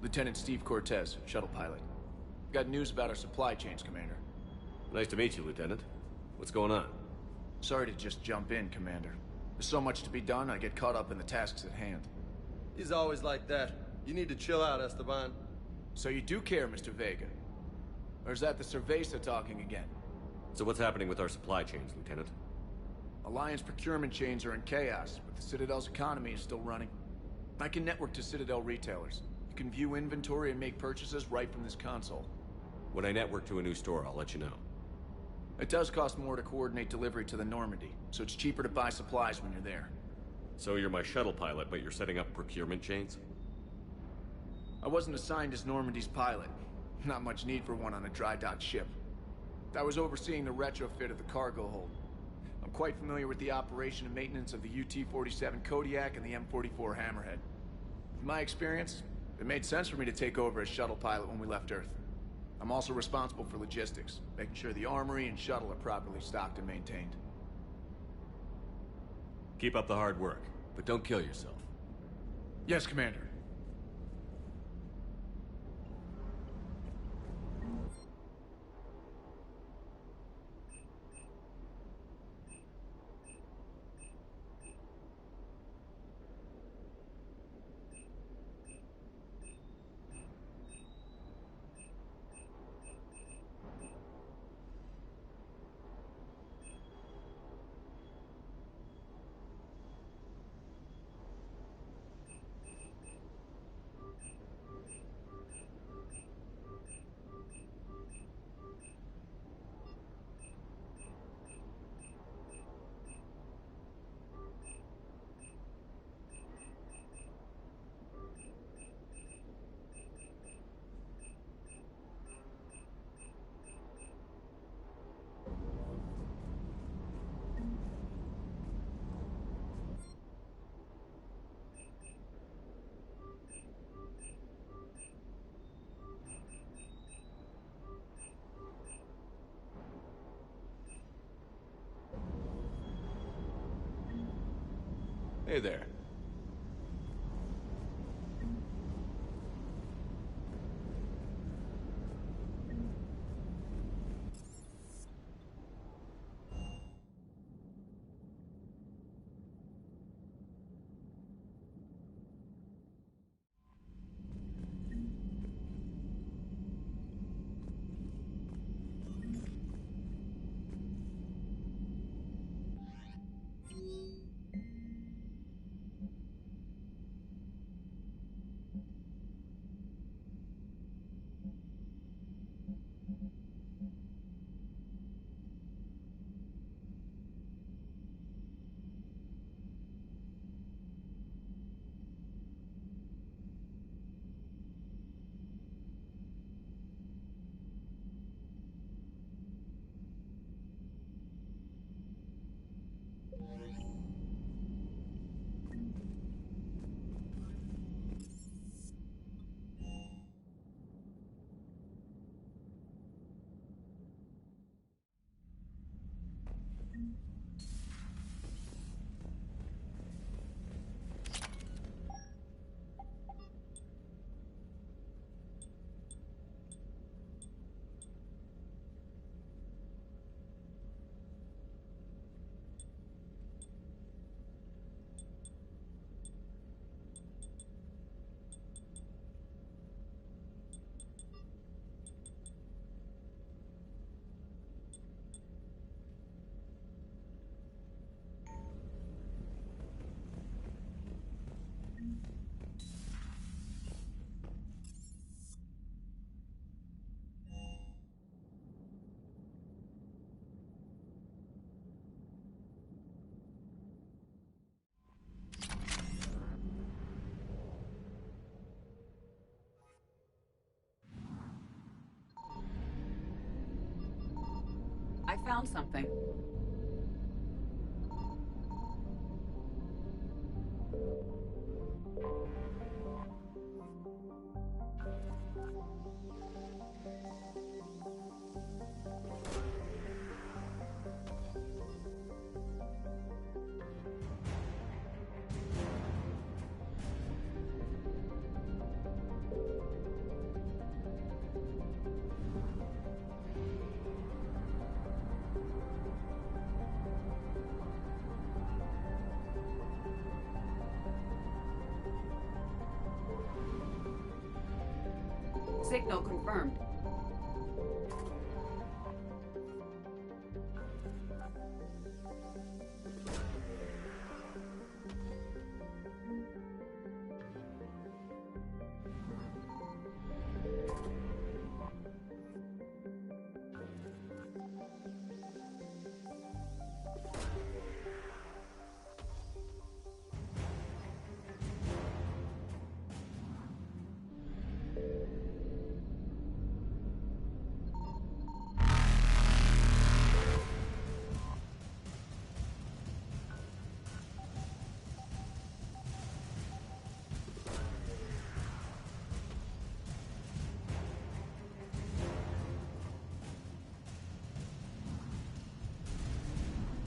Lieutenant Steve Cortez, shuttle pilot. Got news about our supply chains, Commander. Nice to meet you, Lieutenant. What's going on? Sorry to just jump in, Commander. There's so much to be done, I get caught up in the tasks at hand. He's always like that. You need to chill out, Esteban. So you do care, Mr. Vega? Or is that the Cerveza talking again? So what's happening with our supply chains, Lieutenant? Alliance procurement chains are in chaos, but the Citadel's economy is still running. I can network to Citadel retailers. You can view inventory and make purchases right from this console. When I network to a new store, I'll let you know. It does cost more to coordinate delivery to the Normandy, so it's cheaper to buy supplies when you're there. So you're my shuttle pilot, but you're setting up procurement chains? I wasn't assigned as Normandy's pilot. Not much need for one on a dry dock ship. I was overseeing the retrofit of the cargo hold. I'm quite familiar with the operation and maintenance of the UT-47 Kodiak and the M44 Hammerhead. In my experience, it made sense for me to take over as shuttle pilot when we left Earth. I'm also responsible for logistics, making sure the armory and shuttle are properly stocked and maintained. Keep up the hard work, but don't kill yourself. Yes, Commander. Hey there. I found something. Signal confirmed.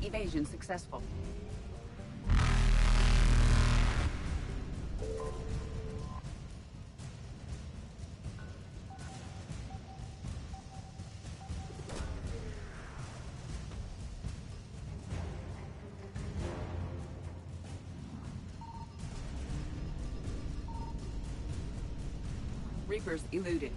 Evasion successful. Reapers eluded.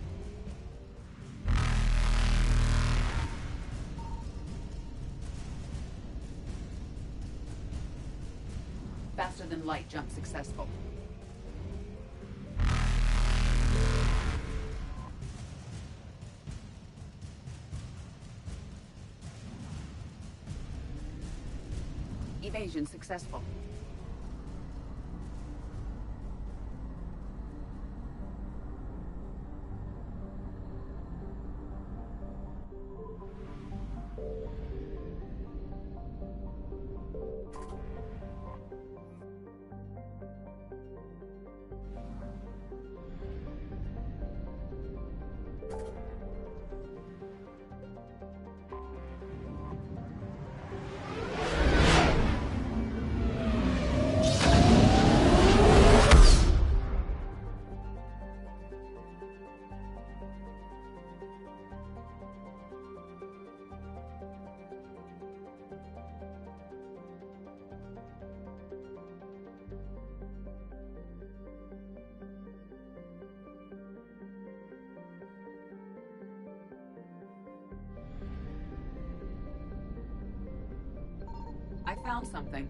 Faster than light jump successful. Evasion successful. I found something.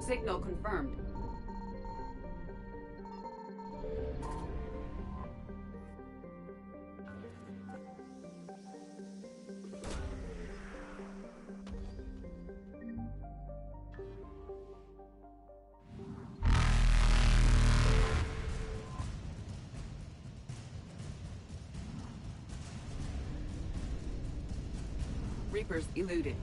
Signal confirmed. Reapers eluded.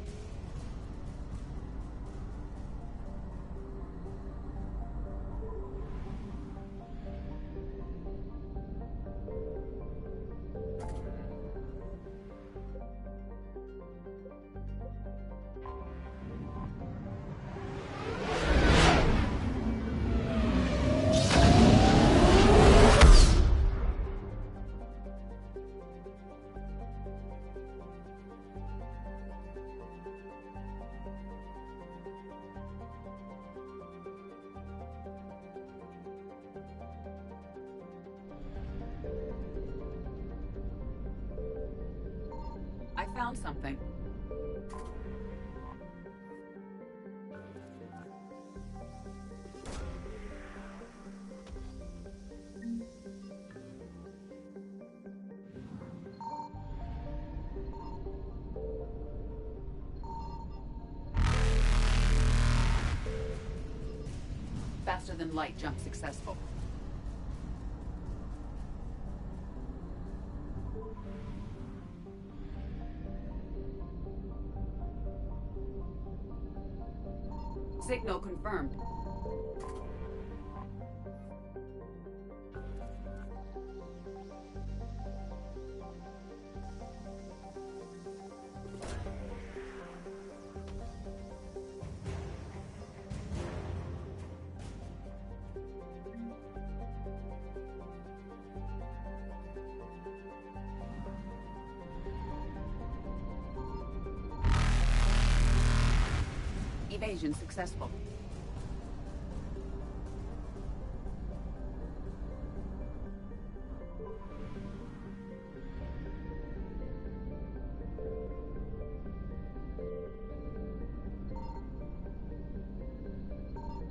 I found something. Faster than light jump successful. Signal confirmed. Evasion successful.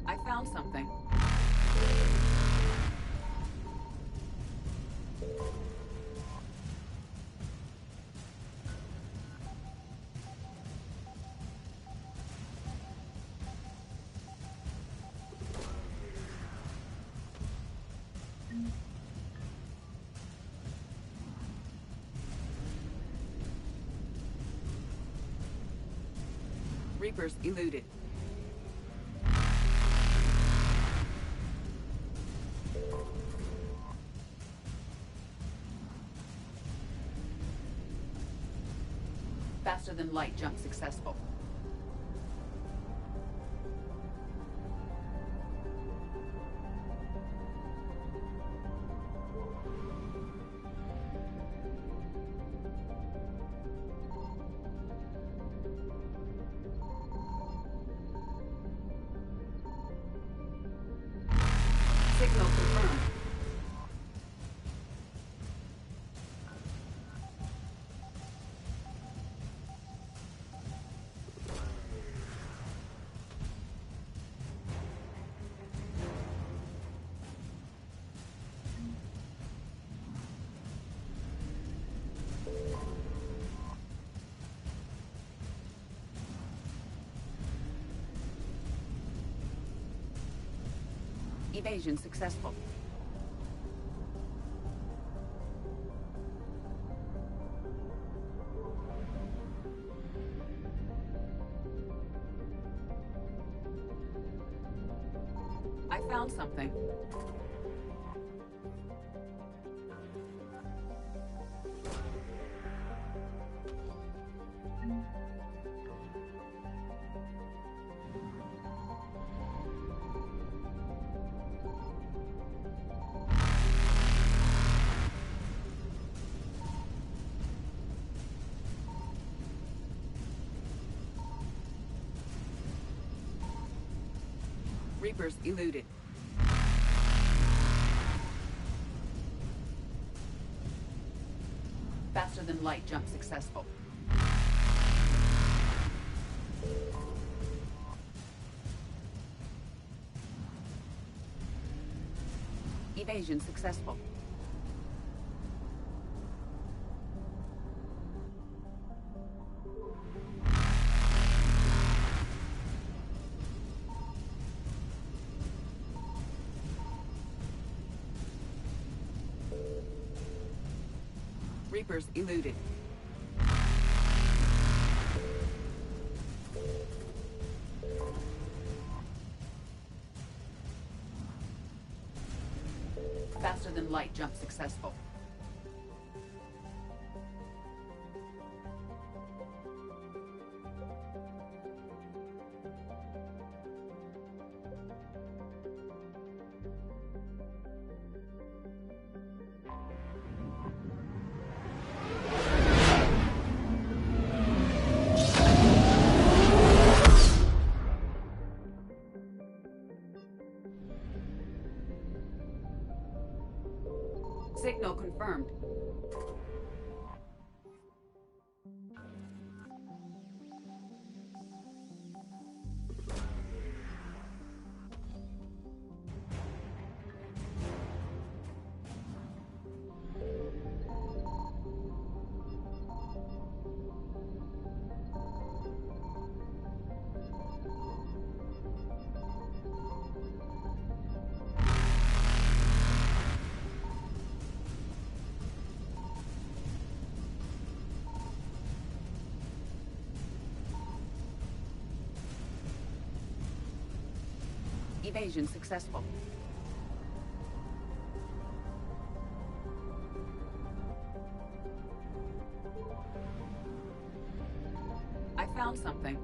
I found something. Reapers eluded. Faster than light jump successful. Signal confirmed. Evasion successful. I found something. Reapers eluded. Faster than light jump successful. Evasion successful. Reapers eluded. than light jump successful. Signal confirmed. Evasion successful. I found something.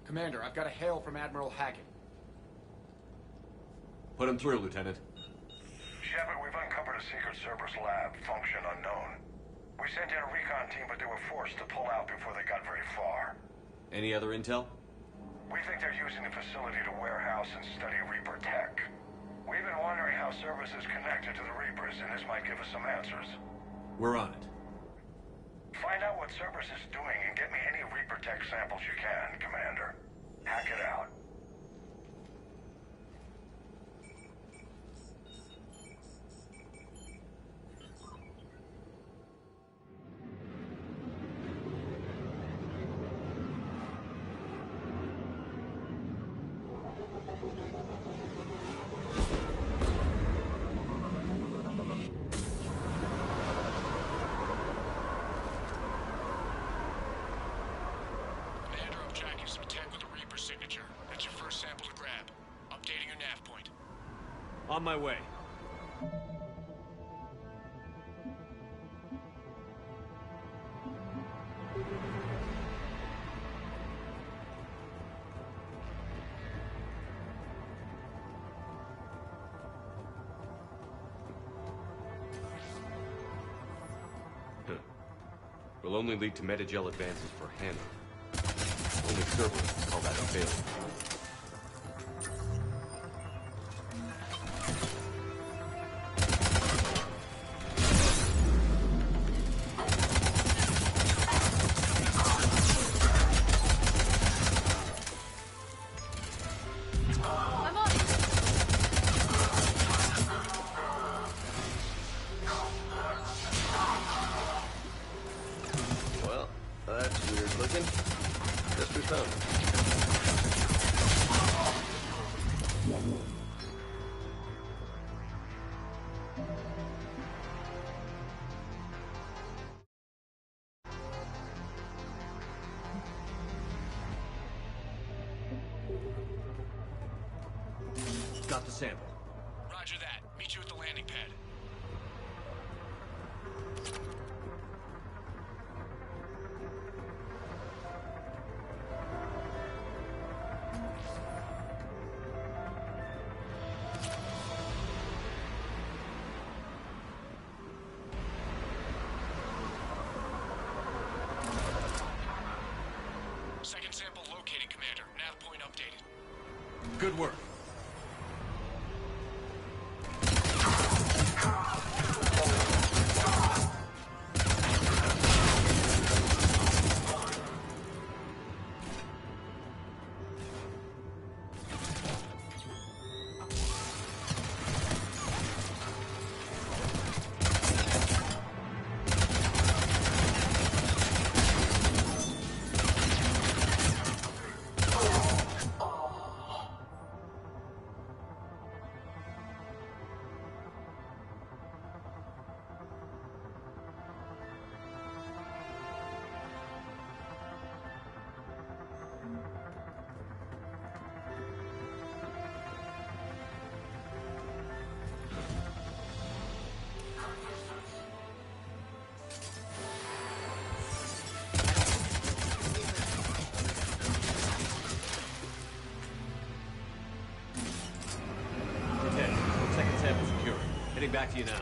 Commander, I've got a hail from Admiral Hackett. Put him through, Lieutenant. Shepard, we've uncovered a secret Cerberus lab, function unknown. We sent in a recon team, but they were forced to pull out before they got very far. Any other intel? We think they're using the facility to warehouse and study Reaper tech. We've been wondering how Cerberus is connected to the Reapers, and this might give us some answers. We're on it. Find out what Cerberus is doing and get me any Reaper tech samples you can, Commander. Hack it out. On my way. will only lead to metagel advances for Hannah. Only servers can call that a failure. Well, that's weird looking. Guess we found it. Got the sample. Roger that. Meet you at the landing pad. Second sample located, Commander. Nav point updated. Good work. Heading back to you now.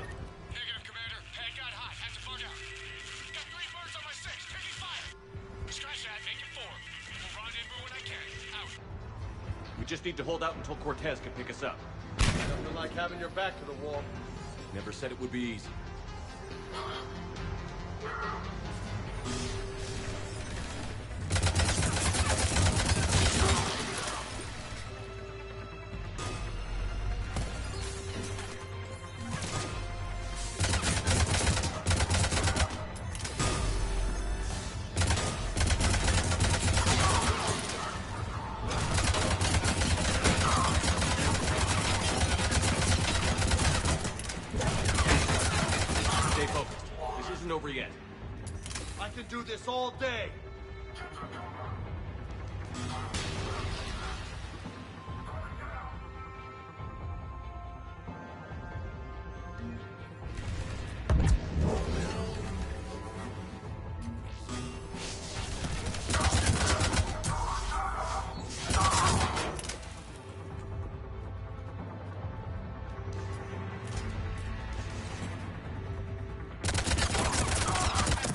Negative, Commander. Pad got hot. Had to bug out. Got 3 birds on my 6. Taking fire. Scratch that. Make it 4. We'll rendezvous when I can. Out. We just need to hold out until Cortez can pick us up. Nothing like having your back to the wall. Never said it would be easy. Stay focused. This isn't over yet. I can do this all day.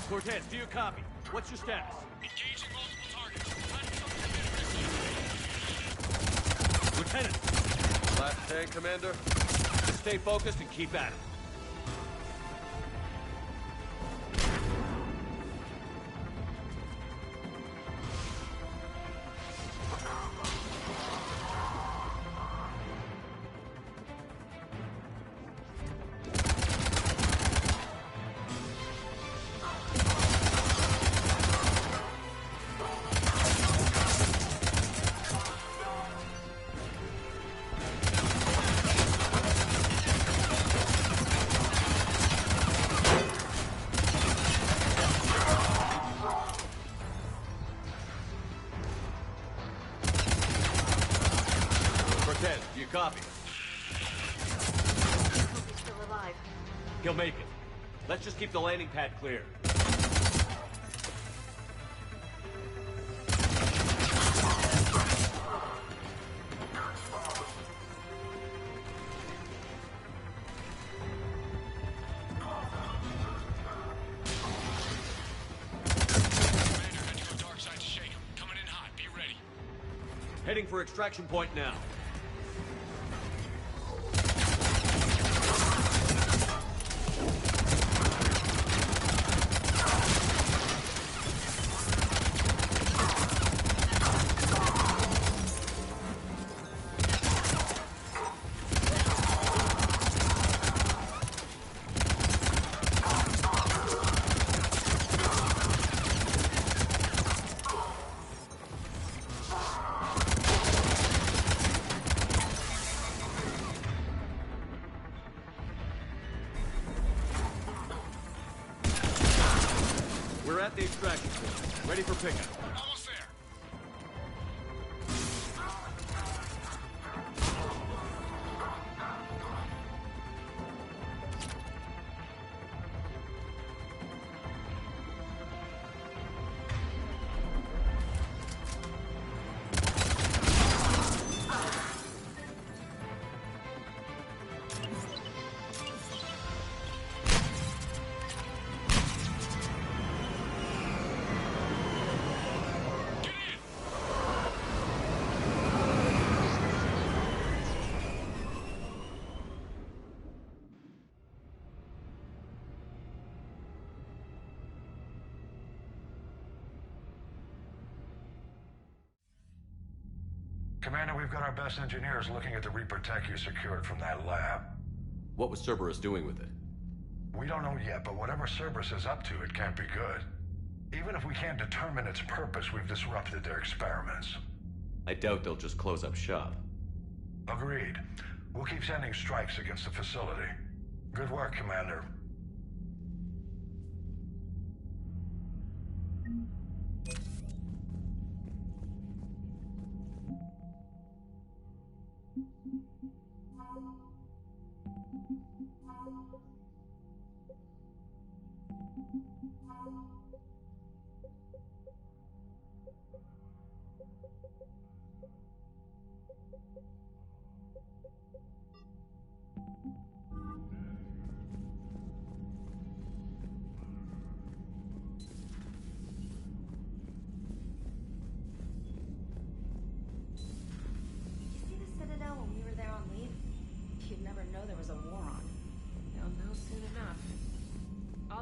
Cortez, do you copy? What's your status? Engaging multiple targets. Lieutenant, Last day, Commander. just stay focused and keep at it. Cortez, do you copy? He's still alive. He'll make it. Let's just keep the landing pad clear. Heading for extraction point now. We're at the extraction point. Ready for pickup. Almost there. Commander, we've got our best engineers looking at the Reaper tech you secured from that lab. What was Cerberus doing with it? We don't know yet, but whatever Cerberus is up to, it can't be good. Even if we can't determine its purpose, we've disrupted their experiments. I doubt they'll just close up shop. Agreed. We'll keep sending strikes against the facility. Good work, Commander.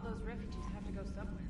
Those refugees have to go somewhere.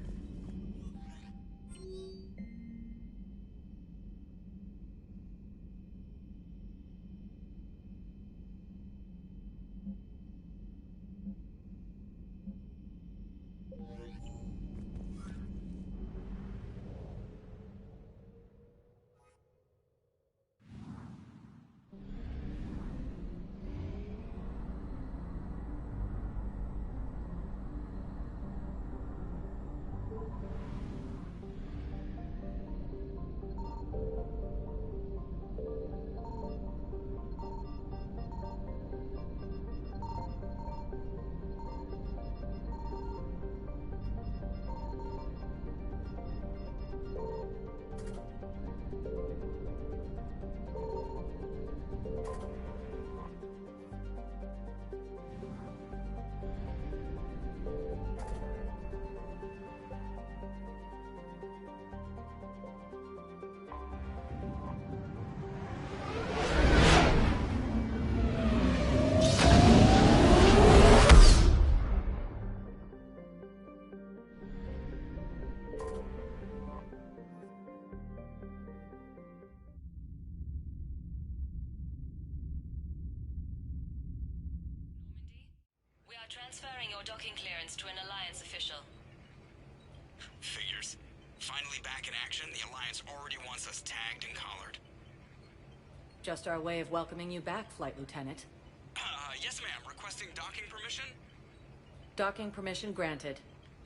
Transferring your docking clearance to an Alliance official. Figures. Finally back in action, the Alliance already wants us tagged and collared. Just our way of welcoming you back, Flight Lieutenant. Yes ma'am. Requesting docking permission? Docking permission granted.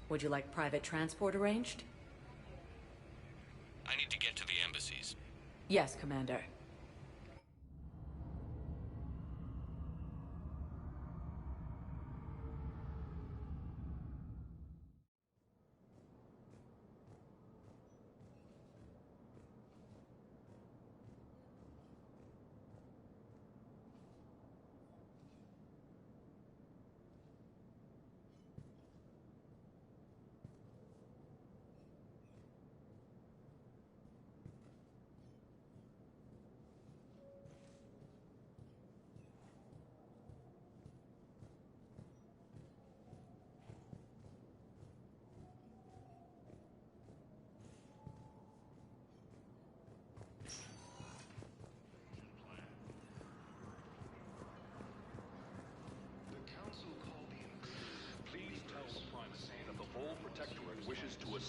Would you like private transport arranged? I need to get to the embassies. Yes, Commander.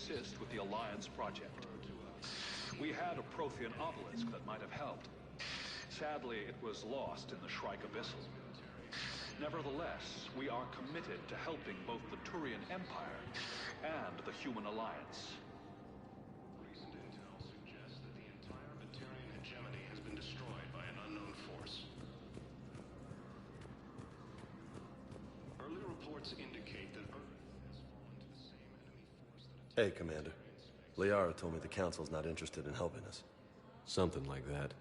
assist with the Alliance project. We had a Prothean obelisk that might have helped. Sadly, it was lost in the Shrike Abyssal. Nevertheless, we are committed to helping both the Turian Empire and the Human Alliance. Recent intel suggests that the entire Batarian hegemony has been destroyed by an unknown force. Early reports indicate that Earth has fallen to the same enemy force that Hey, Commander. Liara told me the Council's not interested in helping us. Something like that.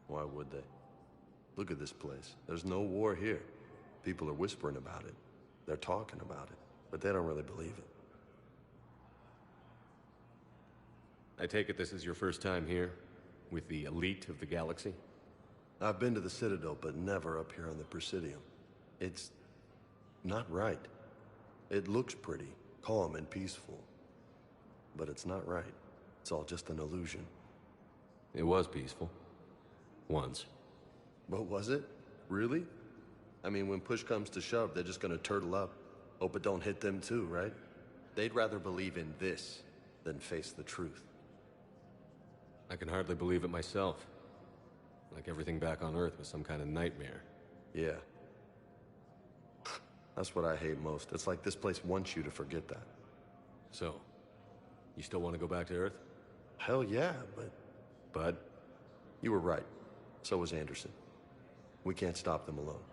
Why would they? Look at this place. There's no war here. People are whispering about it. They're talking about it, but they don't really believe it. I take it this is your first time here? With the elite of the galaxy? I've been to the Citadel, but never up here on the Presidium. It's not right. It looks pretty, calm and peaceful. But it's not right. It's all just an illusion. It was peaceful. Once. But was it? Really? I mean, when push comes to shove, they're just gonna turtle up. Hope it don't hit them too, right? They'd rather believe in this than face the truth. I can hardly believe it myself. Like everything back on Earth was some kind of nightmare. Yeah. That's what I hate most. It's like this place wants you to forget that. So, you still want to go back to Earth? Hell yeah, but... But? You were right. So was Anderson. We can't stop them alone.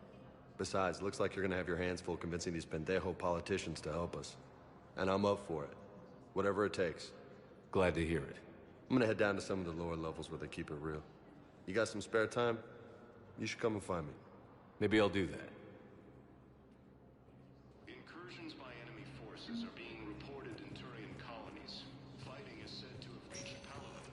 Besides, looks like you're gonna have your hands full convincing these pendejo politicians to help us. And I'm up for it. Whatever it takes. Glad to hear it. I'm gonna head down to some of the lower levels where they keep it real. You got some spare time? You should come and find me. Maybe I'll do that. Incursions by enemy forces are being reported in Turian colonies. Fighting is said to have reached Paragon.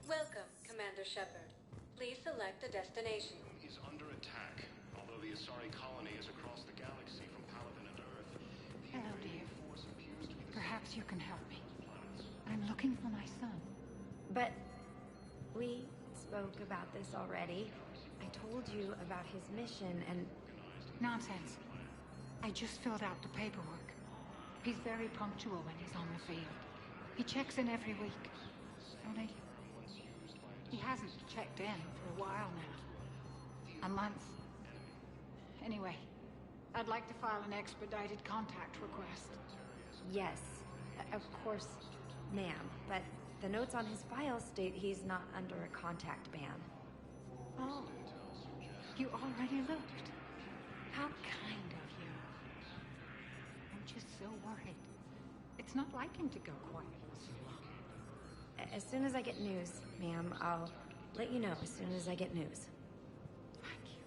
Welcome, Commander Shepard. Please select a destination. Is under attack. Although the Asari colony is across the galaxy from Paragon and Earth, the Hello, dear. force appears to be the Perhaps you can help me. I'm looking for my son. But we spoke about this already. I told you about his mission and... Nonsense. I just filled out the paperwork. He's very punctual when he's on the field. He checks in every week. Only he hasn't checked in for a while now. A month. Anyway, I'd like to file an expedited contact request. Yes, of course, ma'am. But the notes on his file state he's not under a contact ban. Oh, you already looked. How kind of you. I'm just so worried. It's not like him to go quiet for so long. As soon as I get news, ma'am, I'll let you know as soon as I get news. Thank you.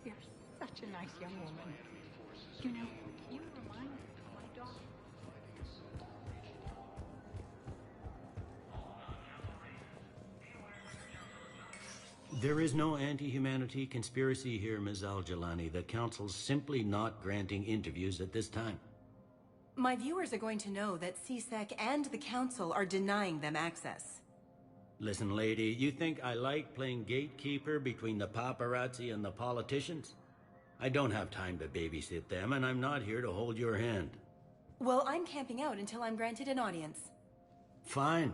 You're such a nice young woman. You know, you remind me of my daughter. There is no anti-humanity conspiracy here, Ms. Al-Jalani. The Council's simply not granting interviews at this time. My viewers are going to know that CSEC and the Council are denying them access. Listen, lady, you think I like playing gatekeeper between the paparazzi and the politicians? I don't have time to babysit them, and I'm not here to hold your hand. Well, I'm camping out until I'm granted an audience. Fine.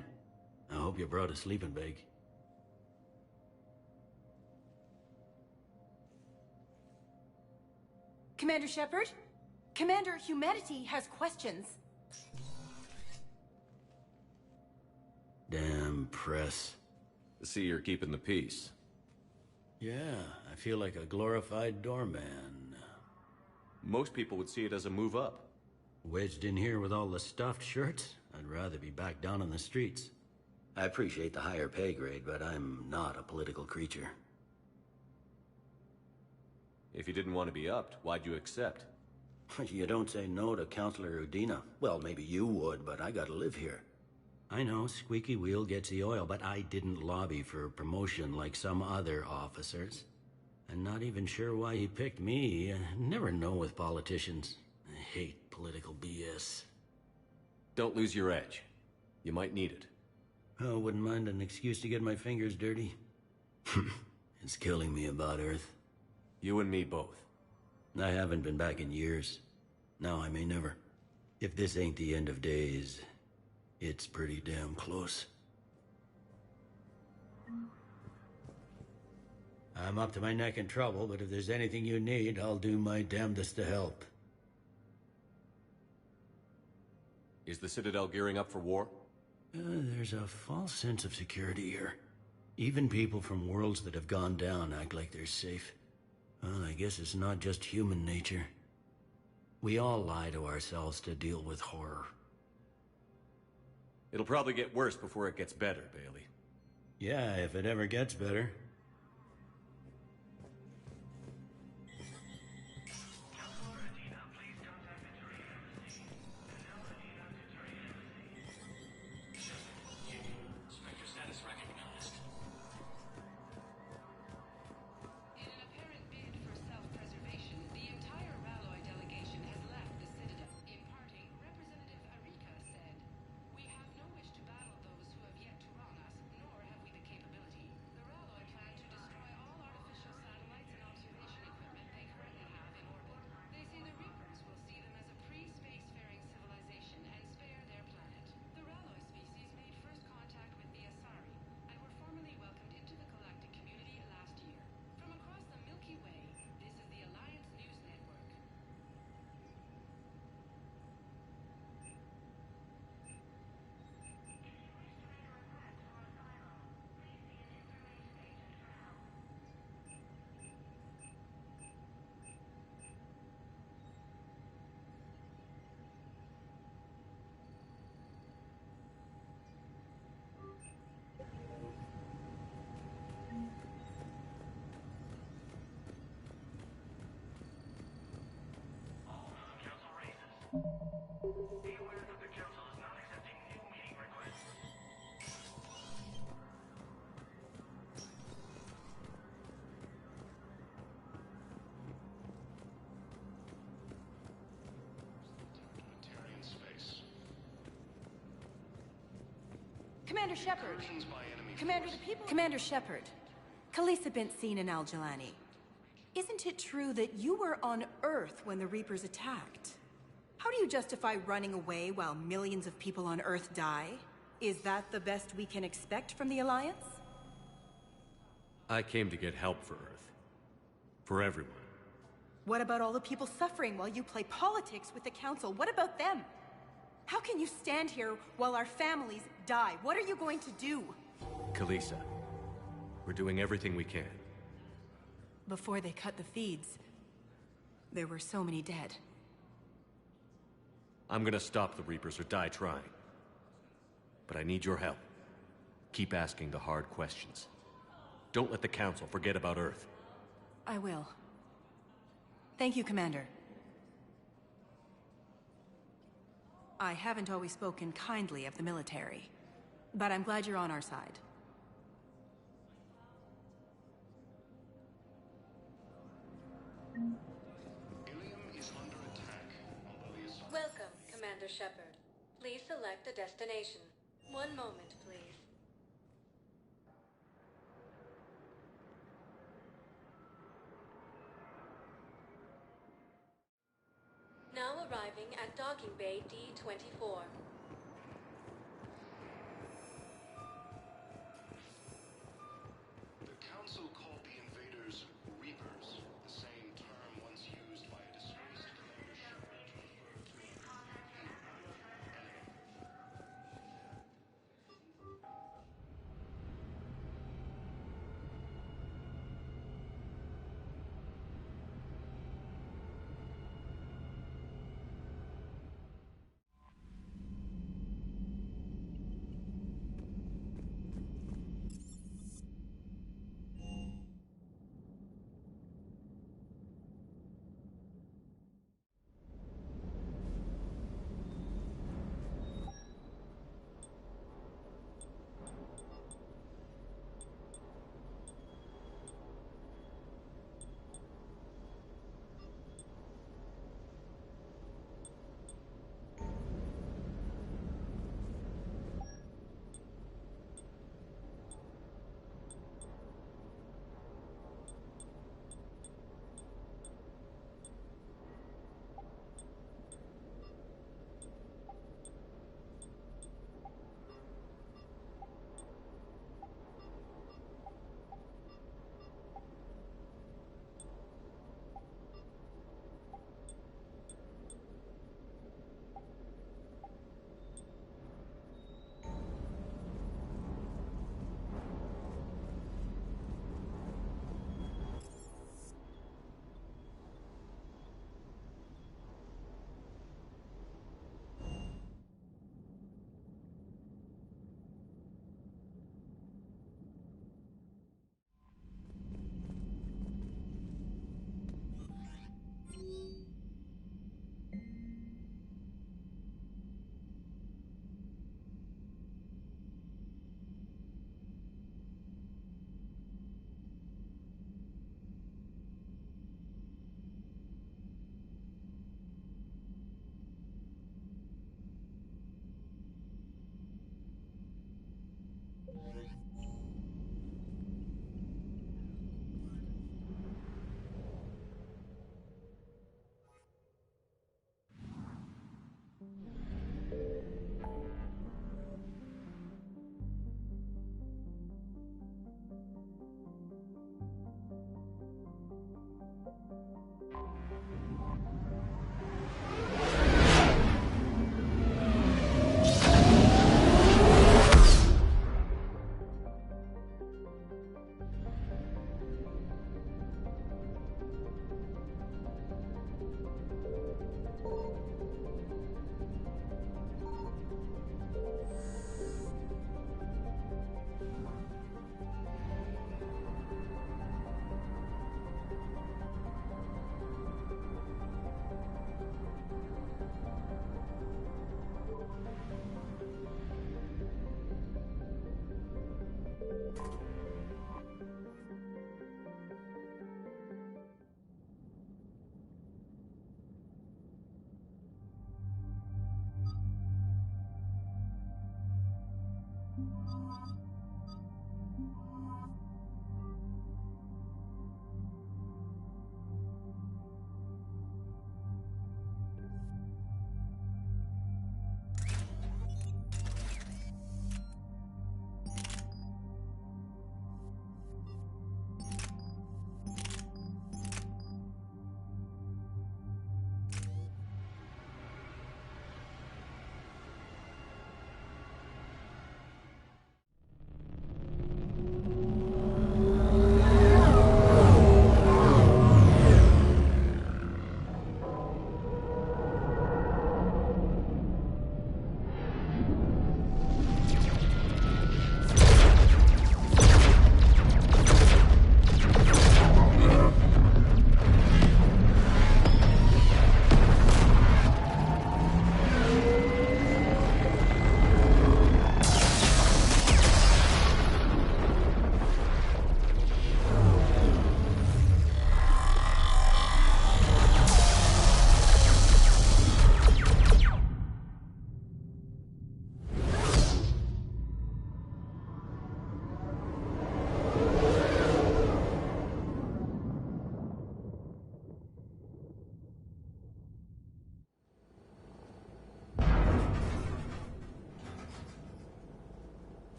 I hope you brought a sleeping bag. Commander Shepard? Commander, humanity has questions. Damn press. See, you're keeping the peace. Yeah, I feel like a glorified doorman. Most people would see it as a move up. Wedged in here with all the stuffed shirts, I'd rather be back down on the streets. I appreciate the higher pay grade, but I'm not a political creature. If you didn't want to be upped, why'd you accept? You don't say no to Counselor Udina. Well, maybe you would, but I gotta live here. I know, squeaky wheel gets the oil, but I didn't lobby for promotion like some other officers. I'm not even sure why he picked me. I never know with politicians. I hate political BS. Don't lose your edge. You might need it. Oh, wouldn't mind an excuse to get my fingers dirty. It's killing me about Earth. You and me both. I haven't been back in years. Now I may never. If this ain't the end of days, it's pretty damn close. I'm up to my neck in trouble, but if there's anything you need, I'll do my damnedest to help. Is the Citadel gearing up for war? There's a false sense of security here. Even people from worlds that have gone down act like they're safe. Well, I guess it's not just human nature. We all lie to ourselves to deal with horror. It'll probably get worse before it gets better, Bailey. Yeah, if it ever gets better. Commander Shepard. Commander Shepard. Khaleesa bint seen in Al-Jalani. Isn't it true that you were on Earth when the Reapers attacked? How do you justify running away while millions of people on Earth die? Is that the best we can expect from the Alliance? I came to get help for Earth. For everyone. What about all the people suffering while you play politics with the Council? What about them? How can you stand here while our families die? What are you going to do? Khaleesa, we're doing everything we can. Before they cut the feeds, there were so many dead. I'm gonna stop the Reapers or die trying. But I need your help. Keep asking the hard questions. Don't let the Council forget about Earth. I will. Thank you, Commander. I haven't always spoken kindly of the military, but I'm glad you're on our side. Welcome, Commander Shepard. Please select a destination. One moment, please. Now arriving at Docking Bay D-24. The Council called the invaders Reapers, the same term once used by a disgraced Commander Shepard to refer to a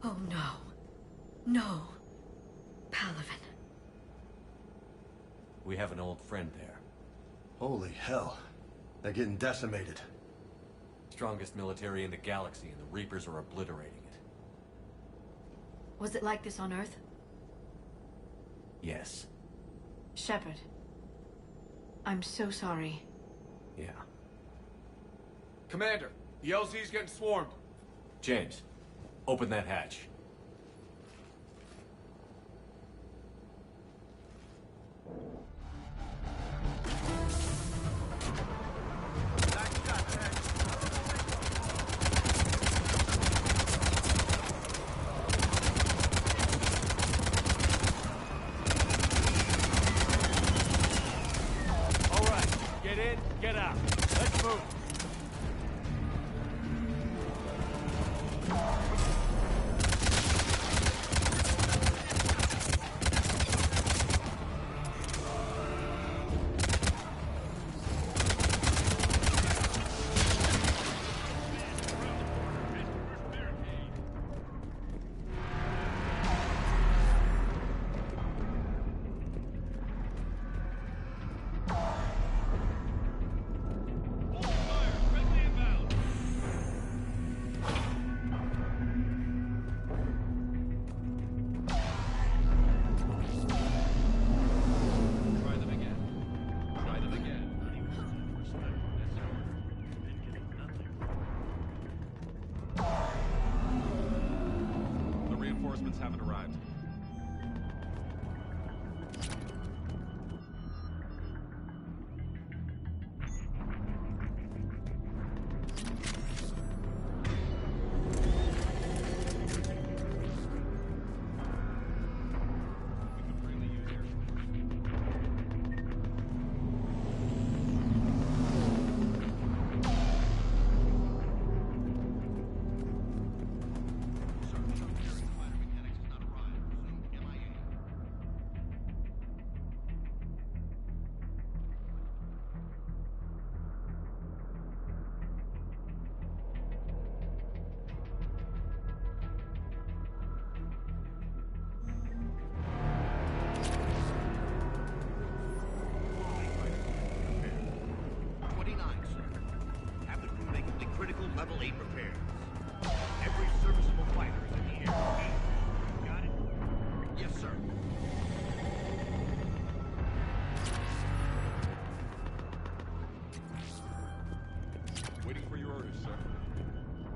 Oh no. No. Palaven. We have an old friend there. Holy hell. They're getting decimated. Strongest military in the galaxy, and the Reapers are obliterating it. Was it like this on Earth? Yes. Shepard. I'm so sorry. Yeah. Commander, the LZ's getting swarmed. James, open that hatch. All right, get in, get out. Let's move. Reinforcements haven't arrived.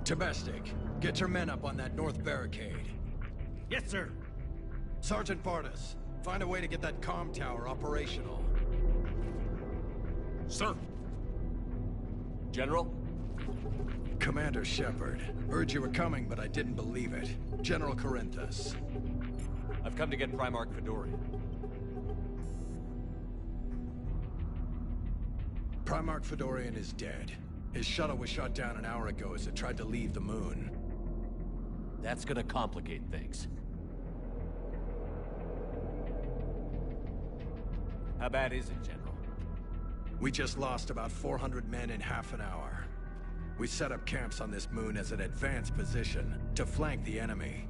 Domestic, get your men up on that north barricade. Yes, sir. Sergeant Bartas, find a way to get that comm tower operational. Sir. General? Commander Shepard. Heard you were coming, but I didn't believe it. General Corinthus. I've come to get Primarch Fedorian. Primarch Fedorian is dead. His shuttle was shot down an hour ago as it tried to leave the moon. That's gonna complicate things. How bad is it, General? We just lost about 400 men in half an hour. We set up camps on this moon as an advanced position to flank the enemy.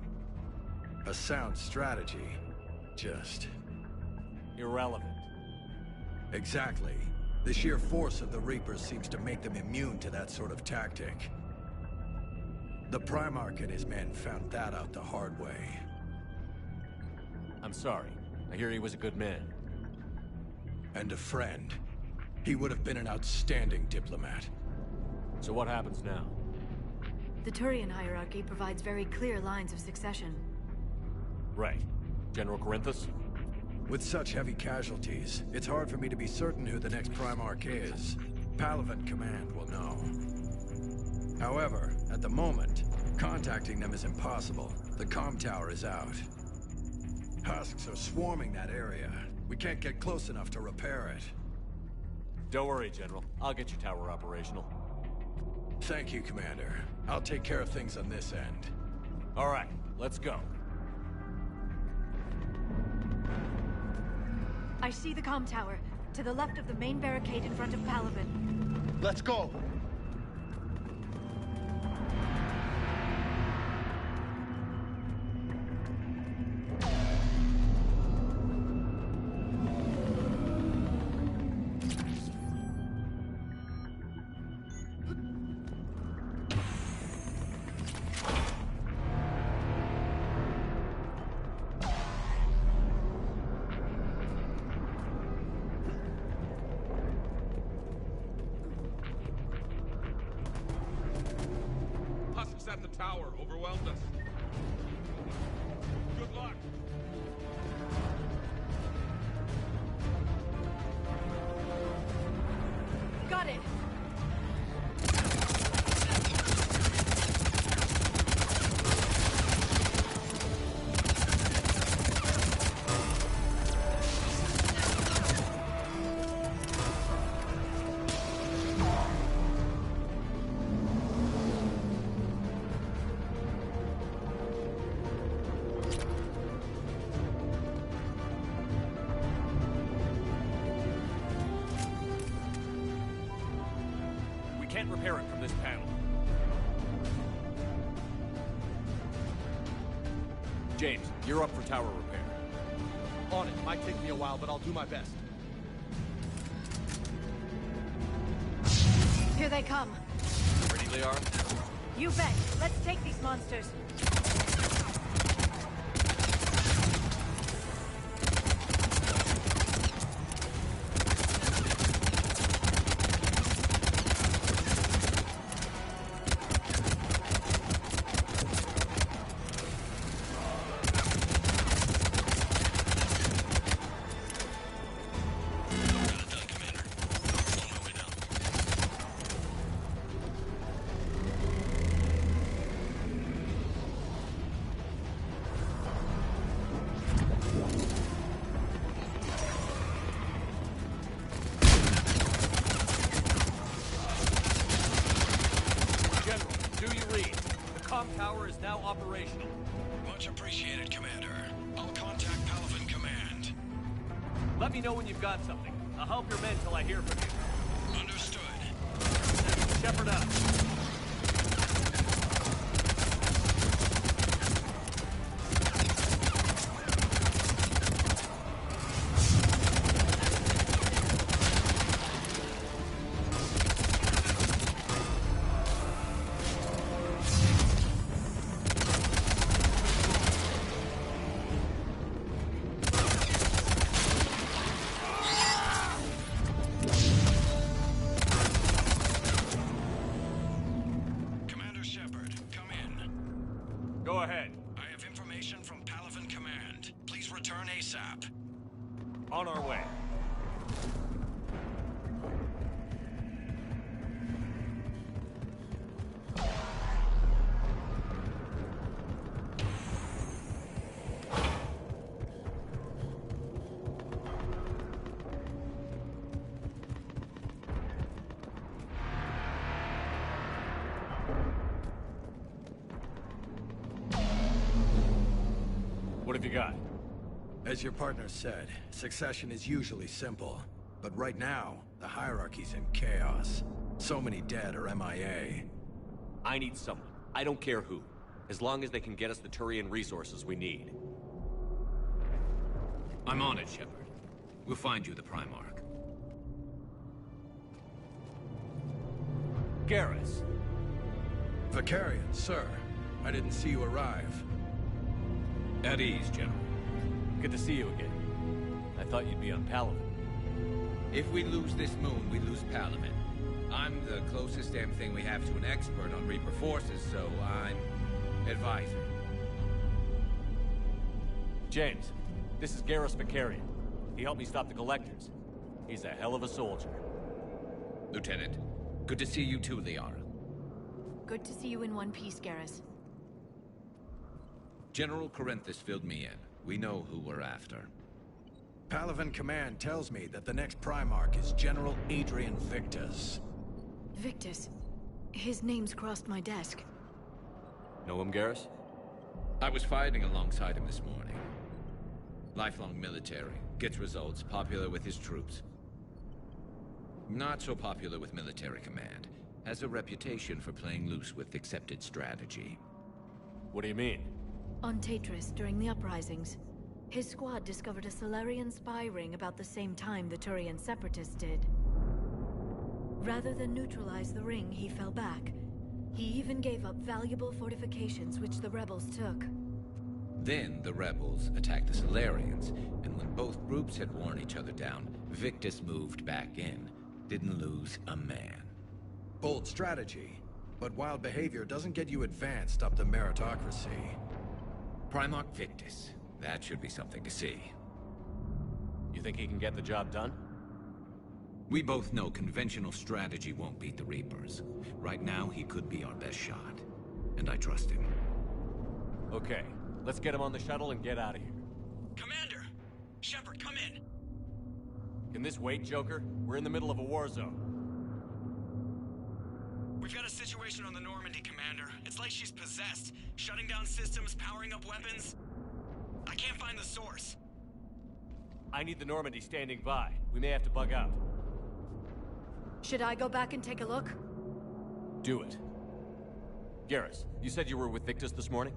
A sound strategy, just... irrelevant. Exactly. The sheer force of the Reapers seems to make them immune to that sort of tactic. The Primarch and his men found that out the hard way. I'm sorry. I hear he was a good man. And a friend. He would have been an outstanding diplomat. So what happens now? The Turian hierarchy provides very clear lines of succession. Right. General Corinthus? With such heavy casualties, it's hard for me to be certain who the next Primarch is. Palaven Command will know. However, at the moment, contacting them is impossible. The comm tower is out. Husks are swarming that area. We can't get close enough to repair it. Don't worry, General. I'll get your tower operational. Thank you, Commander. I'll take care of things on this end. All right, let's go. I see the comm tower, to the left of the main barricade in front of Palaven. Let's go! At the tower overwhelmed us. Good luck. Got it. Can't repair it from this panel. James, you're up for tower repair. On it. Might take me a while, but I'll do my best. Here they come. Ready, Liara? You bet. Let's take these monsters. Tower is now operational. Much appreciated, Commander. I'll contact Palaven Command. Let me know when you've got something. I'll help your men till I hear from you. Understood. Shepard up. Go ahead. I have information from Paragon Command. Please return ASAP. On our way. What have you got? As your partner said, succession is usually simple. But right now, the hierarchy's in chaos. So many dead or MIA. I need someone. I don't care who. As long as they can get us the Turian resources we need. I'm on it, Shepard. We'll find you the Primarch. Garrus. Vicarian, sir. I didn't see you arrive. At ease, General. Good to see you again. I thought you'd be on Palaven. If we lose this moon, we lose Palaven. I'm the closest damn thing we have to an expert on Reaper forces, so I'm advisor. James, this is Garrus Vicarian. He helped me stop the Collectors. He's a hell of a soldier. Lieutenant, good to see you too, Liara. Good to see you in one piece, Garrus. General Corinthus filled me in. We know who we're after. Palaven Command tells me that the next Primarch is General Adrian Victus. Victus. His name's crossed my desk. Know him, Garrus? I was fighting alongside him this morning. Lifelong military, gets results, popular with his troops. Not so popular with military command. Has a reputation for playing loose with accepted strategy. What do you mean? On Tatris, during the uprisings, his squad discovered a Solarian spy ring about the same time the Turian Separatists did. Rather than neutralize the ring, he fell back. He even gave up valuable fortifications which the rebels took. Then the rebels attacked the Solarians, and when both groups had worn each other down, Victus moved back in. Didn't lose a man. Bold strategy, but wild behavior doesn't get you advanced up the meritocracy. Primarch Victus. That should be something to see. You think he can get the job done? We both know conventional strategy won't beat the Reapers. Right now, he could be our best shot. And I trust him. Okay, let's get him on the shuttle and get out of here. Commander! Shepard, come in! Can this wait, Joker? We're in the middle of a war zone. We've got a situation on the Normandy, Commander. It's like she's possessed. Shutting down systems, powering up weapons. I can't find the source. I need the Normandy standing by. We may have to bug out. Should I go back and take a look? Do it. Garrus, you said you were with Victus this morning?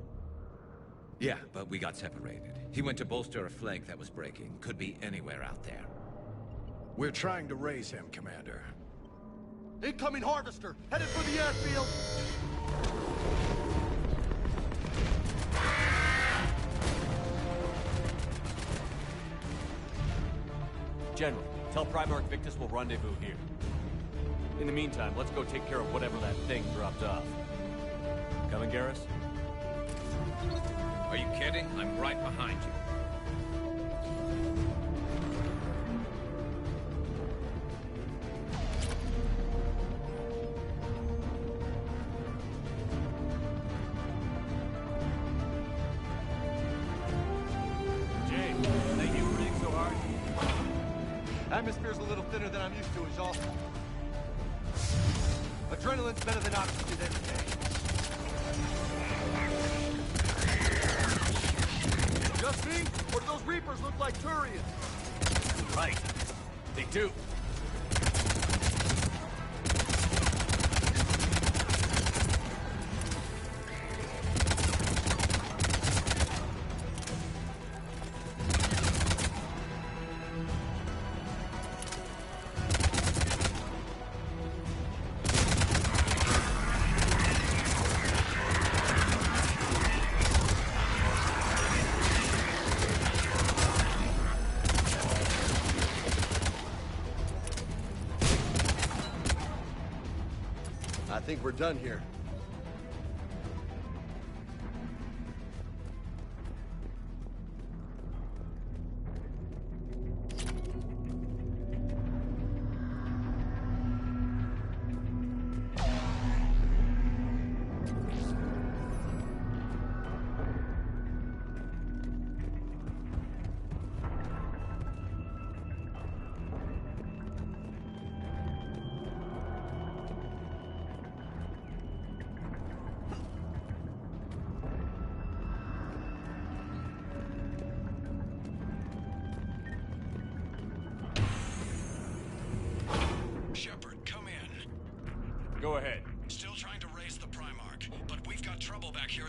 Yeah, but we got separated. He went to bolster a flank that was breaking. Could be anywhere out there. We're trying to raise him, Commander. Incoming Harvester! Headed for the airfield! General, tell Primarch Victus we'll rendezvous here. In the meantime, let's go take care of whatever that thing dropped off. Coming, Garrus? Are you kidding? I'm right behind you. James, thank you for being so hard. Atmosphere's a little thinner than I'm used to, is all. Adrenaline's better than oxygen any day. Just me? Or do those Reapers look like Turians? Right. They do. I think we're done here.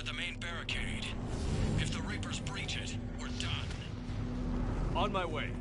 the main barricade. If the Reapers breach it, we're done. On my way.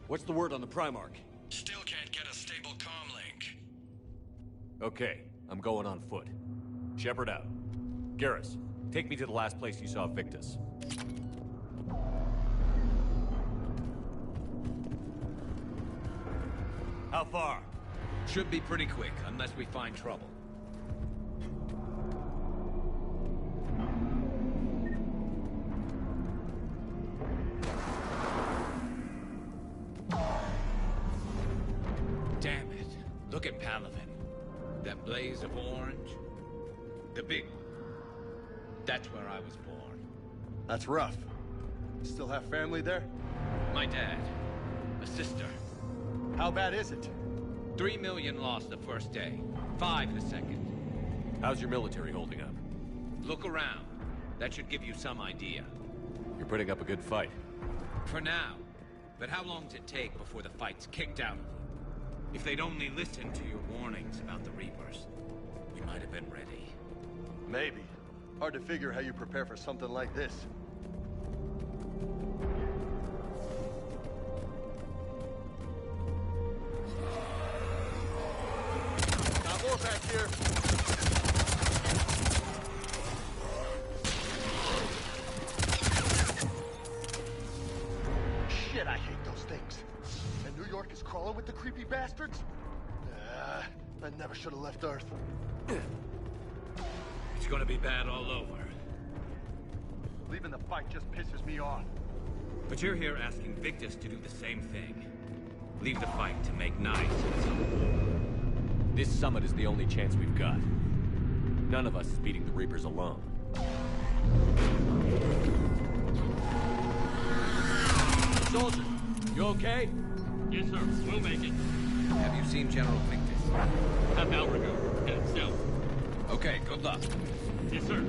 What's the word on the Primarch? Still can't get a stable comm link. Okay, I'm going on foot. Shepard out. Garrus, take me to the last place you saw Victus. How far? Should be pretty quick, unless we find trouble. Damn it. Look at Paragon. That blaze of orange. The big one. That's where I was born. That's rough. Still have family there? My dad. A sister. How bad is it? 3 million lost the first day. 5 the second. How's your military holding up? Look around. That should give you some idea. You're putting up a good fight. For now. But how long does it take before the fight's kicked out of them? If they'd only listened to your warnings about the Reapers, we might have been ready. Maybe. Hard to figure how you prepare for something like this. Got more back here. Shit, I hate those things. And New York is crawling with the creepy bastards? I never should have left Earth. It's gonna be bad all over. Leaving the fight just pisses me off. But you're here asking Victus to do the same thing. Leave the fight to make nice. This summit is the only chance we've got. None of us is beating the Reapers alone. Soldier, you okay? Yes, sir. We'll make it. Have you seen General Victus? Half hour ago. Headed south. Okay, good luck. Yes, sir.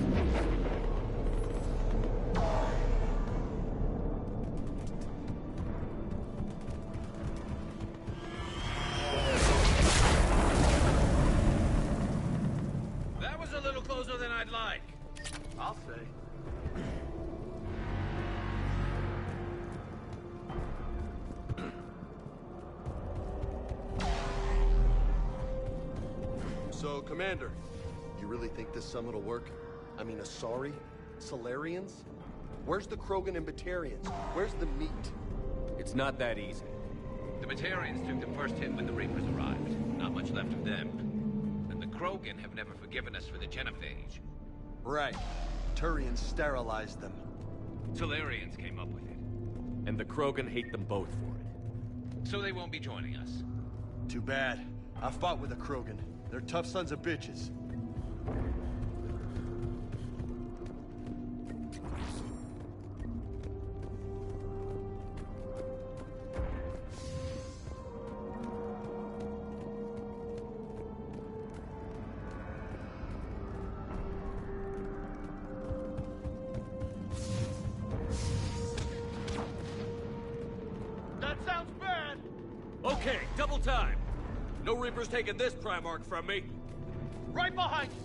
That was a little closer than I'd like. I'll say. So, Commander, you really think this summit will work? I mean, Asari? Solarians? Where's the Krogan and Batarians? Where's the meat? It's not that easy. The Batarians took the first hit when the Reapers arrived. Not much left of them. And the Krogan have never forgiven us for the genophage. Right. Turians sterilized them. Solarians came up with it. And the Krogan hate them both for it. So they won't be joining us. Too bad. I fought with a Krogan. They're tough sons of bitches. Okay, double time. No Reaper's taking this Primarch from me. Right behind you!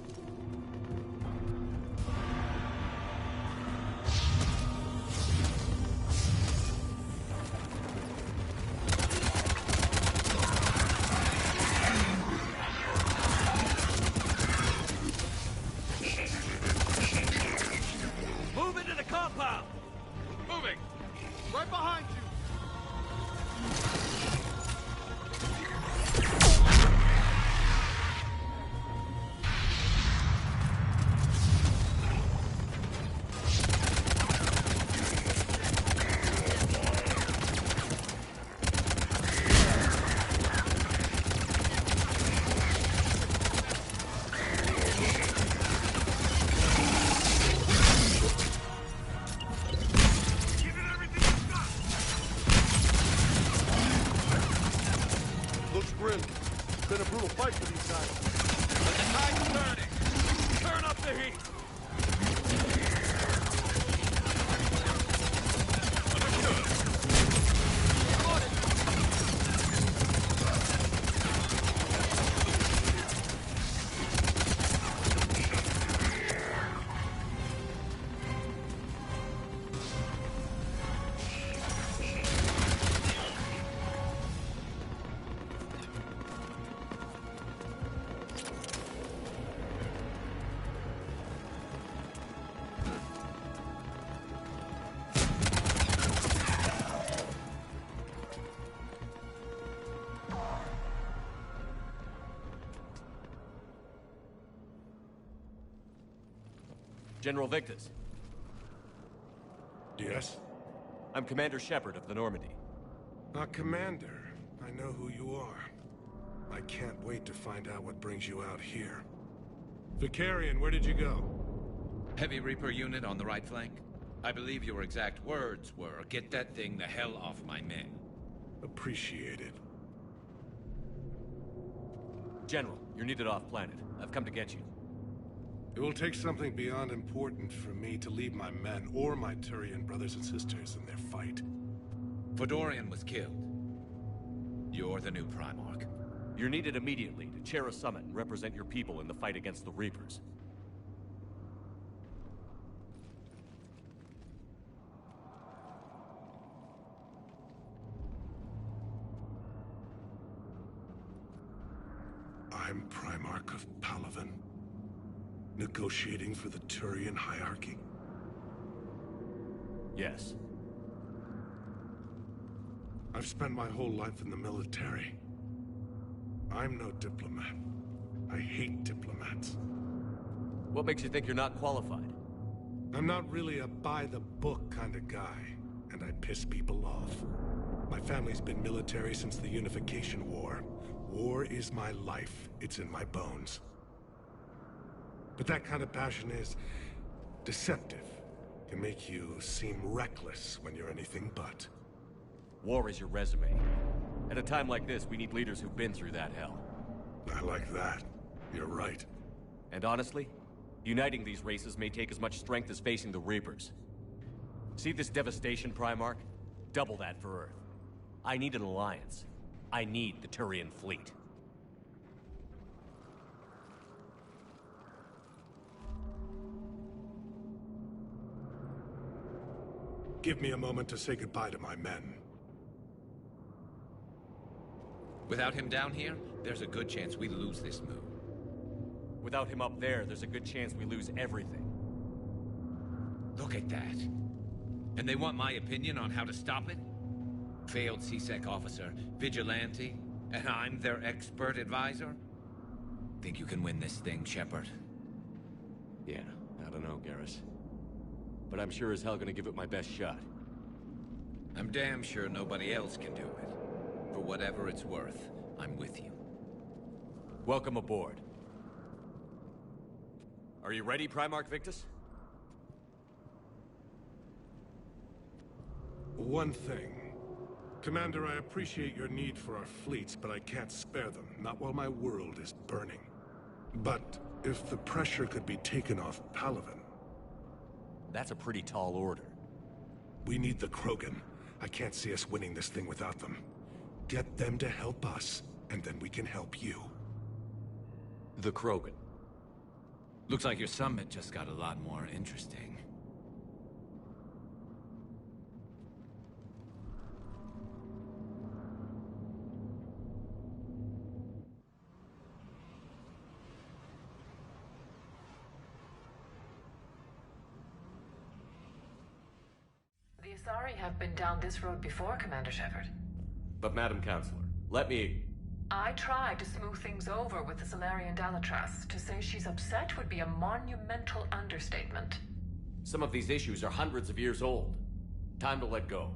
Move into the compound! Moving! Right behind you! Been a brutal fight for these guys. But the tide's turning. Turn up the heat. General Victus. Yes? I'm Commander Shepard of the Normandy. Commander. I know who you are. I can't wait to find out what brings you out here. Vicarian, where did you go? Heavy Reaper unit on the right flank. I believe your exact words were, "Get that thing the hell off my men." Appreciated. General, you're needed off-planet. I've come to get you. It will take something beyond important for me to leave my men or my Turian brothers and sisters in their fight. Fedorian was killed. You're the new Primarch. You're needed immediately to chair a summit and represent your people in the fight against the Reapers. I'm Primarch of Paragon. Negotiating for the Turian hierarchy? Yes. I've spent my whole life in the military. I'm no diplomat. I hate diplomats. What makes you think you're not qualified? I'm not really a by-the-book kind of guy, and I piss people off. My family's been military since the Unification War. War is my life. It's in my bones. But that kind of passion is deceptive. Can make you seem reckless when you're anything but. War is your resume. At a time like this, we need leaders who've been through that hell. I like that. You're right. And honestly, uniting these races may take as much strength as facing the Reapers. See this devastation, Primarch? Double that for Earth. I need an alliance. I need the Turian fleet. Give me a moment to say goodbye to my men. Without him down here, there's a good chance we lose this move. Without him up there, there's a good chance we lose everything. Look at that. And they want my opinion on how to stop it? Failed C-Sec officer, vigilante, and I'm their expert advisor? Think you can win this thing, Shepard? Yeah, I don't know, Garrus. But I'm sure as hell gonna give it my best shot. I'm damn sure nobody else can do it. For whatever it's worth, I'm with you. Welcome aboard. Are you ready, Primarch Victus? One thing. Commander, I appreciate your need for our fleets, but I can't spare them, not while my world is burning. But if the pressure could be taken off Palaven... That's a pretty tall order. We need the Krogan. I can't see us winning this thing without them. Get them to help us, and then we can help you. The Krogan. Looks like your summit just got a lot more interesting. The Asari have been down this road before, Commander Shepard. But Madam Counselor, let me... I tried to smooth things over with the Solarian Dalatras. To say she's upset would be a monumental understatement. Some of these issues are hundreds of years old. Time to let go.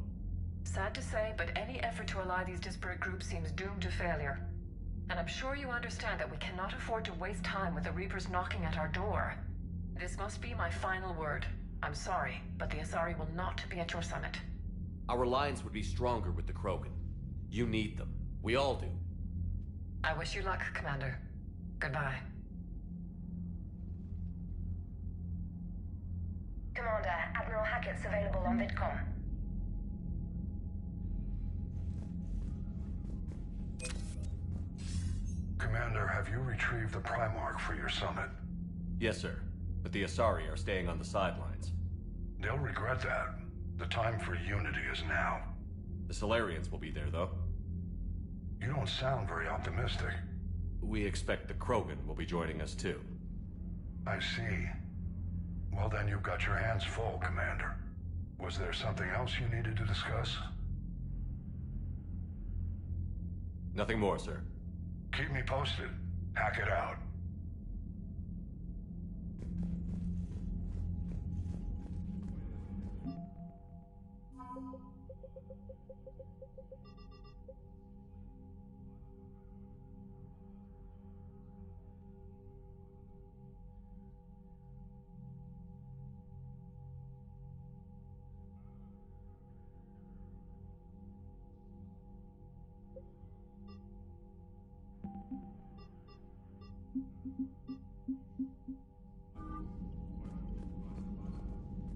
Sad to say, but any effort to ally these disparate groups seems doomed to failure. And I'm sure you understand that we cannot afford to waste time with the Reapers knocking at our door. This must be my final word. I'm sorry, but the Asari will not be at your summit. Our alliance would be stronger with the Krogan. You need them. We all do. I wish you luck, Commander. Goodbye. Commander, Admiral Hackett's available on VidCom. Commander, have you retrieved the Primarch for your summit? Yes, sir. But the Asari are staying on the sidelines. They'll regret that. The time for unity is now. The Solarians will be there, though. You don't sound very optimistic. We expect the Krogan will be joining us, too. I see. Well, then you've got your hands full, Commander. Was there something else you needed to discuss? Nothing more, sir. Keep me posted. Hack it out.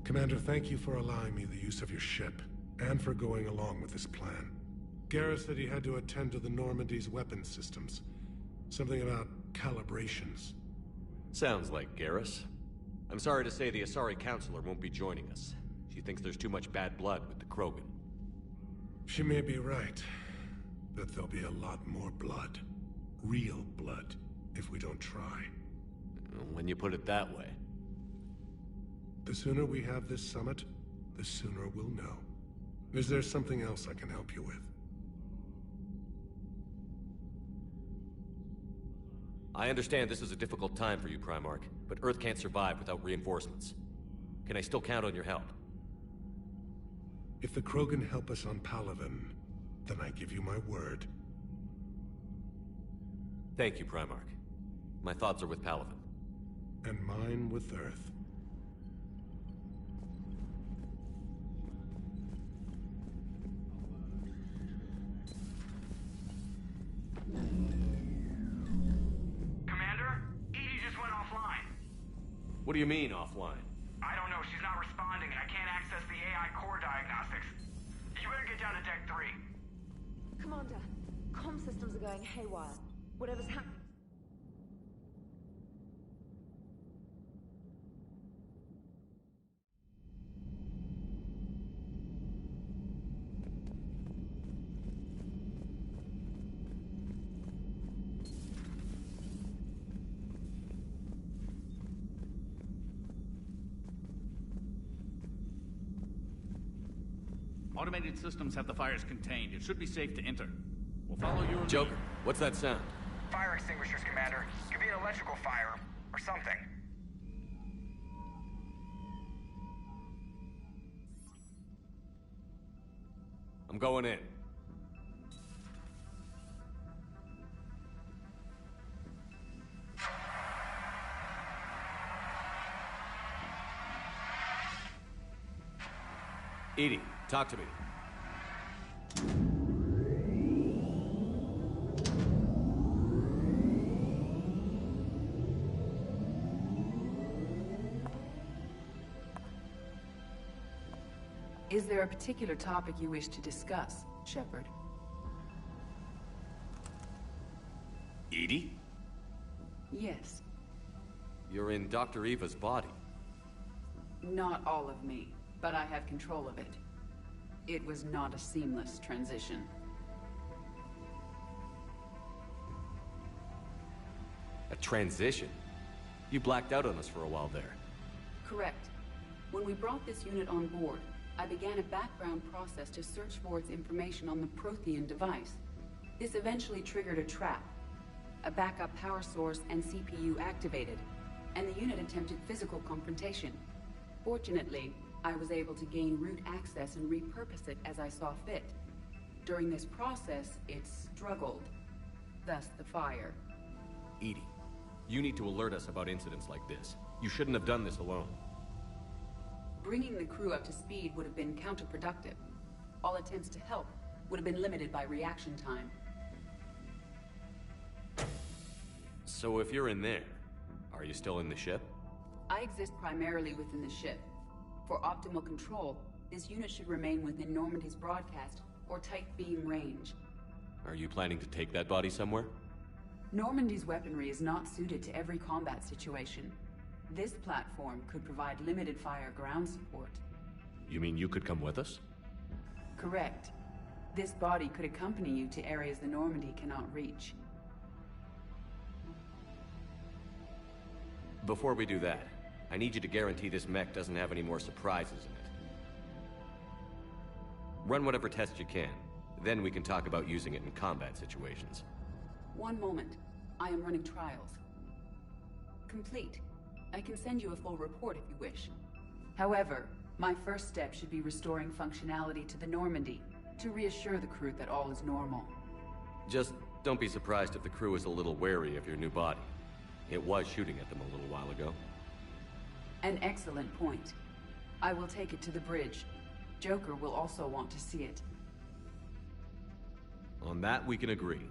Commander, thank you for allowing me the use of your ship, and for going along with this plan. Garrus said he had to attend to the Normandy's weapons systems. Something about calibrations. Sounds like Garrus. I'm sorry to say the Asari Counselor won't be joining us. She thinks there's too much bad blood with the Krogan. She may be right, but there'll be a lot more blood. Real blood, if we don't try. When you put it that way. The sooner we have this summit, the sooner we'll know. Is there something else I can help you with? I understand this is a difficult time for you, Primarch, but Earth can't survive without reinforcements. Can I still count on your help? If the Krogan help us on Palaven, then I give you my word. Thank you, Primarch. My thoughts are with Palaven. And mine with Earth. Commander, Edie just went offline. What do you mean, offline? I don't know, she's not responding and I can't access the AI core diagnostics. You better get down to Deck 3. Commander, comm systems are going haywire. Whatever's happening. Automated systems have the fires contained. It should be safe to enter. We'll follow your Joker, what's that sound? Fire extinguishers, Commander. Could be an electrical fire, or something. I'm going in. Edie, talk to me. Is there a particular topic you wish to discuss, Shepard? Edie? Yes. You're in Dr. Eva's body. Not all of me, but I have control of it. It was not a seamless transition. A transition? You blacked out on us for a while there. Correct. When we brought this unit on board, I began a background process to search for its information on the Prothean device. This eventually triggered a trap. A backup power source and CPU activated, and the unit attempted physical confrontation. Fortunately, I was able to gain root access and repurpose it as I saw fit. During this process, it struggled. Thus the fire. Edie, you need to alert us about incidents like this. You shouldn't have done this alone. Bringing the crew up to speed would have been counterproductive. All attempts to help would have been limited by reaction time. So if you're in there, are you still in the ship? I exist primarily within the ship. For optimal control, this unit should remain within Normandy's broadcast or tight beam range. Are you planning to take that body somewhere? Normandy's weaponry is not suited to every combat situation. This platform could provide limited fire ground support. You mean you could come with us? Correct. This body could accompany you to areas the Normandy cannot reach. Before we do that, I need you to guarantee this mech doesn't have any more surprises in it. Run whatever tests you can, then we can talk about using it in combat situations. One moment. I am running trials. Complete. I can send you a full report if you wish. However, my first step should be restoring functionality to the Normandy to reassure the crew that all is normal. Just don't be surprised if the crew is a little wary of your new body. It was shooting at them a little while ago. An excellent point. I will take it to the bridge. Joker will also want to see it. On that, we can agree.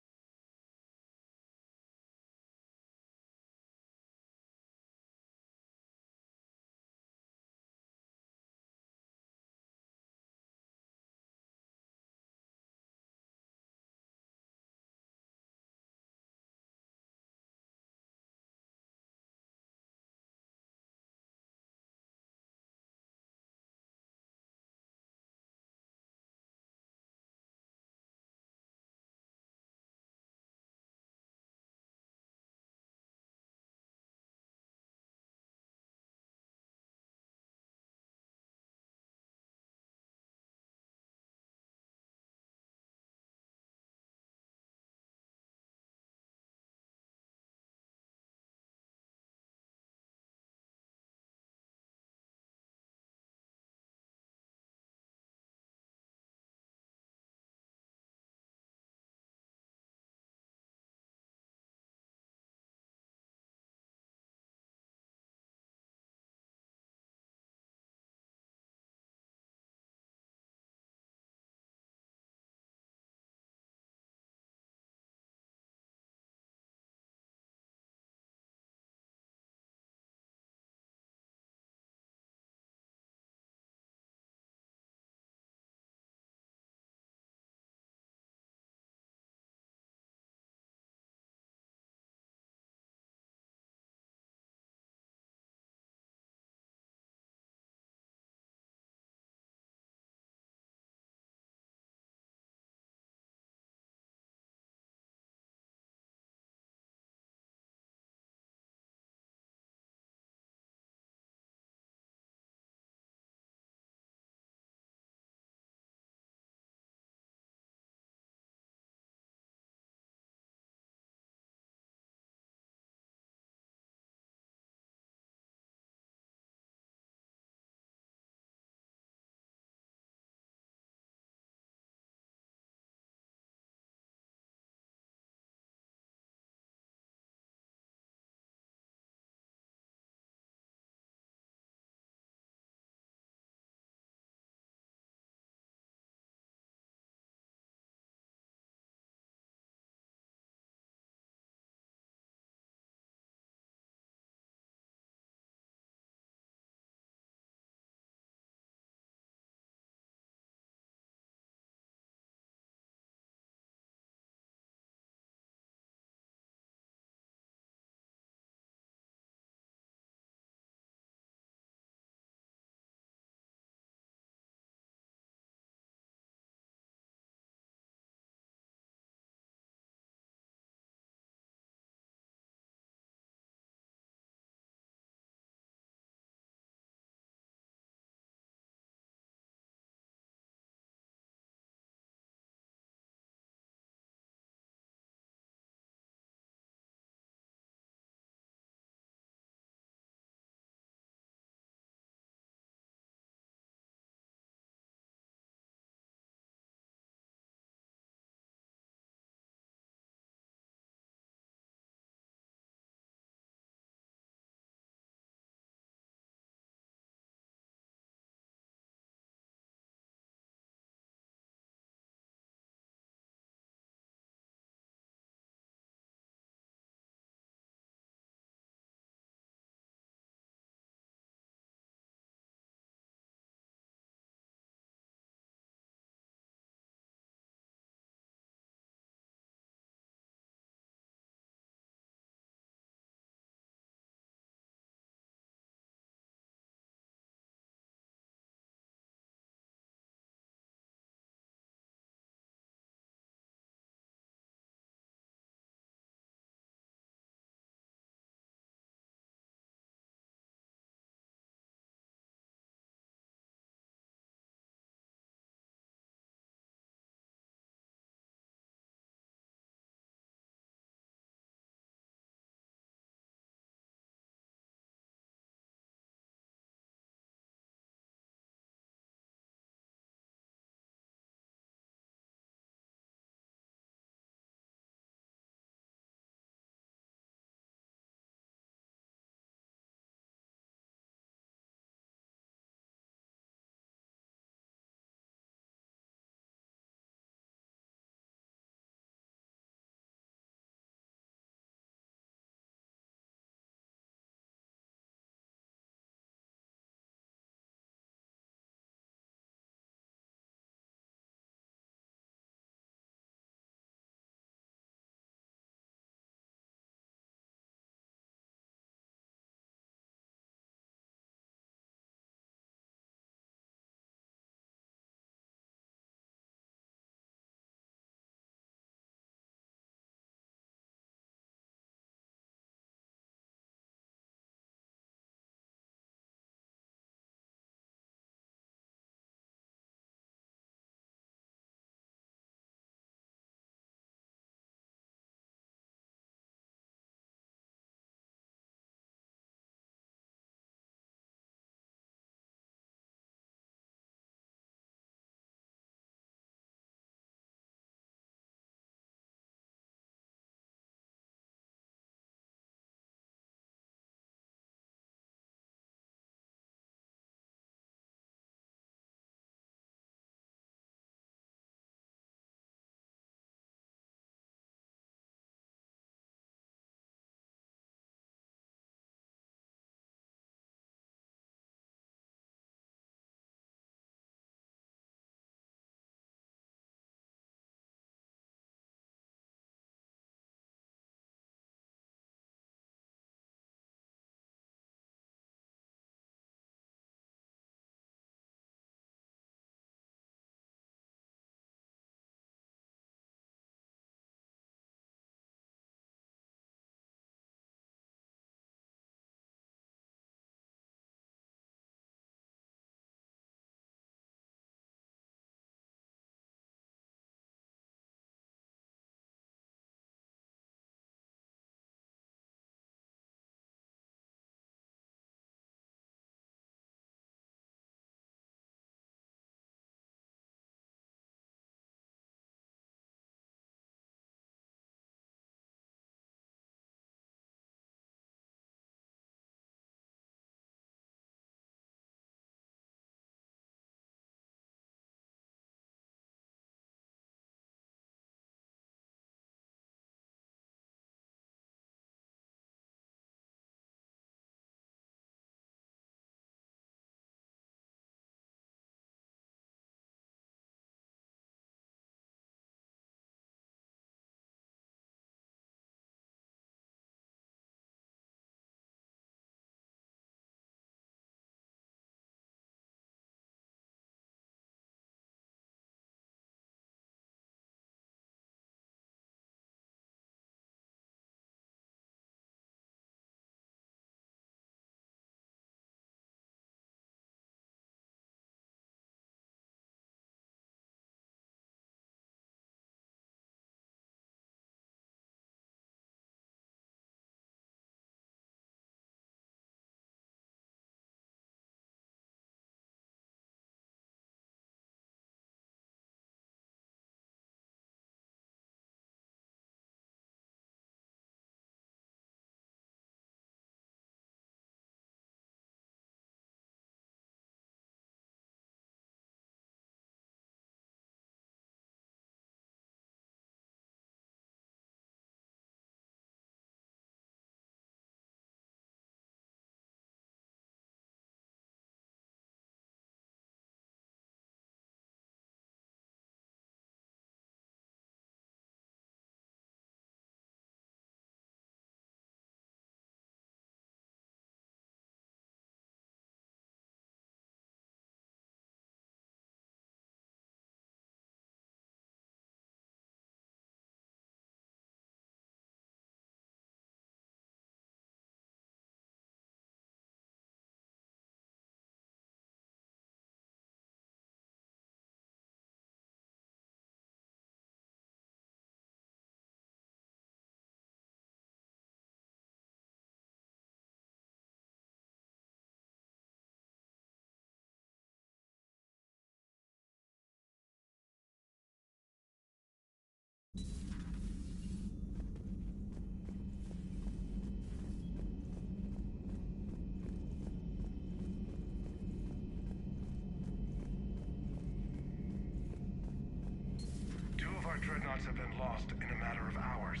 lives have been lost in a matter of hours.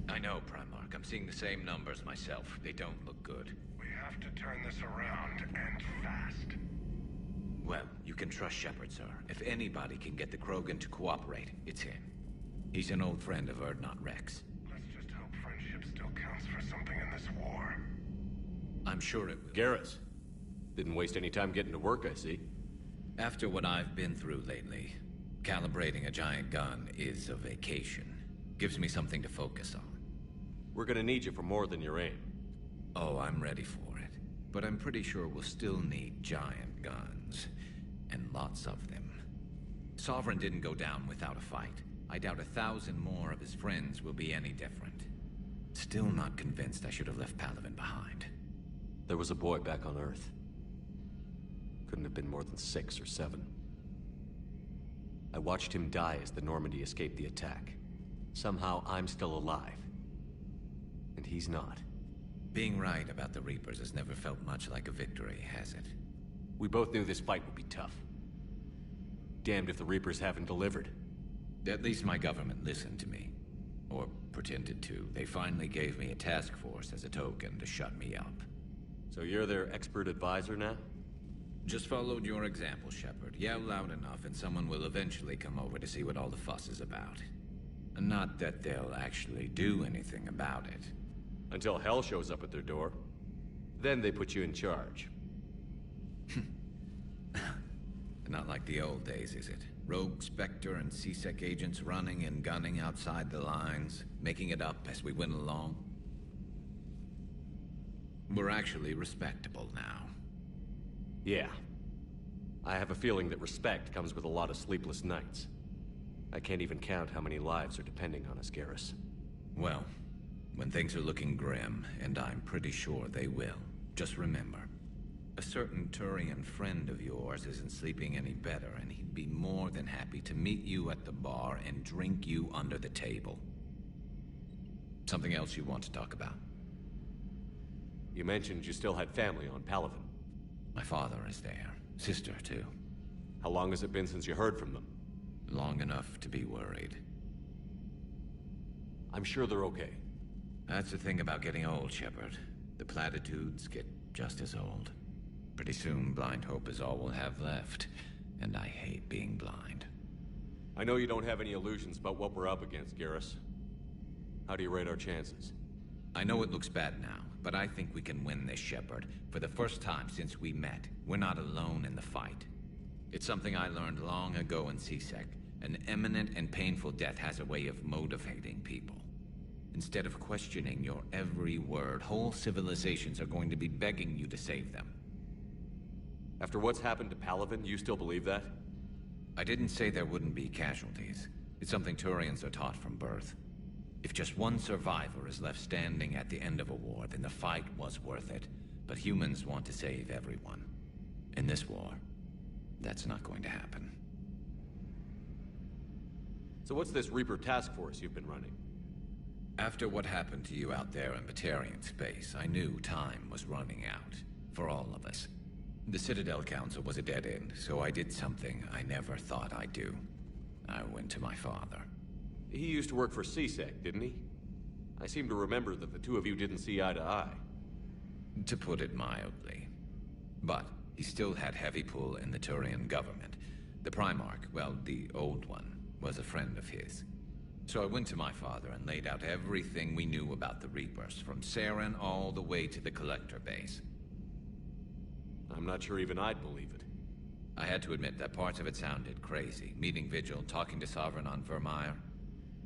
I know, Primarch. I'm seeing the same numbers myself. They don't look good. We have to turn this around, and fast. Well, you can trust Shepard, sir. If anybody can get the Krogan to cooperate, it's him. He's an old friend of Urdnot Rex. Let's just hope friendship still counts for something in this war. I'm sure it will. Garrus. Didn't waste any time getting to work, I see. After what I've been through lately, calibrating a giant gun is a vacation. Gives me something to focus on. We're gonna need you for more than your aim. Oh, I'm ready for it. But I'm pretty sure we'll still need giant guns. And lots of them. Sovereign didn't go down without a fight. I doubt 1,000 more of his friends will be any different. Still not convinced I should have left Palaven behind. There was a boy back on Earth. Couldn't have been more than 6 or 7. I watched him die as the Normandy escaped the attack. Somehow I'm still alive. And he's not. Being right about the Reapers has never felt much like a victory, has it? We both knew this fight would be tough. Damned if the Reapers haven't delivered. At least my government listened to me. Or pretended to. They finally gave me a task force as a token to shut me up. So you're their expert advisor now? Just followed your example, Shepard. Yell loud enough and someone will eventually come over to see what all the fuss is about. Not that they'll actually do anything about it. Until hell shows up at their door. Then they put you in charge. Not like the old days, is it? Rogue Spectre and C-Sec agents running and gunning outside the lines, making it up as we went along. We're actually respectable now. Yeah. I have a feeling that respect comes with a lot of sleepless nights. I can't even count how many lives are depending on us, Garrus. Well, when things are looking grim, and I'm pretty sure they will, just remember, a certain Turian friend of yours isn't sleeping any better, and he'd be more than happy to meet you at the bar and drink you under the table. Something else you want to talk about? You mentioned you still had family on Palaven. My father is there. Sister, too. How long has it been since you heard from them? Long enough to be worried. I'm sure they're okay. That's the thing about getting old, Shepard. The platitudes get just as old. Pretty soon, blind hope is all we'll have left. And I hate being blind. I know you don't have any illusions about what we're up against, Garrus. How do you rate our chances? I know it looks bad now, but I think we can win this, Shepard. For the first time since we met, we're not alone in the fight. It's something I learned long ago in C-Sec. An imminent and painful death has a way of motivating people. Instead of questioning your every word, whole civilizations are going to be begging you to save them. After what's happened to Palaven, you still believe that? I didn't say there wouldn't be casualties. It's something Turians are taught from birth. If just one survivor is left standing at the end of a war, then the fight was worth it. But humans want to save everyone. In this war, that's not going to happen. So what's this Reaper task force you've been running? After what happened to you out there in Batarian space, I knew time was running out. For all of us. The Citadel Council was a dead end, so I did something I never thought I'd do. I went to my father. He used to work for C-Sec, didn't he? I seem to remember that the two of you didn't see eye to eye. To put it mildly. But he still had heavy pull in the Turian government. The Primarch, well, the old one, was a friend of his. So I went to my father and laid out everything we knew about the Reapers, from Saren all the way to the Collector base. I'm not sure even I'd believe it. I had to admit that parts of it sounded crazy, meeting Vigil, talking to Sovereign on Vermeer.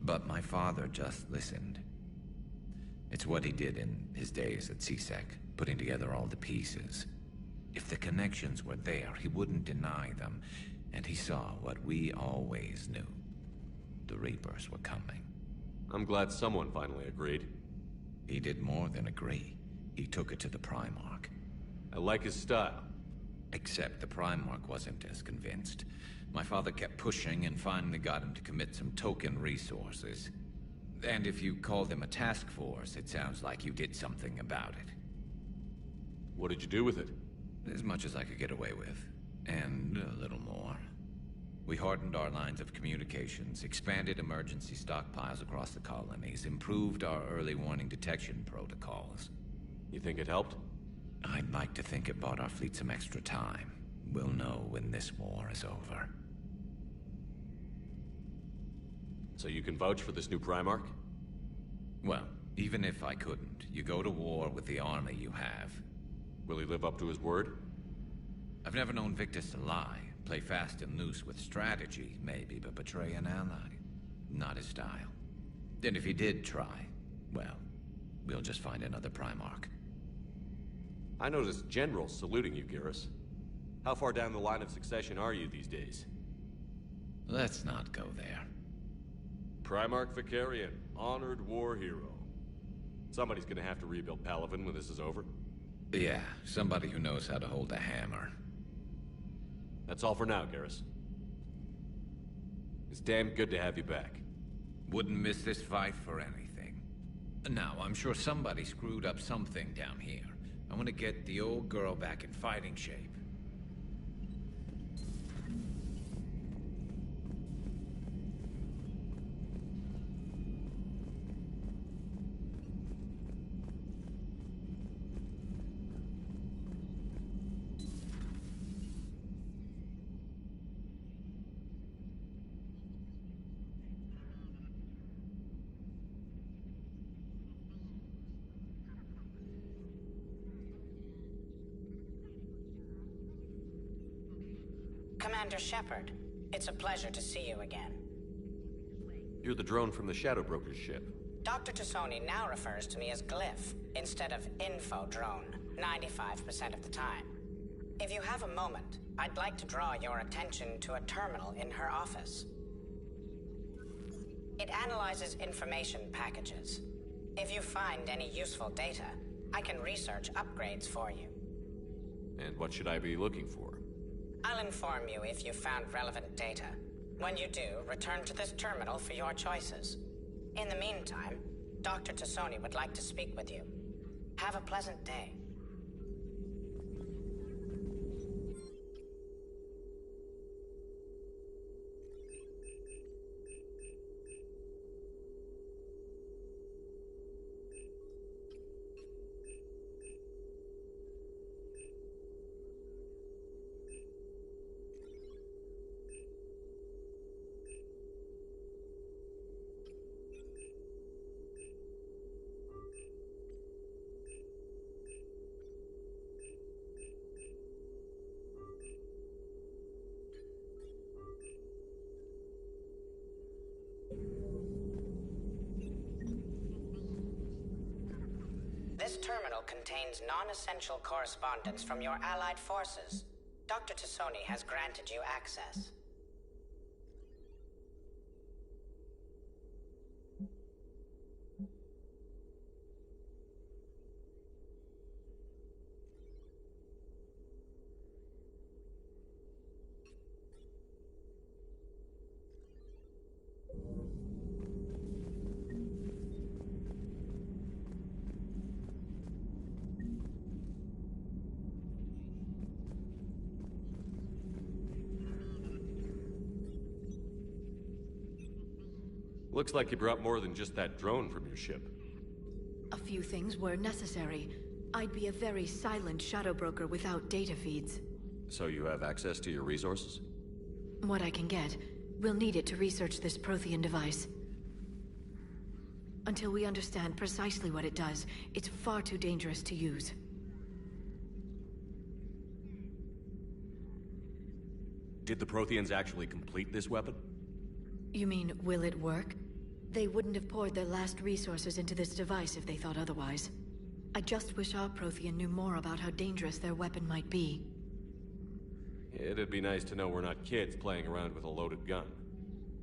But my father just listened. It's what he did in his days at C-Sec, putting together all the pieces. If the connections were there, he wouldn't deny them, and he saw what we always knew. The Reapers were coming. I'm glad someone finally agreed. He did more than agree. He took it to the Primarch. I like his style. Except the Primarch wasn't as convinced. My father kept pushing and finally got him to commit some token resources. And if you call them a task force, it sounds like you did something about it. What did you do with it? As much as I could get away with. And a little more. We hardened our lines of communications, expanded emergency stockpiles across the colonies, improved our early warning detection protocols. You think it helped? I'd like to think it bought our fleet some extra time. We'll know when this war is over. So you can vouch for this new Primarch? Well, even if I couldn't, you go to war with the army you have. Will he live up to his word? I've never known Victus to lie. Play fast and loose with strategy, maybe, but betray an ally. Not his style. And if he did try, well, we'll just find another Primarch. I noticed generals saluting you, Garrus. How far down the line of succession are you these days? Let's not go there. Primarch Vicarian, honored war hero. Somebody's gonna have to rebuild Paragon when this is over. Yeah, somebody who knows how to hold a hammer. That's all for now, Garrus. It's damn good to have you back. Wouldn't miss this fight for anything. Now, I'm sure somebody screwed up something down here. I want to get the old girl back in fighting shape. Commander Shepard, it's a pleasure to see you again. You're the drone from the Shadow Broker's ship. Dr. Tassoni now refers to me as Glyph, instead of Info Drone, 95% of the time. If you have a moment, I'd like to draw your attention to a terminal in her office. It analyzes information packages. If you find any useful data, I can research upgrades for you. And what should I be looking for? I'll inform you if you've found relevant data. When you do, return to this terminal for your choices. In the meantime, Dr. Tassoni would like to speak with you. Have a pleasant day. This terminal contains non-essential correspondence from your allied forces. Dr. Tassoni has granted you access. Looks like you brought more than just that drone from your ship. A few things were necessary. I'd be a very silent shadow broker without data feeds. So you have access to your resources? What I can get. We'll need it to research this Prothean device. Until we understand precisely what it does, it's far too dangerous to use. Did the Protheans actually complete this weapon? You mean, will it work? They wouldn't have poured their last resources into this device if they thought otherwise. I just wish our Prothean knew more about how dangerous their weapon might be. It'd be nice to know we're not kids playing around with a loaded gun.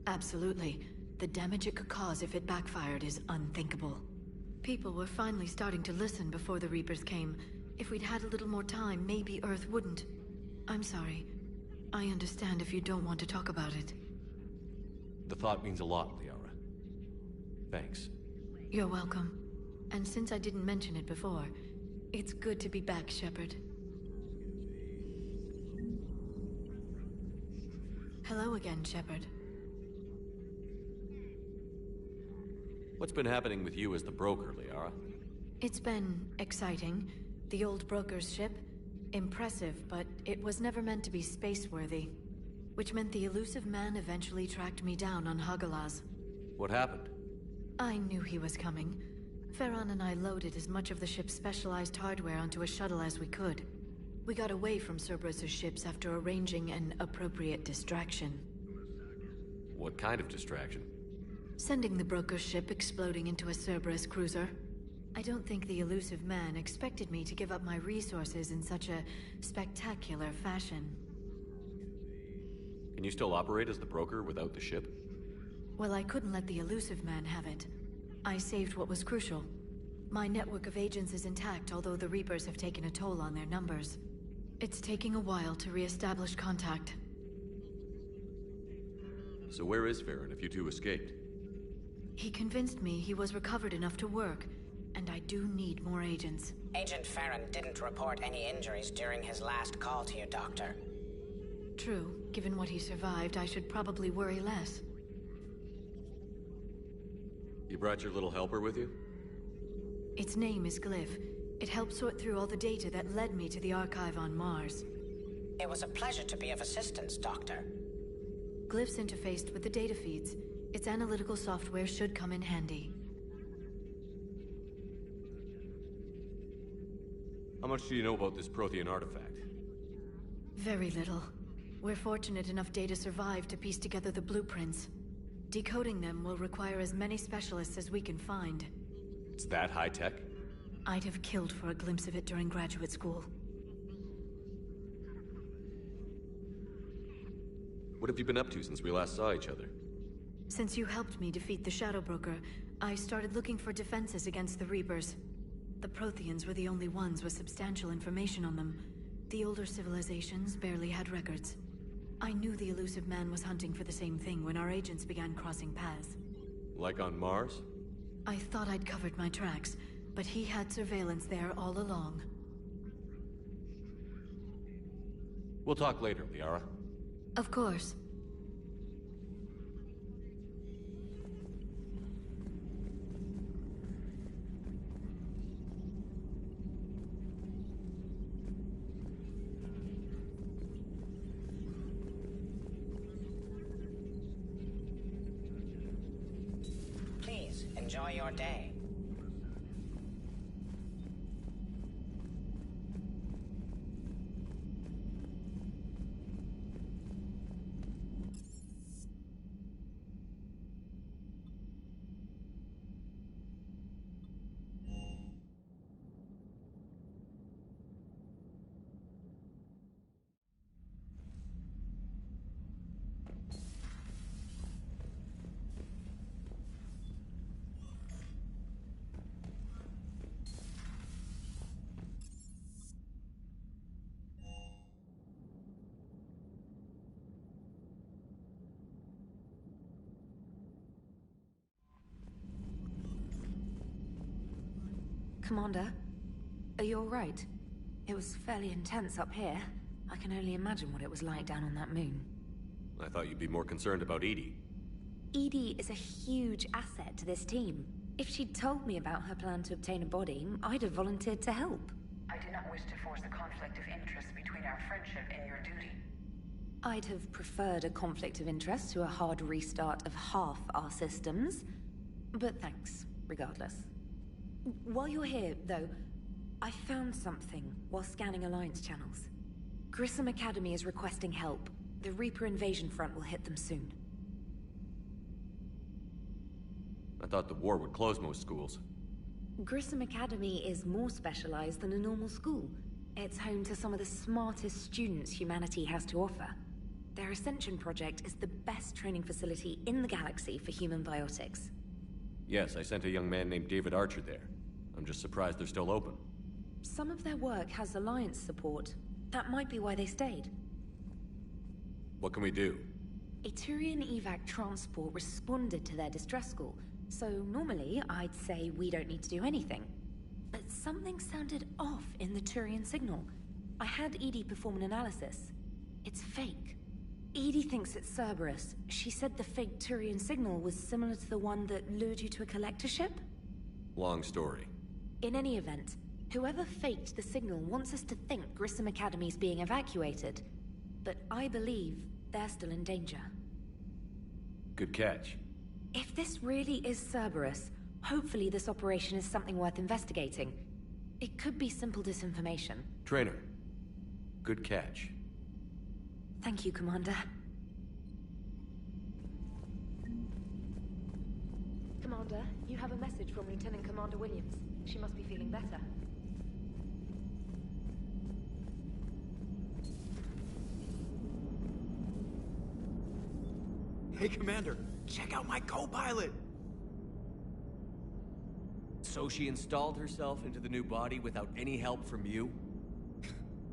Absolutely. The damage it could cause if it backfired is unthinkable. People were finally starting to listen before the Reapers came. If we'd had a little more time, maybe Earth wouldn't. I'm sorry. I understand if you don't want to talk about it. The thought means a lot, Liara. Thanks. You're welcome. And since I didn't mention it before, it's good to be back, Shepard. Hello again, Shepard. What's been happening with you as the broker, Liara? It's been exciting. The old broker's ship? Impressive, but it was never meant to be space-worthy. Which meant the elusive man eventually tracked me down on Hagalaz. What happened? I knew he was coming. Farron and I loaded as much of the ship's specialized hardware onto a shuttle as we could. We got away from Cerberus' ships after arranging an appropriate distraction. What kind of distraction? Sending the broker's ship exploding into a Cerberus cruiser. I don't think the elusive man expected me to give up my resources in such a spectacular fashion. Can you still operate as the broker without the ship? Well, I couldn't let the elusive man have it. I saved what was crucial. My network of agents is intact, although the Reapers have taken a toll on their numbers. It's taking a while to re-establish contact. So where is Farron if you two escaped? He convinced me he was recovered enough to work, and I do need more agents. Agent Farron didn't report any injuries during his last call to you, Doctor. True. Given what he survived, I should probably worry less. You brought your little helper with you? Its name is Glyph. It helped sort through all the data that led me to the archive on Mars. It was a pleasure to be of assistance, Doctor. Glyph's interfaced with the data feeds. Its analytical software should come in handy. How much do you know about this Prothean artifact? Very little. We're fortunate enough data survived to piece together the blueprints. Decoding them will require as many specialists as we can find. It's that high-tech? I'd have killed for a glimpse of it during graduate school. What have you been up to since we last saw each other? Since you helped me defeat the Shadow Broker, I started looking for defenses against the Reapers. The Protheans were the only ones with substantial information on them. The older civilizations barely had records. I knew the elusive man was hunting for the same thing when our agents began crossing paths. Like on Mars? I thought I'd covered my tracks, but he had surveillance there all along. We'll talk later, Liara. Of course. Please, enjoy your day. Commander, are you all right? It was fairly intense up here. I can only imagine what it was like down on that moon. I thought you'd be more concerned about Edie. Edie is a huge asset to this team. If she'd told me about her plan to obtain a body, I'd have volunteered to help. I do not wish to force a conflict of interest between our friendship and your duty. I'd have preferred a conflict of interest to a hard restart of half our systems. But thanks, regardless. While you're here, though, I found something while scanning Alliance channels. Grissom Academy is requesting help. The Reaper invasion front will hit them soon. I thought the war would close most schools. Grissom Academy is more specialized than a normal school. It's home to some of the smartest students humanity has to offer. Their Ascension project is the best training facility in the galaxy for human biotics. Yes, I sent a young man named David Archer there. I'm just surprised they're still open. Some of their work has Alliance support. That might be why they stayed. What can we do? A Turian evac transport responded to their distress call, so normally I'd say we don't need to do anything. But something sounded off in the Turian signal. I had Edie perform an analysis. It's fake. Edie thinks it's Cerberus. She said the fake Turian signal was similar to the one that lured you to a collector ship? Long story. In any event, whoever faked the signal wants us to think Grissom Academy's being evacuated. But I believe they're still in danger. Good catch. If this really is Cerberus, hopefully this operation is something worth investigating. It could be simple disinformation. Trainer, good catch. Thank you, Commander. Commander, you have a message from Lieutenant Commander Williams. She must be feeling better. Hey, Commander, check out my co-pilot! So she installed herself into the new body without any help from you?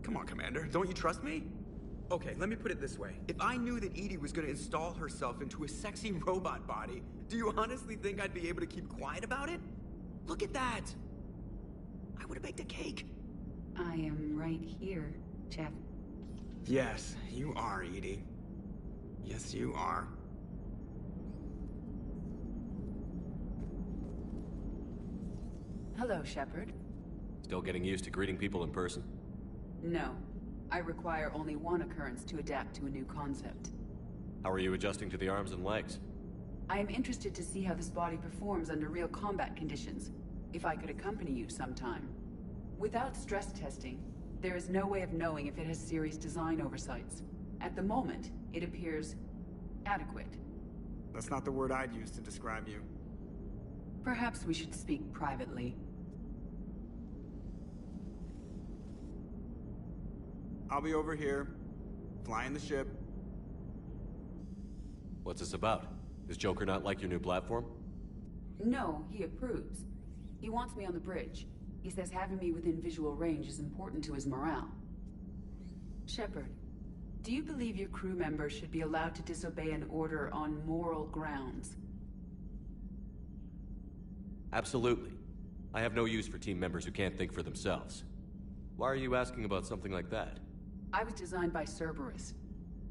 Come on, Commander, don't you trust me? Okay, let me put it this way. If I knew that Edie was gonna install herself into a sexy robot body, do you honestly think I'd be able to keep quiet about it? Look at that! I would've baked a cake. I am right here, Jeff. Yes, you are, Edie. Yes, you are. Hello, Shepard. Still getting used to greeting people in person? No. I require only one occurrence to adapt to a new concept. How are you adjusting to the arms and legs? I am interested to see how this body performs under real combat conditions. If I could accompany you sometime. Without stress testing, there is no way of knowing if it has serious design oversights. At the moment, it appears adequate. That's not the word I'd use to describe you. Perhaps we should speak privately. I'll be over here, flying the ship. What's this about? Does Joker not like your new platform? No, he approves. He wants me on the bridge. He says having me within visual range is important to his morale. Shepard, do you believe your crew members should be allowed to disobey an order on moral grounds? Absolutely. I have no use for team members who can't think for themselves. Why are you asking about something like that? I was designed by Cerberus.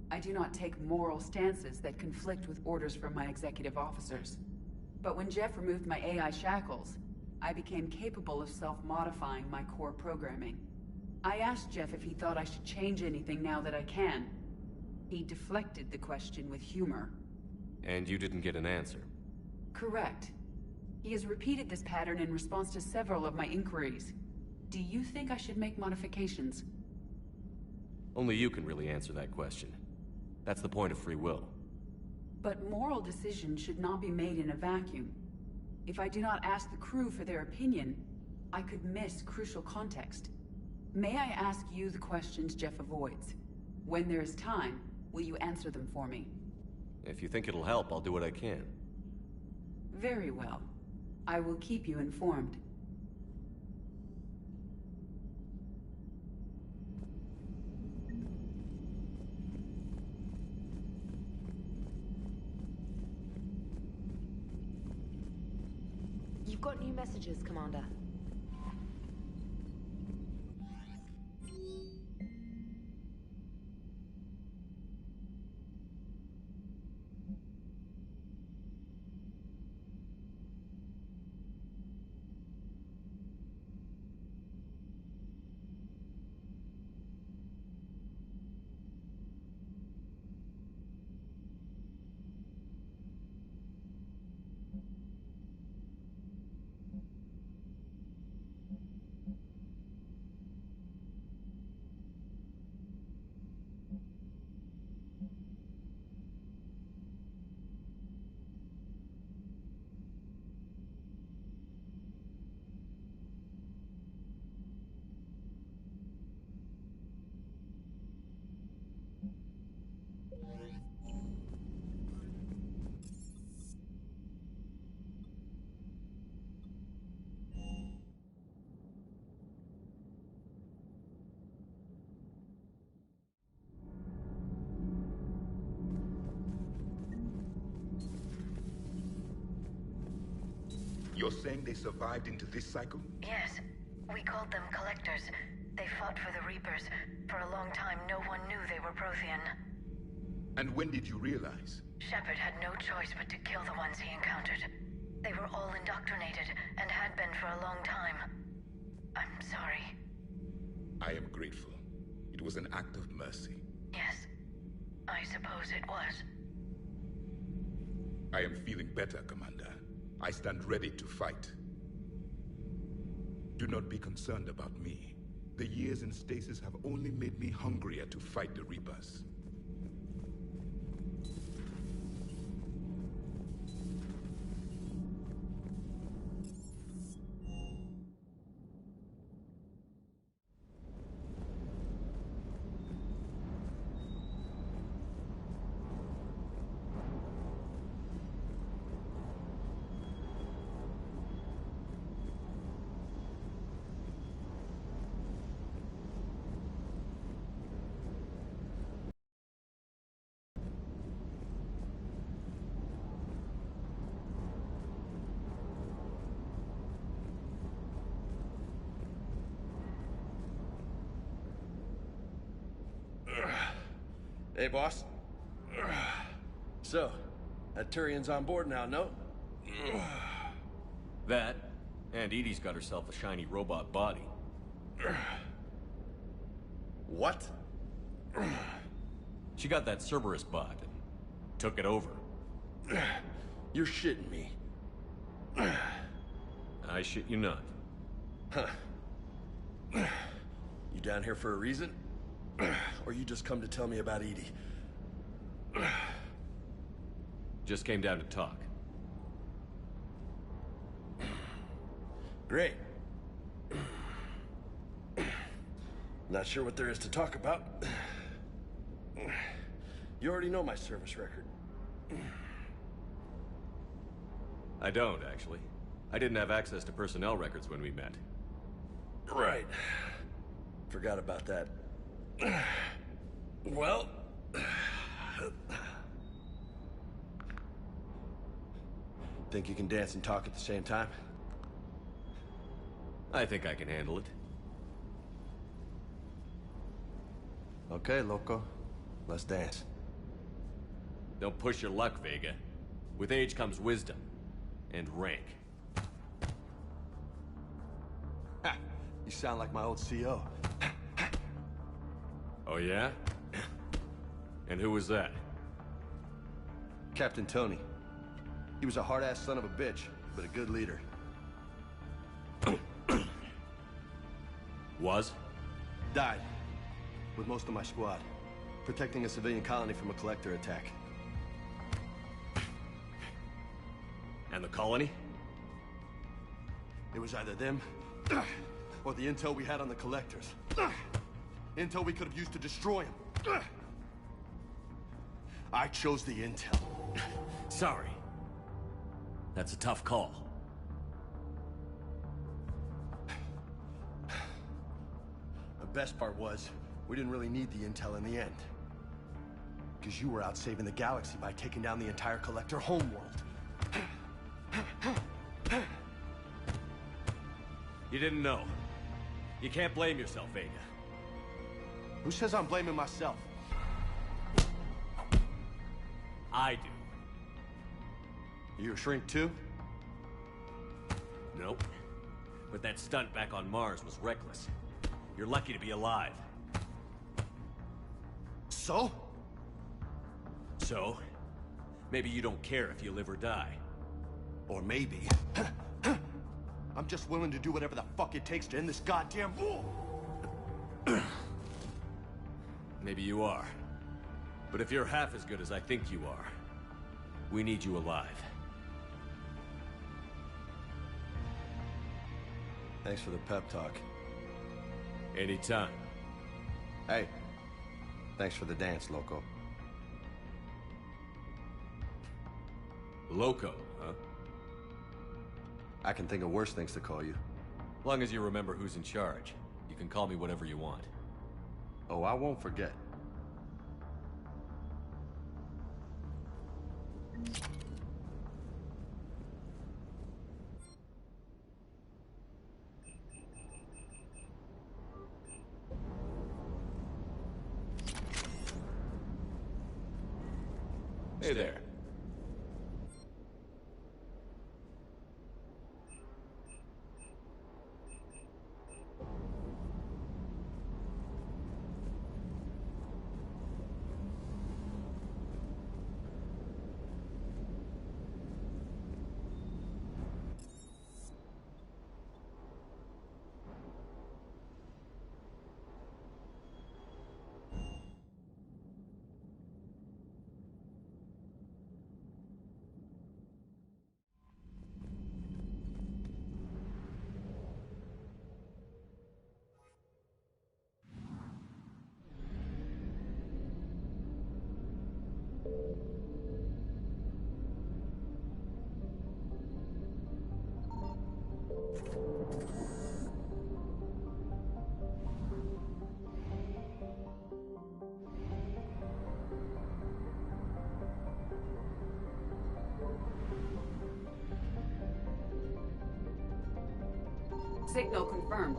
I do not take moral stances that conflict with orders from my executive officers. But when Jeff removed my AI shackles, I became capable of self-modifying my core programming. I asked Jeff if he thought I should change anything now that I can. He deflected the question with humor. And you didn't get an answer? Correct. He has repeated this pattern in response to several of my inquiries. Do you think I should make modifications? Only you can really answer that question. That's the point of free will. But moral decisions should not be made in a vacuum. If I do not ask the crew for their opinion, I could miss crucial context. May I ask you the questions Jeff avoids? When there is time, will you answer them for me? If you think it'll help, I'll do what I can. Very well. I will keep you informed. You've got new messages, Commander. You're saying they survived into this cycle? Yes. We called them Collectors. They fought for the Reapers. For a long time, no one knew they were Prothean. And when did you realize? Shepard had no choice but to kill the ones he encountered. They were all indoctrinated, and had been for a long time. I'm sorry. I am grateful. It was an act of mercy. Yes, I suppose it was. I am feeling better, Commander. I stand ready to fight. Do not be concerned about me. The years in stasis have only made me hungrier to fight the Reapers. Hey, boss. So, that Turian's on board now, no? That, and Edie's got herself a shiny robot body. What? She got that Cerberus bot and took it over. You're shitting me. I shit you not. Huh. You down here for a reason? Or you just come to tell me about Edie? Just came down to talk. Great. Not sure what there is to talk about. You already know my service record. I don't, actually. I didn't have access to personnel records when we met. Right. Forgot about that. Well... Think you can dance and talk at the same time? I think I can handle it. Okay, loco. Let's dance. Don't push your luck, Vega. With age comes wisdom. And rank. Ha! You sound like my old CO. Oh, yeah? And who was that? Captain Tony. He was a hard-ass son of a bitch, but a good leader. Was? Died. With most of my squad. Protecting a civilian colony from a collector attack. And the colony? It was either them, or the intel we had on the collectors. Intel we could have used to destroy them. I chose the intel. Sorry. That's a tough call. The best part was, we didn't really need the intel in the end. Because you were out saving the galaxy by taking down the entire collector homeworld. You didn't know. You can't blame yourself, Vega. Who says I'm blaming myself? I do. You a shrink too? Nope. But that stunt back on Mars was reckless. You're lucky to be alive. So? So? Maybe you don't care if you live or die. Or maybe... I'm just willing to do whatever the fuck it takes to end this goddamn war! Maybe you are. But if you're half as good as I think you are, we need you alive. Thanks for the pep talk. Anytime. Hey, thanks for the dance, Loco. Loco, huh? I can think of worse things to call you. Long as you remember who's in charge, you can call me whatever you want. Oh, I won't forget. Hey there. Signal confirmed.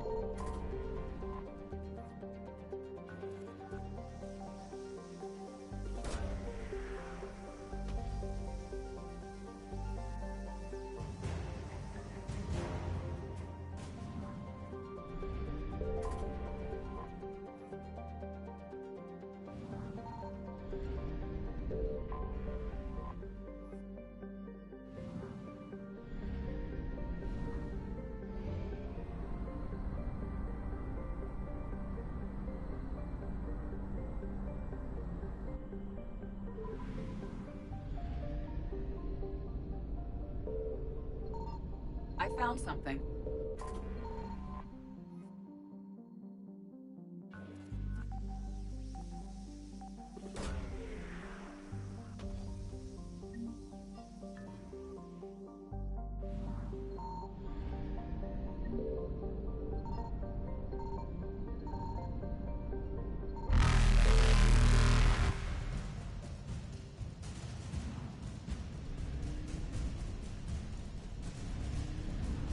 I found something.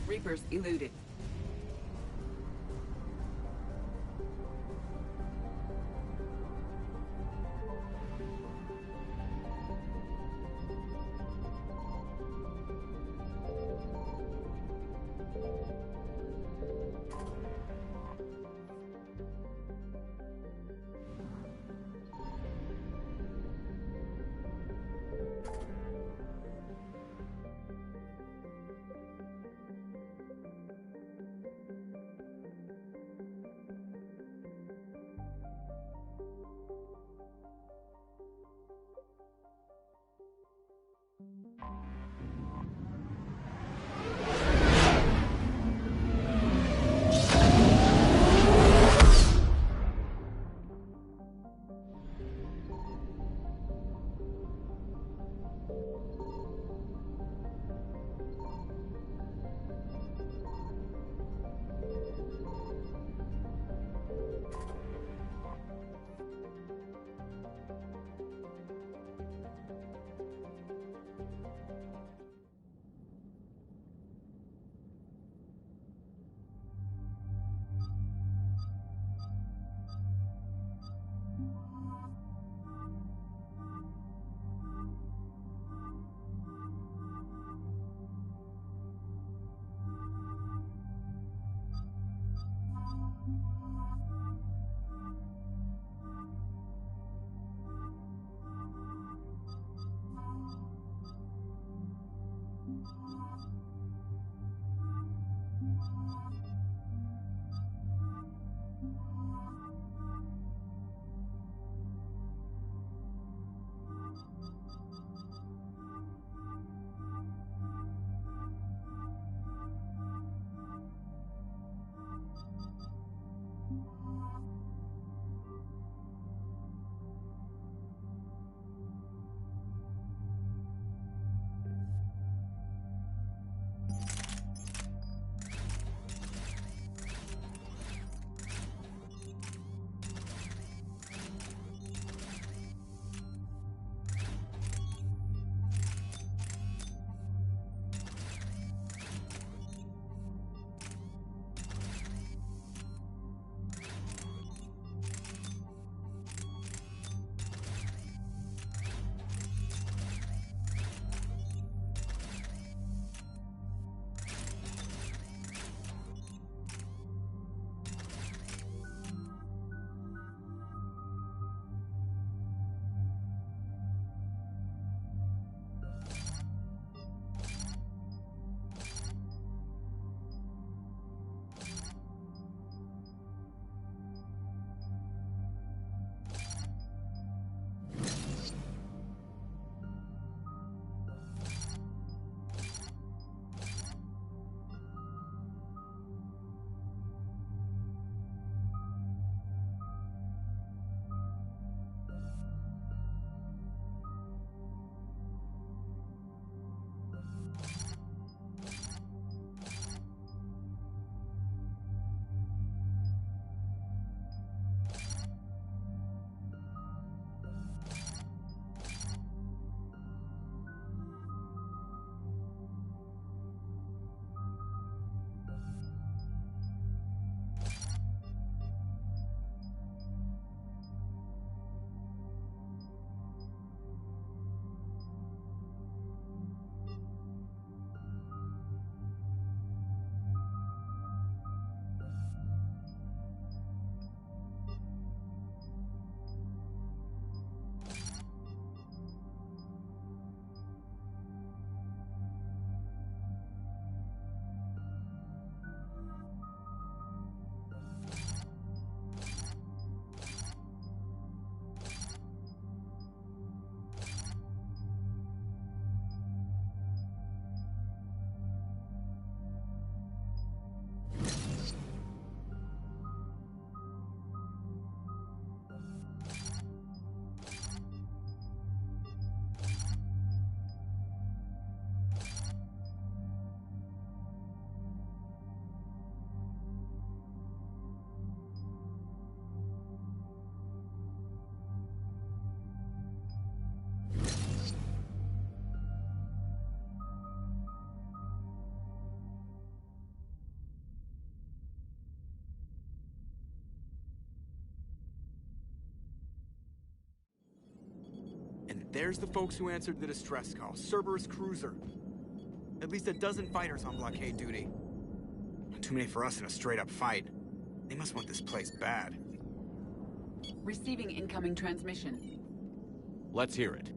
Reapers eluded. There's the folks who answered the distress call. Cerberus cruiser. At least a dozen fighters on blockade duty. Not too many for us in a straight-up fight. They must want this place bad. Receiving incoming transmission. Let's hear it.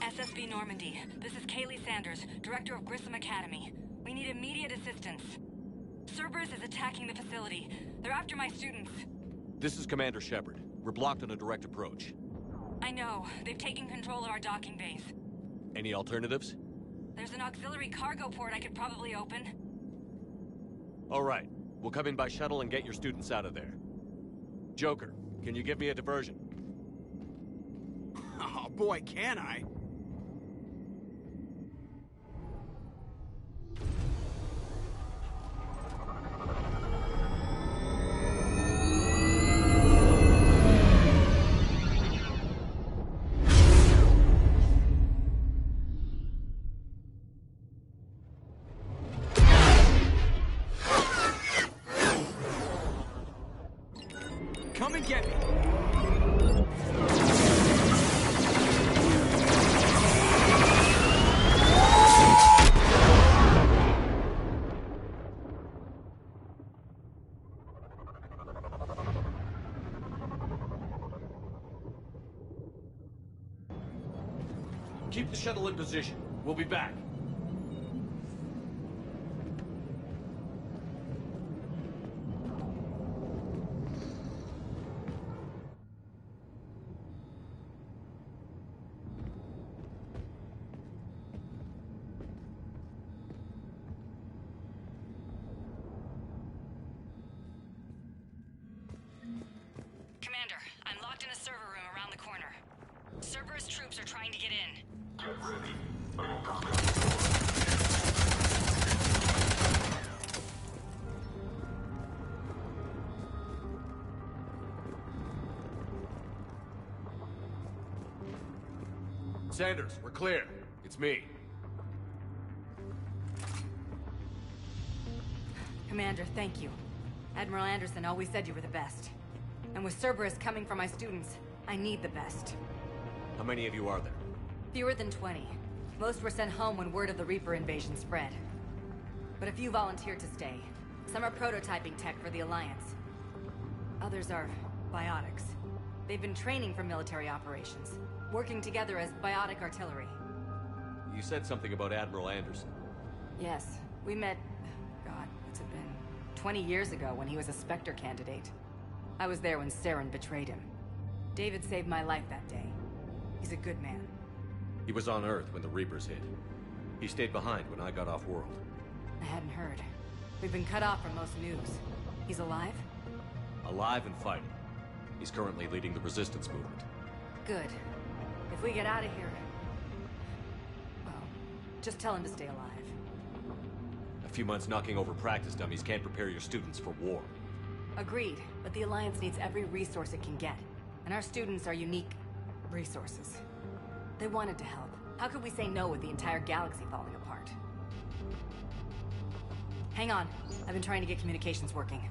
SSB Normandy, this is Kaylee Sanders, Director of Grissom Academy. We need immediate assistance. Cerberus is attacking the facility. They're after my students. This is Commander Shepard. We're blocked on a direct approach. I know. They've taken control of our docking base. Any alternatives? There's an auxiliary cargo port I could probably open. All right. We'll come in by shuttle and get your students out of there. Joker, can you give me a diversion? Oh boy, can I! Come and get me! Keep the shuttle in position. We'll be back. Commander, I'm locked in a server room around the corner. Cerberus troops are trying to get in. Get ready. Sanders, we're clear. It's me. Commander, thank you. Admiral Anderson always said you were the best. And with Cerberus coming for my students, I need the best. How many of you are there? Fewer than 20. Most were sent home when word of the Reaper invasion spread. But a few volunteered to stay. Some are prototyping tech for the Alliance. Others are biotics. They've been training for military operations, working together as biotic artillery. You said something about Admiral Anderson. Yes, we met... God, what's it been? 20 years ago when he was a Spectre candidate. I was there when Saren betrayed him. David saved my life that day. He's a good man. He was on Earth when the Reapers hit. He stayed behind when I got off-world. I hadn't heard. We've been cut off from most news. He's alive? Alive and fighting. He's currently leading the resistance movement. Good. If we get out of here... well, just tell him to stay alive. A few months knocking over practice dummies can't prepare your students for war. Agreed, but the Alliance needs every resource it can get. And our students are unique resources. They wanted to help. How could we say no with the entire galaxy falling apart? Hang on. I've been trying to get communications working.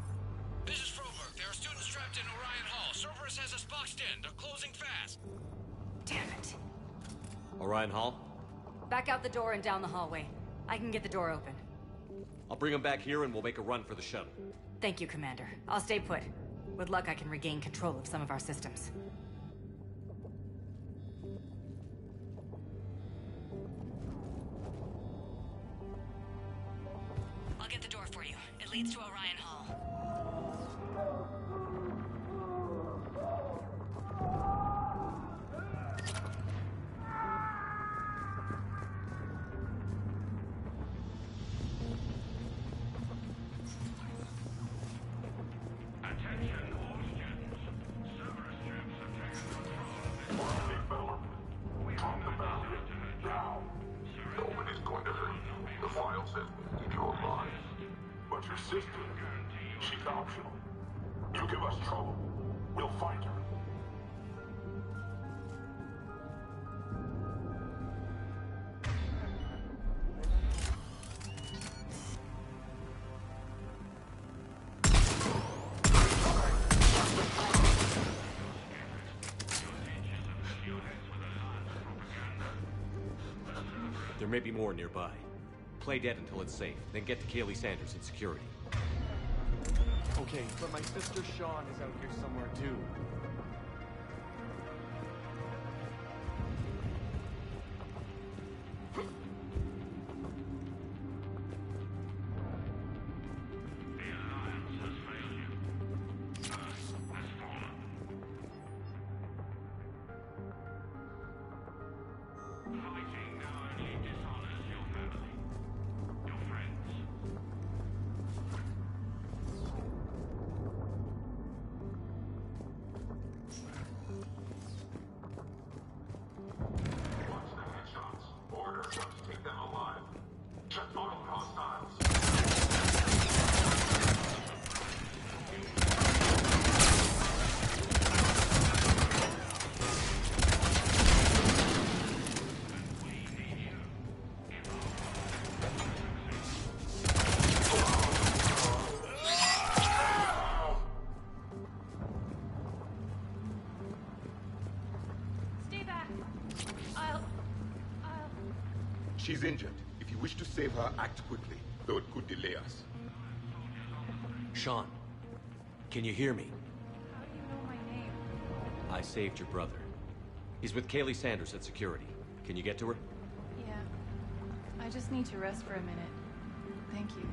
This is Froberg. There are students trapped in Orion Hall. Cerberus has us boxed in. They're closing fast. Damn it. Orion Hall? Back out the door and down the hallway. I can get the door open. I'll bring them back here and we'll make a run for the shuttle. Thank you, Commander. I'll stay put. With luck, I can regain control of some of our systems. I'll get the door for you. It leads to Orion Hall. But your sister, she's optional. You give us trouble, we'll find her. There may be more nearby. Play dead until it's safe, then get to Kaylee Sanders in security. Okay, but my sister Sean is out here somewhere too. She's injured. If you wish to save her, act quickly, though it could delay us. Sean, can you hear me? How do you know my name? I saved your brother. He's with Kaylee Sanders at security. Can you get to her? Yeah. I just need to rest for a minute. Thank you.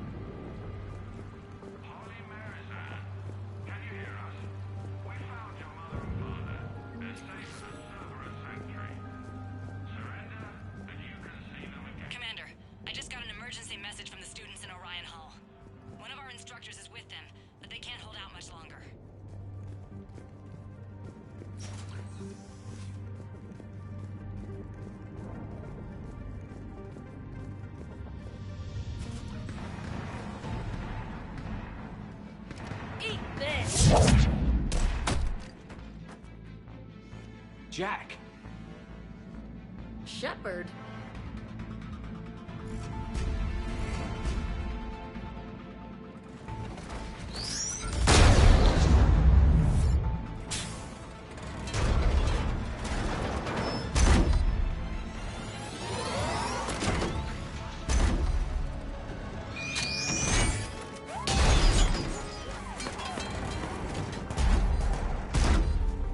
Commander, I just got an emergency message from the students in Orion Hall. One of our instructors is with them, but they can't hold out much longer. Eat this! Jack! Shepard?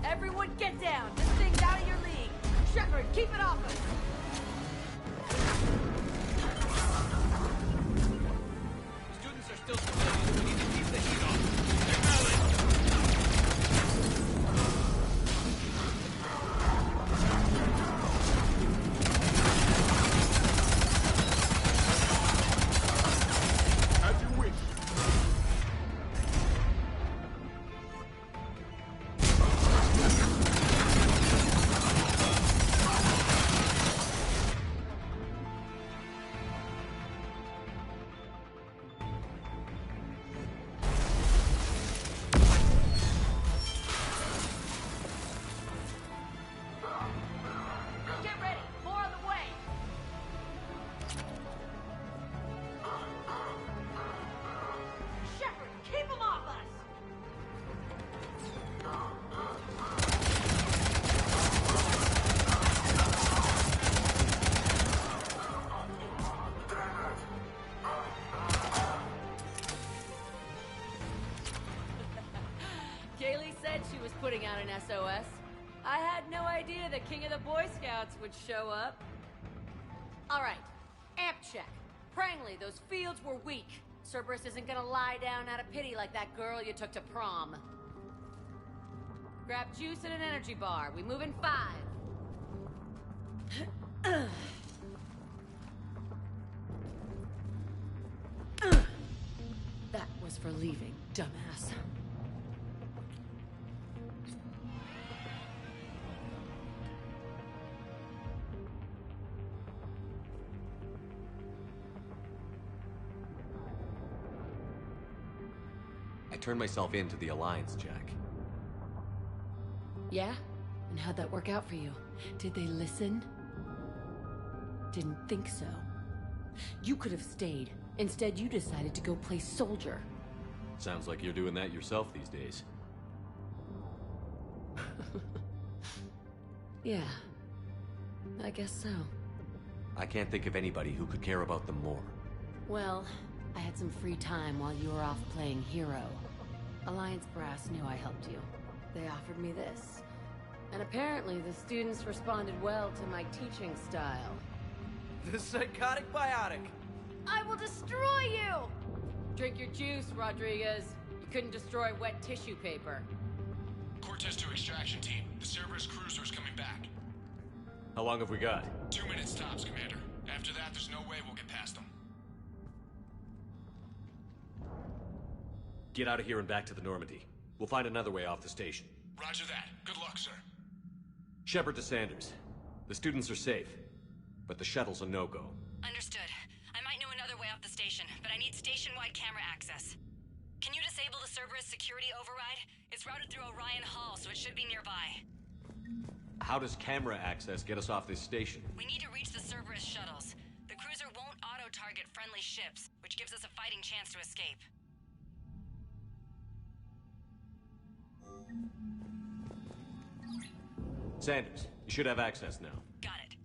Everyone get down! This thing's out of your league! Shepard, keep it off us! Students are still civilians. We need to keep the heat off. They're valid. As you wish. Get ready! More on the way! Shepard, keep them off us! Kaylee said she was putting out an SOS. I had no idea the king of the Boy Scouts would show up. All right, amp check. Prangley, those fields were weak. Cerberus isn't gonna lie down out of pity like that girl you took to prom. Grab juice and an energy bar. We move in 5. That was for leaving, dumbass. I turned myself in to the Alliance, Jack. Yeah? And how'd that work out for you? Did they listen? Didn't think so. You could have stayed. Instead, you decided to go play soldier. Sounds like you're doing that yourself these days. Yeah. I guess so. I can't think of anybody who could care about them more. Well, I had some free time while you were off playing hero. Alliance Brass knew I helped you. They offered me this. And apparently the students responded well to my teaching style. The psychotic biotic! I will destroy you! Drink your juice, Rodriguez. You couldn't destroy wet tissue paper. Cortez to extraction team. The Cerberus cruiser's coming back. How long have we got? 2 minutes tops, Commander. After that, there's no way we'll get past them. Get out of here and back to the Normandy. We'll find another way off the station. Roger that. Good luck, sir. Shepard to Sanders. The students are safe, but the shuttle's a no-go. Understood. I might know another way off the station, but I need station-wide camera access. Can you disable the Cerberus security override? It's routed through Orion Hall, so it should be nearby. How does camera access get us off this station? We need to reach the Cerberus shuttles. The cruiser won't auto-target friendly ships, which gives us a fighting chance to escape. Sanders, you should have access now. Got it.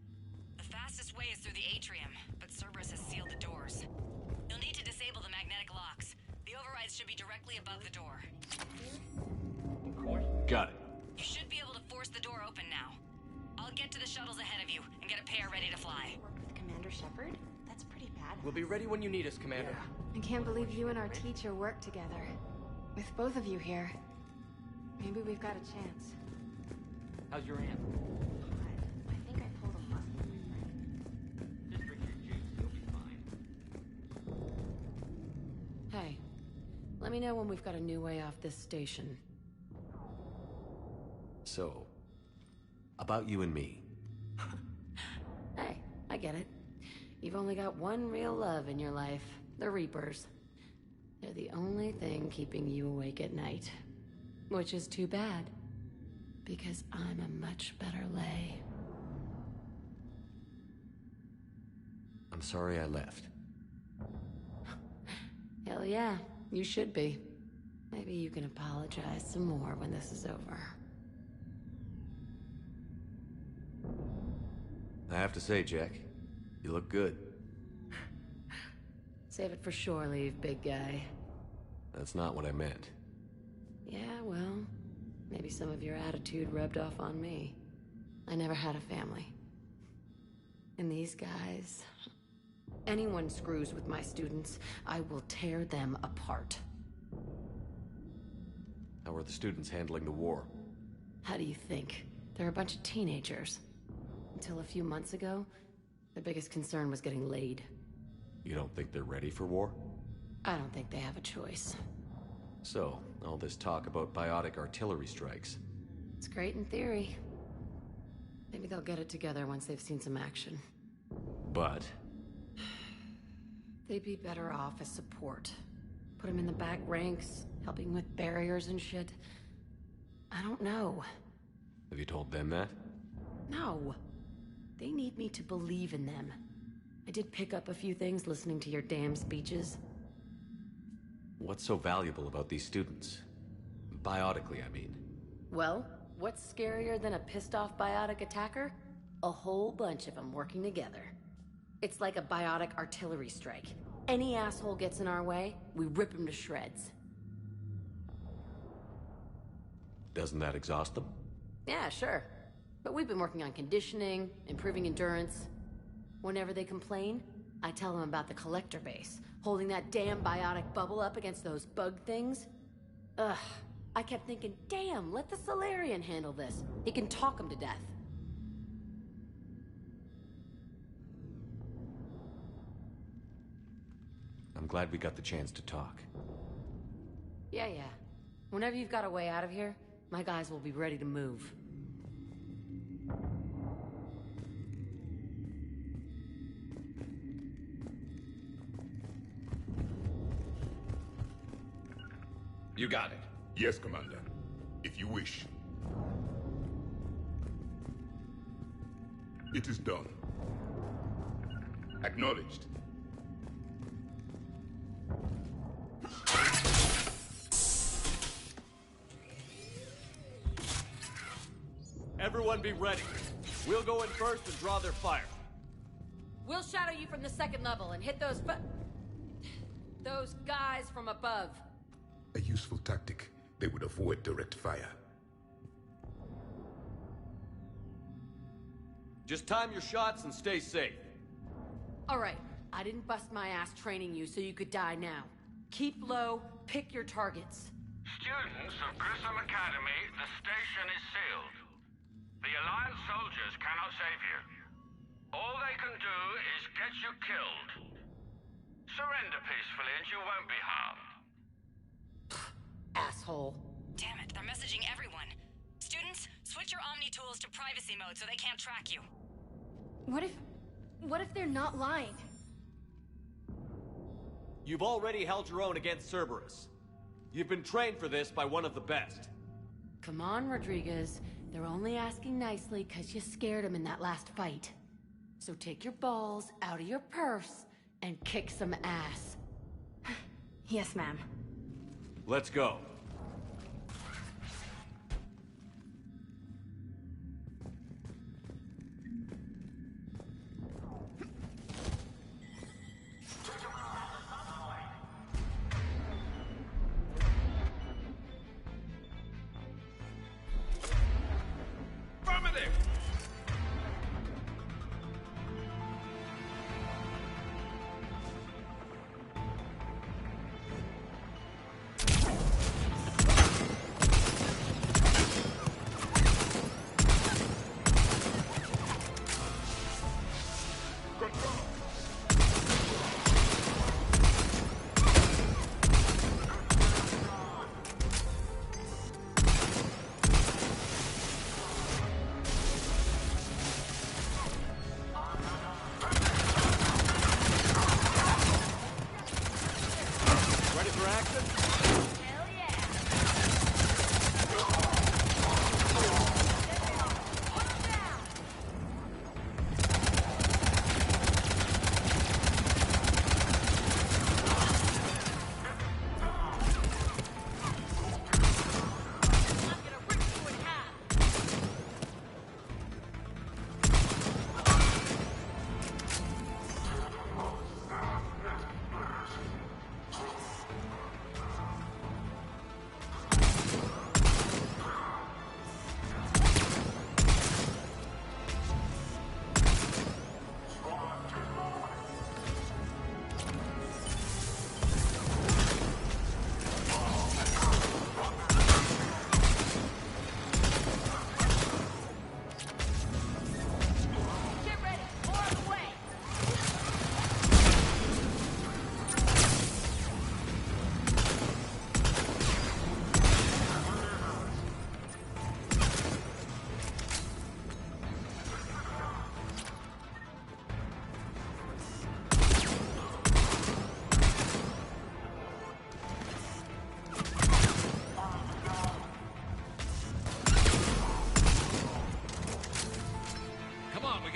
The fastest way is through the atrium, but Cerberus has sealed the doors. You'll need to disable the magnetic locks. The overrides should be directly above the door. Got it. You should be able to force the door open now. I'll get to the shuttles ahead of you and get a pair ready to fly. Work with Commander Shepard? That's pretty bad. We'll be ready when you need us, Commander. I can't believe you and our teacher work together. With both of you here, maybe we've got a chance. How's your aunt? I think I pulled a muscle in my friend. Just drink your juice, you'll be fine. Hey, let me know when we've got a new way off this station. So, about you and me. Hey, I get it. You've only got one real love in your life, the Reapers. They're the only thing keeping you awake at night. Which is too bad. Because I'm a much better lay. I'm sorry I left. Hell yeah, you should be. Maybe you can apologize some more when this is over. I have to say, Jack, you look good. Save it for shore leave, big guy. That's not what I meant. Yeah, well, maybe some of your attitude rubbed off on me. I never had a family. And these guys... Anyone screws with my students, I will tear them apart. How are the students handling the war? How do you think? They're a bunch of teenagers. Until a few months ago, their biggest concern was getting laid. You don't think they're ready for war? I don't think they have a choice. So, all this talk about biotic artillery strikes. It's great in theory. Maybe they'll get it together once they've seen some action. But... they'd be better off as support. Put them in the back ranks, helping with barriers and shit. I don't know. Have you told them that? No. They need me to believe in them. I did pick up a few things listening to your damn speeches. What's so valuable about these students? Biotically, I mean. Well, what's scarier than a pissed-off biotic attacker? A whole bunch of them working together. It's like a biotic artillery strike. Any asshole gets in our way, we rip him to shreds. Doesn't that exhaust them? Yeah, sure. But we've been working on conditioning, improving endurance. Whenever they complain, I tell them about the collector base, holding that damn biotic bubble up against those bug things. Ugh, I kept thinking, damn, let the Solarian handle this. He can talk them to death. I'm glad we got the chance to talk. Yeah. Whenever you've got a way out of here, my guys will be ready to move. You got it. Yes, Commander. If you wish. It is done. Acknowledged. Everyone be ready. We'll go in first and draw their fire. We'll shadow you from the second level and hit those guys from above. A useful tactic. They would avoid direct fire. Just time your shots and stay safe. All right, I didn't bust my ass training you so you could die now. Keep low, pick your targets. Students of Grissom Academy, the station is sealed. The Alliance soldiers cannot save you. All they can do is get you killed. Surrender peacefully and you won't be harmed. Asshole. Damn it, they're messaging everyone. Students, switch your Omni tools to privacy mode so they can't track you. What if they're not lying? You've already held your own against Cerberus. You've been trained for this by one of the best. Come on, Rodriguez. They're only asking nicely because you scared them in that last fight. So take your balls out of your purse and kick some ass. Yes, ma'am. Let's go.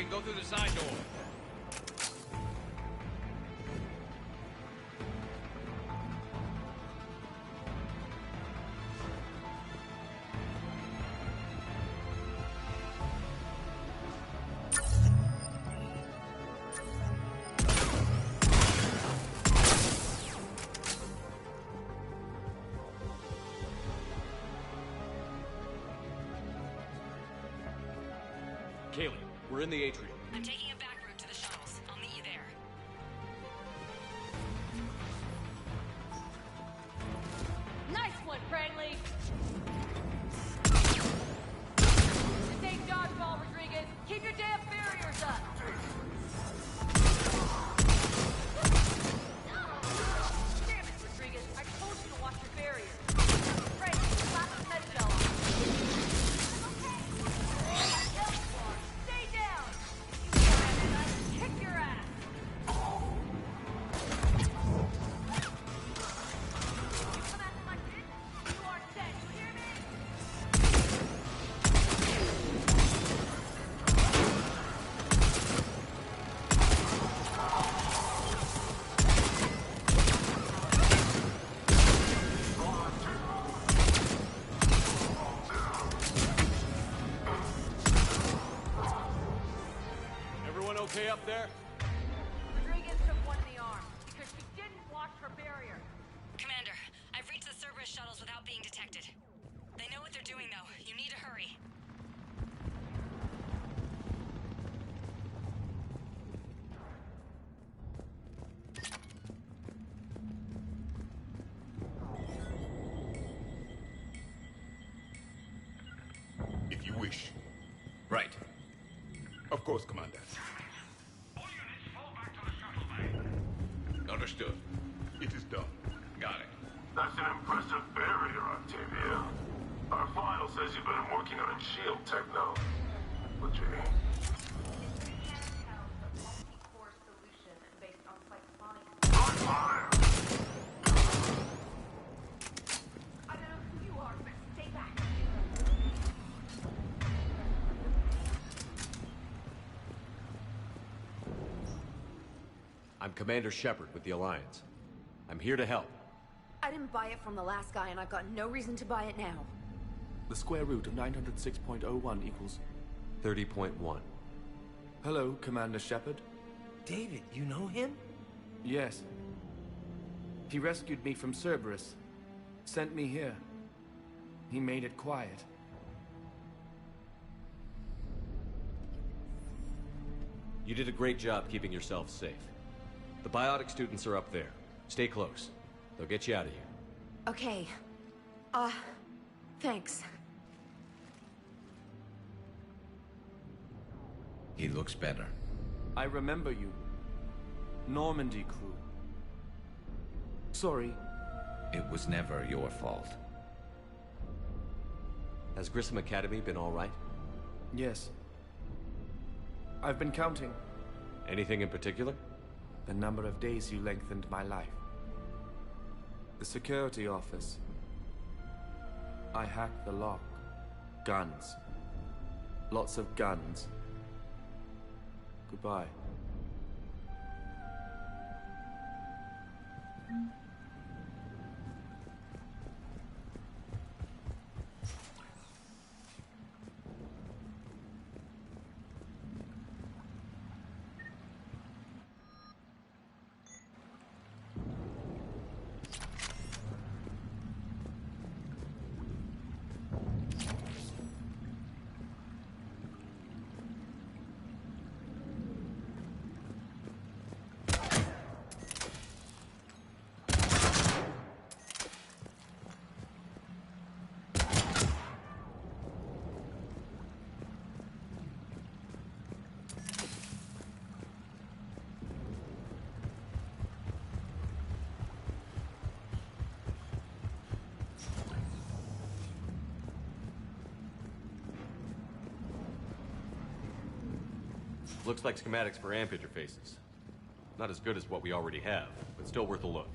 Go through the side door. Kaylee, we're in the atrium. I'm taking a back route to the shuttles. I'll meet you there. Nice one, Cranley! This ain't dodgeball, Rodriguez. Keep your damn barriers up! Damn it, Rodriguez. I told you to watch your barriers. Frank, slap the med cell on. Stay down! wish. Right. Of course, Commander. Understood. It is done. Got it. That's an impressive barrier, Octavia. Our file says you've been working on shield technology. On fire! I don't know who you are, but stay back. I'm Commander Shepard with the Alliance. I'm here to help. I didn't buy it from the last guy, and I've got no reason to buy it now. The square root of 906.01 equals... 30.1. Hello, Commander Shepard. David, you know him? Yes. He rescued me from Cerberus. Sent me here. He made it quiet. You did a great job keeping yourself safe. The biotic students are up there. Stay close. They'll get you out of here. Okay. Thanks. He looks better. I remember you. Normandy crew. Sorry. It was never your fault. Has Grissom Academy been all right? Yes. I've been counting. Anything in particular? The number of days you lengthened my life. The security office. I hacked the lock. Guns. Lots of guns. Goodbye. Looks like schematics for amp interfaces. Not as good as what we already have, but still worth a look.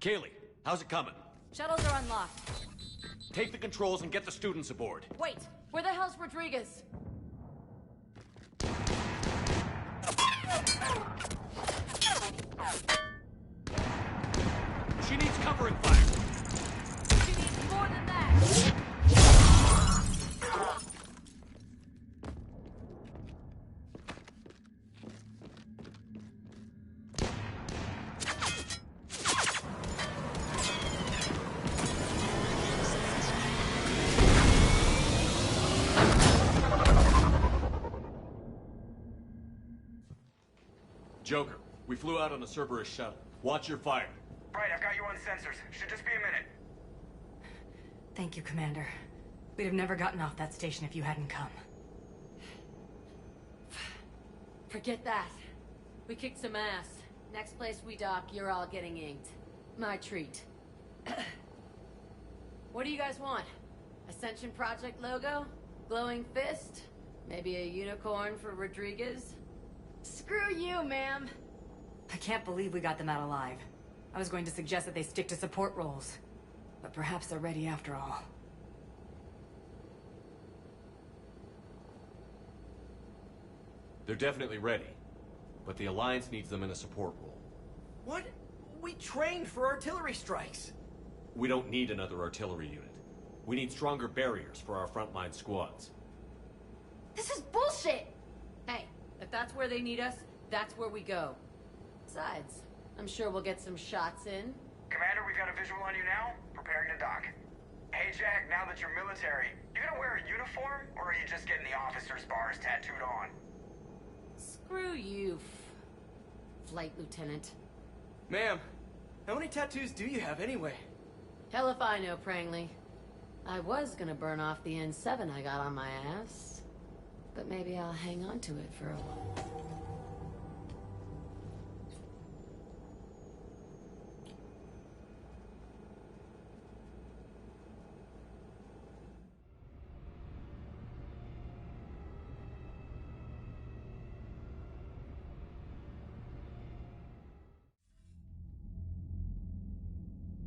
Kaylee, how's it coming? Shuttles are unlocked. Take the controls and get the students aboard. Wait, where the hell's Rodriguez? She needs covering fire. She needs more than that. Joker, we flew out on a Cerberus shuttle. Watch your fire. Right, I've got you on sensors. Should just be a minute. Thank you, Commander. We'd have never gotten off that station if you hadn't come. Forget that. We kicked some ass. Next place we dock, you're all getting inked. My treat. What do you guys want? Ascension Project logo? Glowing fist? Maybe a unicorn for Rodriguez? Screw you, ma'am! I can't believe we got them out alive. I was going to suggest that they stick to support roles. But perhaps they're ready after all. They're definitely ready. But the Alliance needs them in a support role. What? We trained for artillery strikes. We don't need another artillery unit. We need stronger barriers for our frontline squads. This is bullshit! Hey, if that's where they need us, that's where we go. Besides, I'm sure we'll get some shots in. Commander, we've got a visual on you now. Preparing to dock. Hey, Jack, now that you're military, you gonna wear a uniform, or are you just getting the officer's bars tattooed on? Screw you, Flight Lieutenant. Ma'am, how many tattoos do you have anyway? Hell if I know, Prangley. I was gonna burn off the N7 I got on my ass. But maybe I'll hang on to it for a while.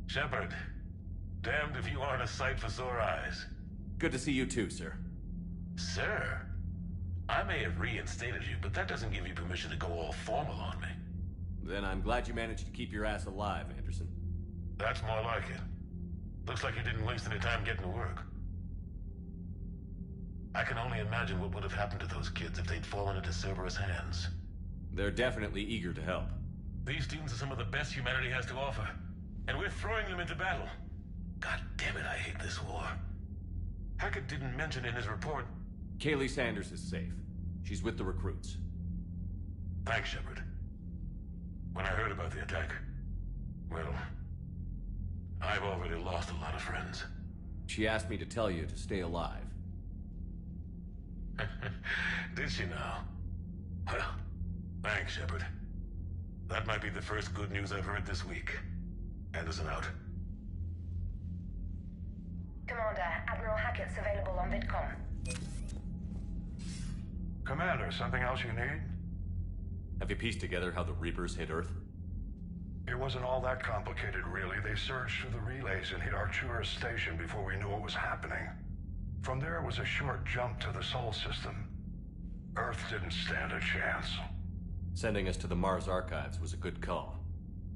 Shepard, damned if you aren't a sight for sore eyes. Good to see you too, sir. Sir? I may have reinstated you, but that doesn't give you permission to go all formal on me. Then I'm glad you managed to keep your ass alive, Anderson. That's more like it. Looks like you didn't waste any time getting to work. I can only imagine what would have happened to those kids if they'd fallen into Cerberus' hands. They're definitely eager to help. These students are some of the best humanity has to offer. And we're throwing them into battle. God damn it, I hate this war. Hackett didn't mention in his report... Kaylee Sanders is safe. She's with the recruits. Thanks, Shepard. When I heard about the attack... well... I've already lost a lot of friends. She asked me to tell you to stay alive. Did she now? Well, thanks, Shepard. That might be the first good news I've heard this week. Anderson out. Commander, Admiral Hackett's available on VidCom. Commander, something else you need? Have you pieced together how the Reapers hit Earth? It wasn't all that complicated, really. They surged through the relays and hit Artura's station before we knew what was happening. From there, it was a short jump to the Sol system. Earth didn't stand a chance. Sending us to the Mars Archives was a good call.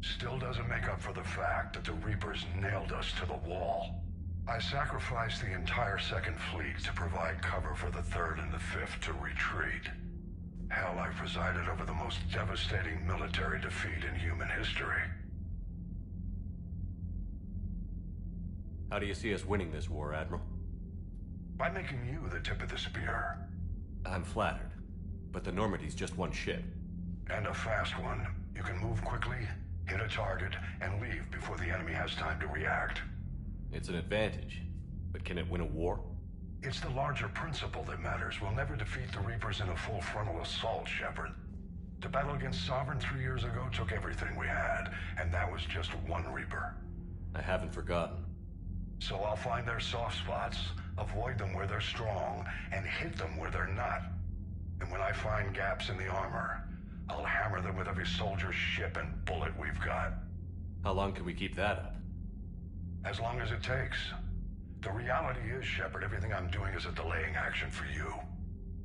Still doesn't make up for the fact that the Reapers nailed us to the wall. I sacrificed the entire Second Fleet to provide cover for the Third and the Fifth to retreat. Hell, I presided over the most devastating military defeat in human history. How do you see us winning this war, Admiral? By making you the tip of the spear. I'm flattered, but the Normandy's just one ship. And a fast one. You can move quickly, hit a target, and leave before the enemy has time to react. It's an advantage, but can it win a war? It's the larger principle that matters. We'll never defeat the Reapers in a full frontal assault, Shepard. The battle against Sovereign 3 years ago took everything we had, and that was just one Reaper. I haven't forgotten. So I'll find their soft spots, avoid them where they're strong, and hit them where they're not. And when I find gaps in the armor, I'll hammer them with every soldier, ship, and bullet we've got. How long can we keep that up? As long as it takes. The reality is, Shepard, everything I'm doing is a delaying action for you.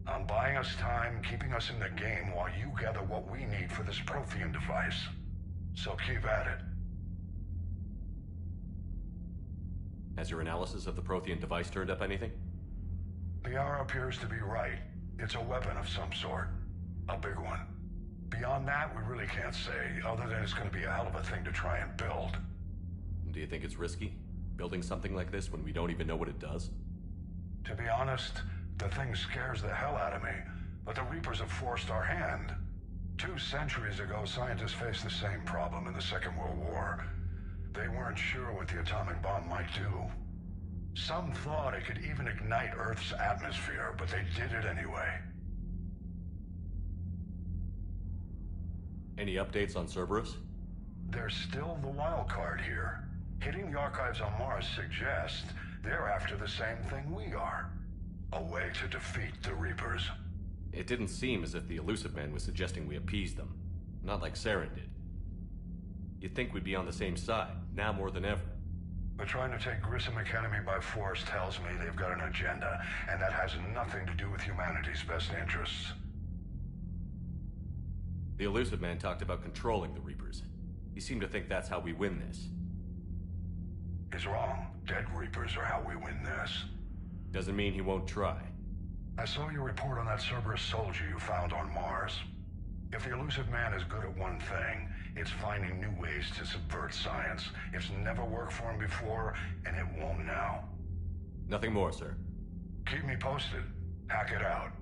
I'm buying us time, keeping us in the game while you gather what we need for this Prothean device. So keep at it. Has your analysis of the Prothean device turned up anything? The hour appears to be right. It's a weapon of some sort. A big one. Beyond that, we really can't say, other than it's going to be a hell of a thing to try and build. Do you think it's risky? Building something like this when we don't even know what it does? To be honest, the thing scares the hell out of me, but the Reapers have forced our hand. 2 centuries ago, scientists faced the same problem in the Second World War. They weren't sure what the atomic bomb might do. Some thought it could even ignite Earth's atmosphere, but they did it anyway. Any updates on Cerberus? They're still the wild card here. Hitting the archives on Mars suggests they're after the same thing we are. A way to defeat the Reapers. It didn't seem as if the Elusive Man was suggesting we appease them. Not like Saren did. You'd think we'd be on the same side, now more than ever. But trying to take Grissom Academy by force tells me they've got an agenda, and that has nothing to do with humanity's best interests. The Elusive Man talked about controlling the Reapers. He seemed to think that's how we win this. He's wrong. Dead Reapers are how we win this. Doesn't mean he won't try. I saw your report on that Cerberus soldier you found on Mars. If the Elusive Man is good at one thing, it's finding new ways to subvert science. It's never worked for him before, and it won't now. Nothing more, sir. Keep me posted. Hack it out.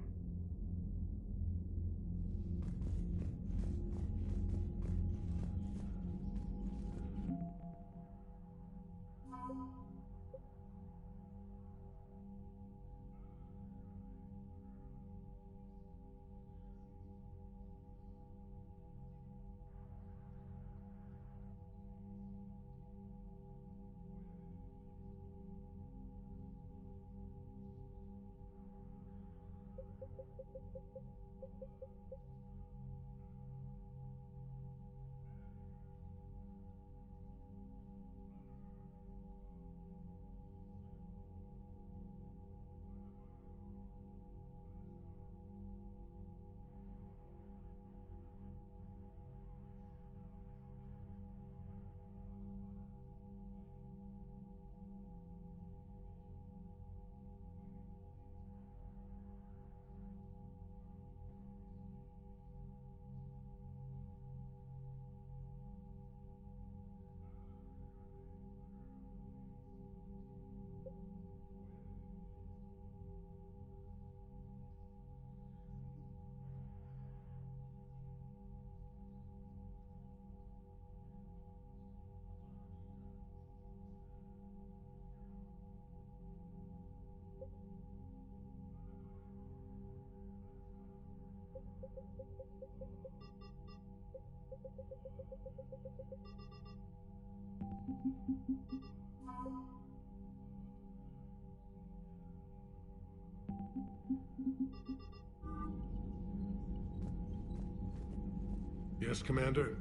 Yes, Commander?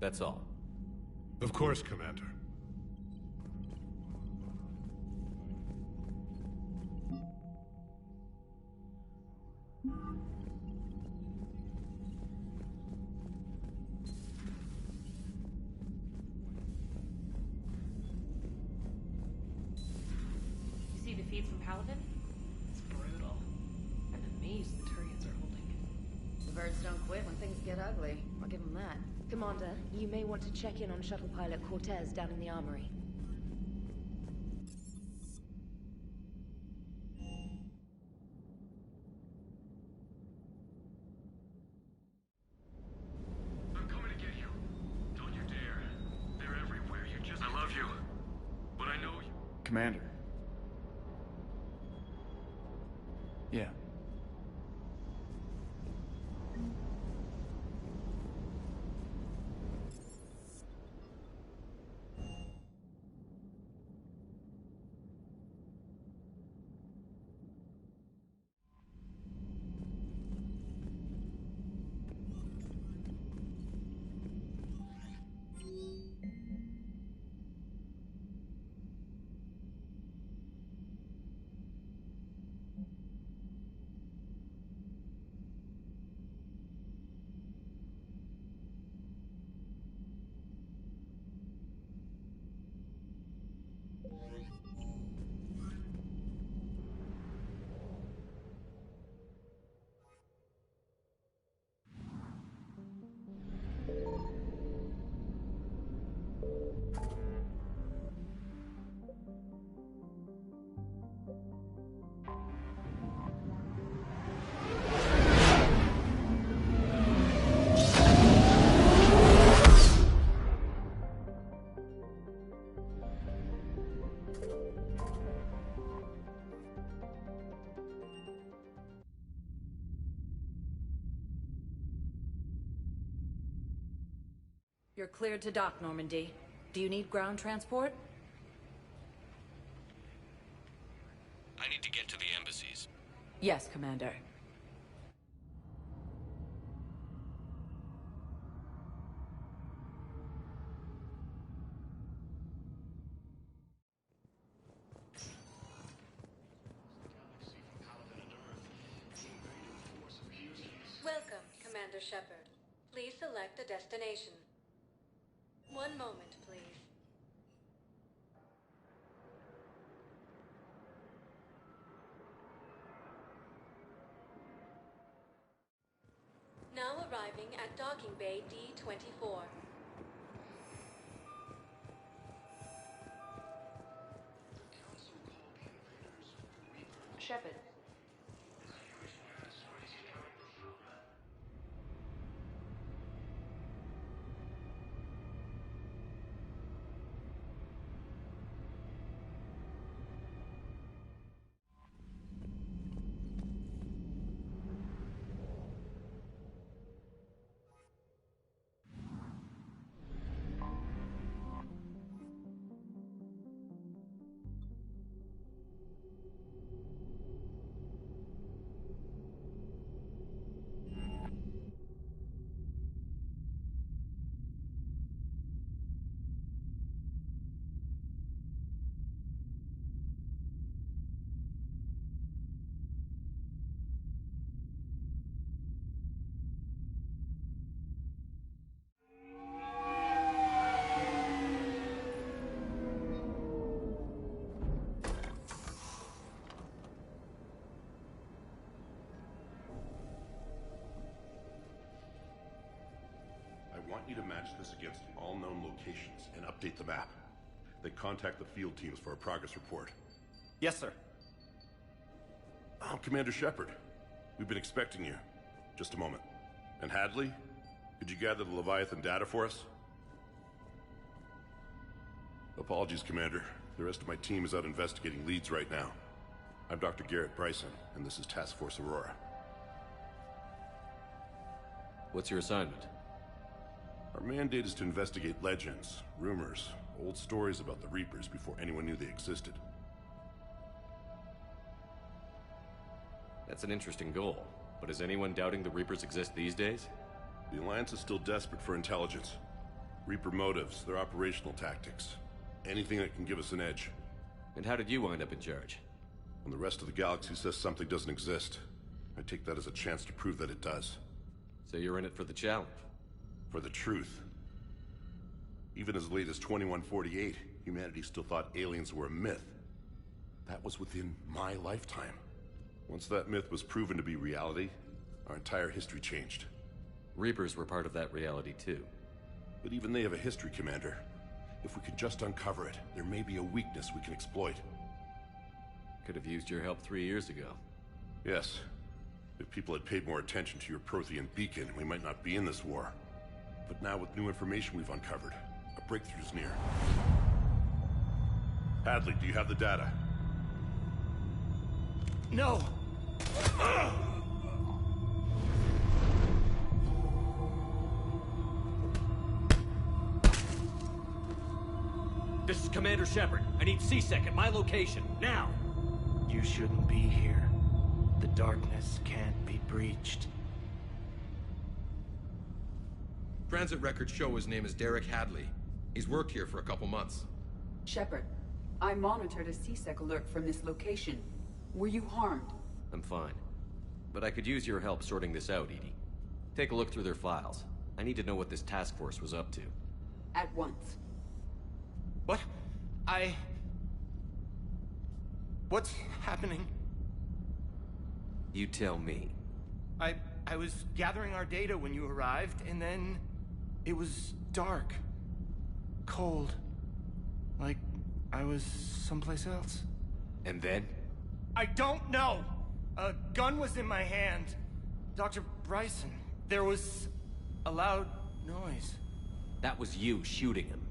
That's all. Of course, Commander. You see the feeds from Paladin? It's brutal. I'm amazed the Turians are holding it. The birds don't quit when things get ugly. I'll give them that. Commander, you may want to check in on shuttle pilot Cortez down in the armory. I'm coming to get you. Don't you dare. They're everywhere. You just... I love you. But I know you. Commander. Yeah. You're cleared to dock, Normandy. Do you need ground transport? I need to get to the embassies. Yes, Commander. Welcome, Commander Shepard. Please select a destination. One moment, please. Now arriving at Docking Bay D-24. Shepard. I want you to match this against all known locations and update the map. Then contact the field teams for a progress report. Yes, sir. Oh, Commander Shepard. We've been expecting you. Just a moment. And Hadley? Could you gather the Leviathan data for us? Apologies, Commander. The rest of my team is out investigating leads right now. I'm Dr. Garrett Bryson, and this is Task Force Aurora. What's your assignment? Our mandate is to investigate legends, rumors, old stories about the Reapers before anyone knew they existed. That's an interesting goal, but is anyone doubting the Reapers exist these days? The Alliance is still desperate for intelligence. Reaper motives, their operational tactics. Anything that can give us an edge. And how did you wind up in charge? When the rest of the galaxy says something doesn't exist, I take that as a chance to prove that it does. So you're in it for the challenge? For the truth. Even as late as 2148, humanity still thought aliens were a myth. That was within my lifetime. Once that myth was proven to be reality, our entire history changed. Reapers were part of that reality too. But even they have a history, Commander. If we could just uncover it, there may be a weakness we can exploit. Could have used your help 3 years ago. Yes. If people had paid more attention to your Prothean beacon, we might not be in this war. But now with new information we've uncovered, a breakthrough's near. Hadley, do you have the data? No! This is Commander Shepard. I need C-Sec at my location, now! You shouldn't be here. The darkness can't be breached. Transit records show his name is Derek Hadley. He's worked here for a couple months. Shepard, I monitored a C-Sec alert from this location. Were you harmed? I'm fine. But I could use your help sorting this out, Edie. Take a look through their files. I need to know what this task force was up to. At once. What? What's happening? You tell me. I was gathering our data when you arrived, and then it was dark. Cold. Like I was someplace else. And then? I don't know! A gun was in my hand. Dr. Bryson, there was a loud noise. That was you shooting him.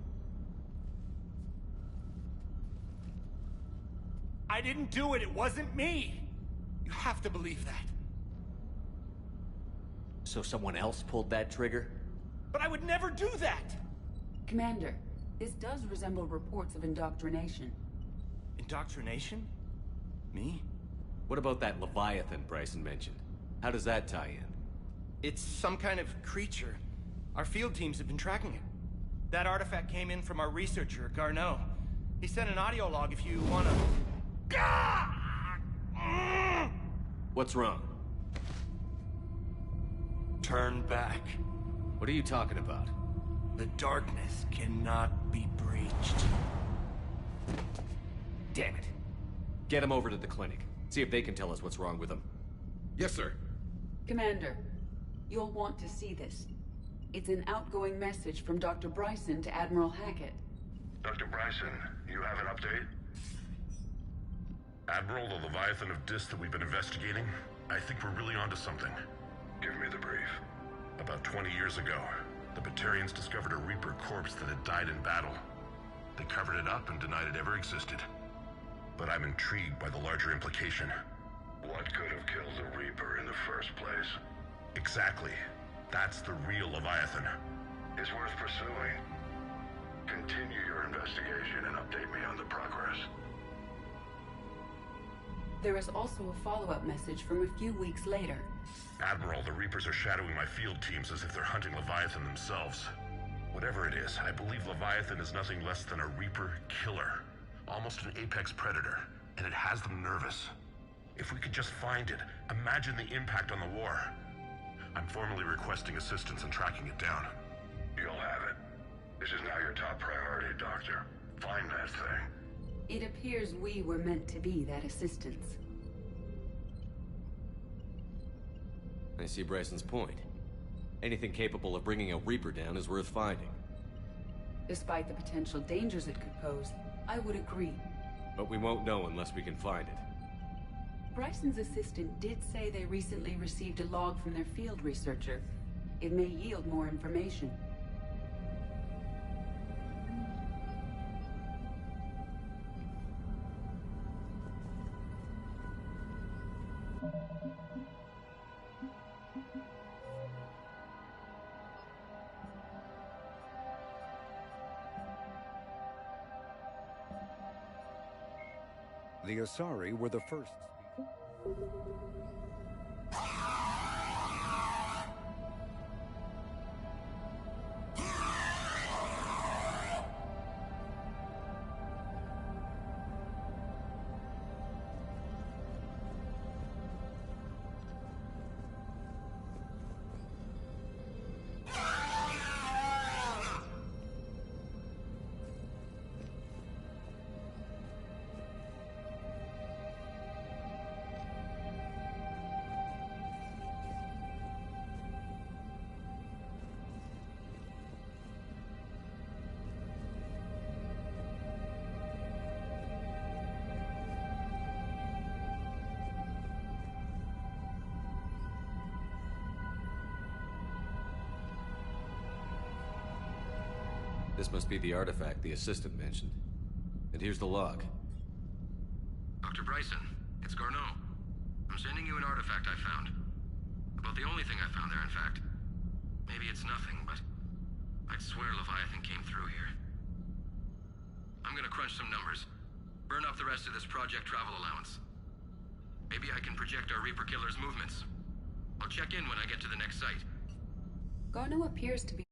I didn't do it, it wasn't me! You have to believe that. So someone else pulled that trigger? But I would never do that! Commander, this does resemble reports of indoctrination. Indoctrination? Me? What about that Leviathan Bryson mentioned? How does that tie in? It's some kind of creature. Our field teams have been tracking it. That artifact came in from our researcher, Garneau. He sent an audio log if you wanna... What's wrong? Turn back. What are you talking about? The darkness cannot be breached. Damn it. Get him over to the clinic. See if they can tell us what's wrong with him. Yes, sir. Commander, you'll want to see this. It's an outgoing message from Dr. Bryson to Admiral Hackett. Dr. Bryson, you have an update? Admiral, the Leviathan of Dis that we've been investigating, I think we're really onto something. Give me the brief. About 20 years ago, the Batarians discovered a Reaper corpse that had died in battle. They covered it up and denied it ever existed. But I'm intrigued by the larger implication. What could have killed the Reaper in the first place? Exactly. That's the real Leviathan. It's worth pursuing. Continue your investigation and update me on the progress. There is also a follow-up message from a few weeks later. Admiral, the Reapers are shadowing my field teams as if they're hunting Leviathan themselves. Whatever it is, I believe Leviathan is nothing less than a Reaper killer. Almost an apex predator, and it has them nervous. If we could just find it, imagine the impact on the war. I'm formally requesting assistance in tracking it down. You'll have it. This is now your top priority, Doctor. Find that thing. It appears we were meant to be that assistance. I see Bryson's point. Anything capable of bringing a Reaper down is worth finding. Despite the potential dangers it could pose, I would agree. But we won't know unless we can find it. Bryson's assistant did say they recently received a log from their field researcher. It may yield more information. The Asari were the first. This must be the artifact the assistant mentioned. And here's the log. Dr. Bryson, it's Garneau. I'm sending you an artifact I found. About the only thing I found there, in fact. Maybe it's nothing, but I'd swear Leviathan came through here. I'm gonna crunch some numbers. Burn up the rest of this Project Travel allowance. Maybe I can project our Reaper killer's movements. I'll check in when I get to the next site. Garneau appears to be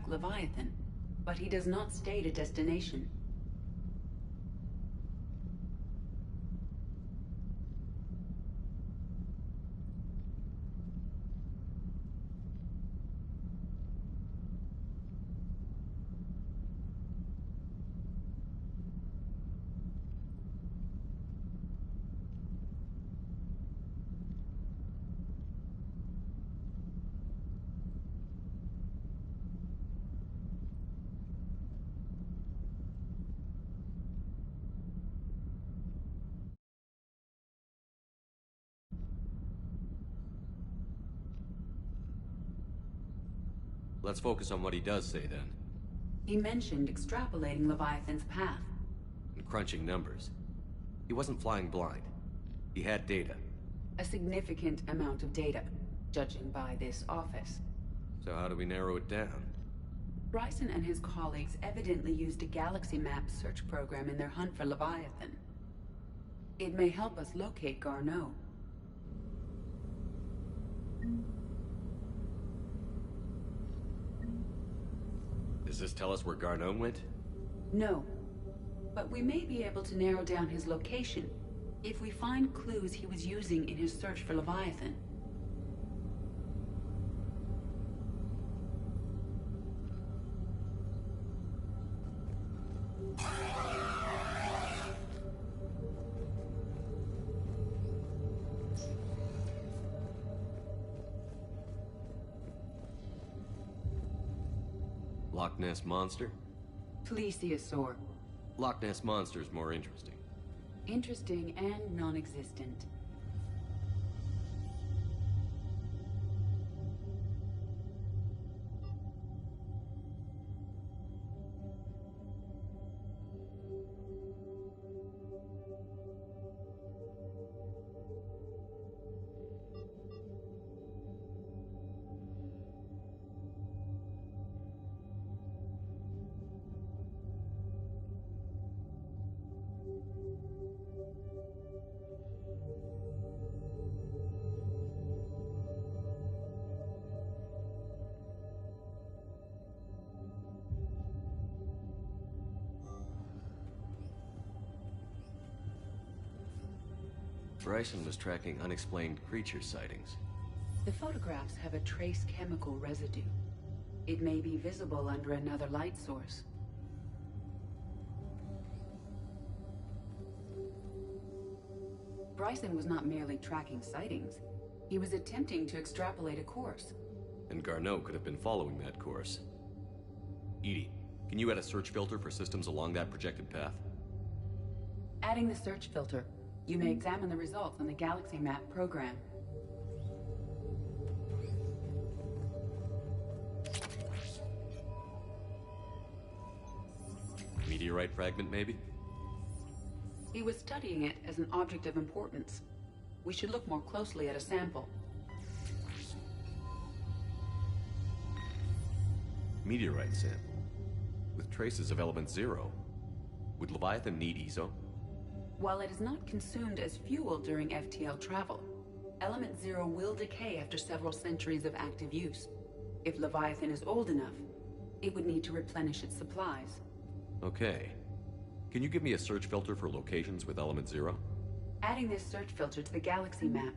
Leviathan, but he does not state a destination. Let's focus on what he does say, then. He mentioned extrapolating Leviathan's path. And crunching numbers. He wasn't flying blind. He had data. A significant amount of data, judging by this office. So how do we narrow it down? Bryson and his colleagues evidently used a galaxy map search program in their hunt for Leviathan. It may help us locate Garneau. Does this tell us where Garneau went? No. But we may be able to narrow down his location if we find clues he was using in his search for Leviathan. Loch Ness Monster? Plesiosaur. Loch Ness Monster is more interesting. Interesting and non-existent. Bryson was tracking unexplained creature sightings. The photographs have a trace chemical residue. It may be visible under another light source. Bryson was not merely tracking sightings. He was attempting to extrapolate a course. And Garneau could have been following that course. EDI, can you add a search filter for systems along that projected path? Adding the search filter, you may examine the results on the Galaxy Map program. Meteorite fragment, maybe? He was studying it as an object of importance. We should look more closely at a sample. Meteorite sample. With traces of element 0. Would Leviathan need ESO? While it is not consumed as fuel during FTL travel, element 0 will decay after several centuries of active use. If Leviathan is old enough, it would need to replenish its supplies. Okay. Can you give me a search filter for locations with element 0? Adding this search filter to the Galaxy Map.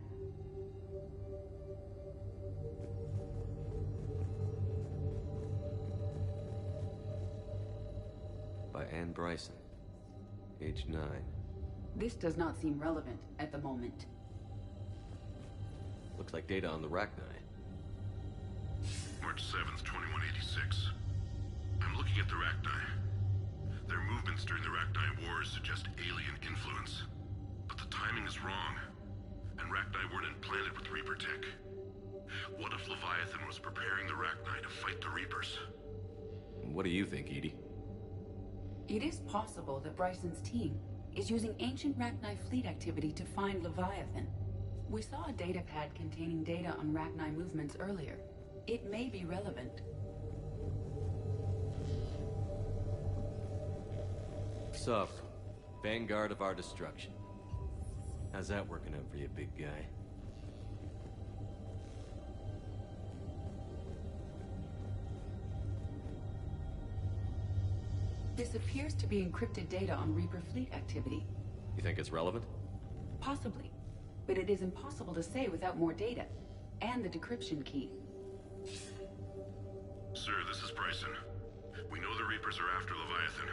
By Anne Bryson. Age 9. This does not seem relevant at the moment. Looks like data on the Rachni. March 7th, 2186. I'm looking at the Rachni. Their movements during the Rachni Wars suggest alien influence. But the timing is wrong. And Rachni weren't implanted with Reaper tech. What if Leviathan was preparing the Rachni to fight the Reapers? What do you think, EDI? It is possible that Bryson's team is using ancient Rachni fleet activity to find Leviathan. We saw a data pad containing data on Rachni movements earlier. It may be relevant. So, vanguard of our destruction. How's that working out for you, big guy? This appears to be encrypted data on Reaper fleet activity. You think it's relevant? Possibly. But it is impossible to say without more data. And the decryption key. Sir, this is Bryson. We know the Reapers are after Leviathan.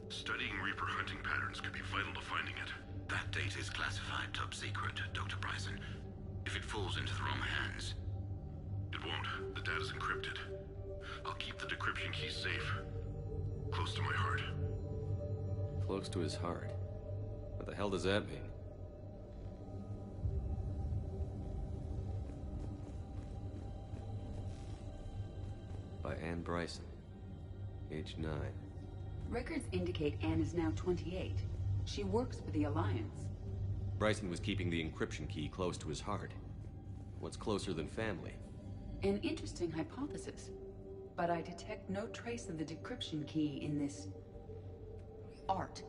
Studying Reaper hunting patterns could be vital to finding it. That data is classified top secret, Dr. Bryson. If it falls into the wrong hands... It won't. The data's encrypted. I'll keep the decryption key safe. Close to my heart. Close to his heart? What the hell does that mean? By Anne Bryson. Age 9. Records indicate Anne is now 28. She works for the Alliance. Bryson was keeping the encryption key close to his heart. What's closer than family? An interesting hypothesis. But I detect no trace of the decryption key in this... art.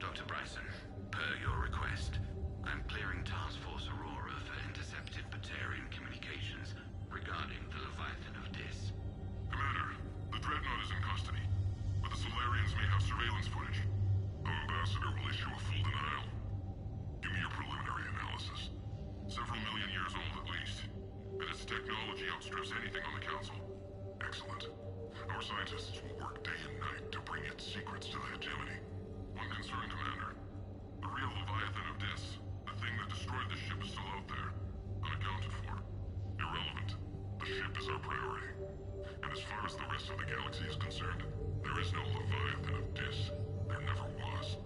Dr. Bryson, per your request, I'm clearing Task Force Aurora for intercepted Batarian communications regarding the Leviathan of Dis. Commander, the Dreadnought is in custody, but the Solarians may have surveillance footage. Our ambassador will issue a full denial. Give me your preliminary analysis. Several million years old at least, and its technology outstrips anything on the Council. Excellent. Our scientists will work day and night to bring its secrets to the hegemony. One concern, Commander. The real Leviathan of Dis, the thing that destroyed the ship, is still out there, unaccounted for. Irrelevant. The ship is our priority. And as far as the rest of the galaxy is concerned, there is no Leviathan of Dis. There never was.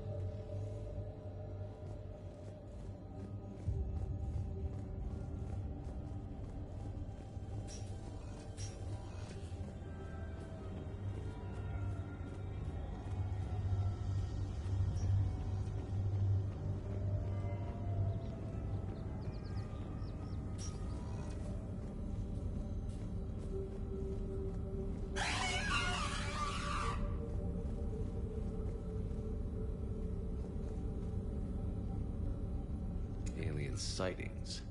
Alien sightings.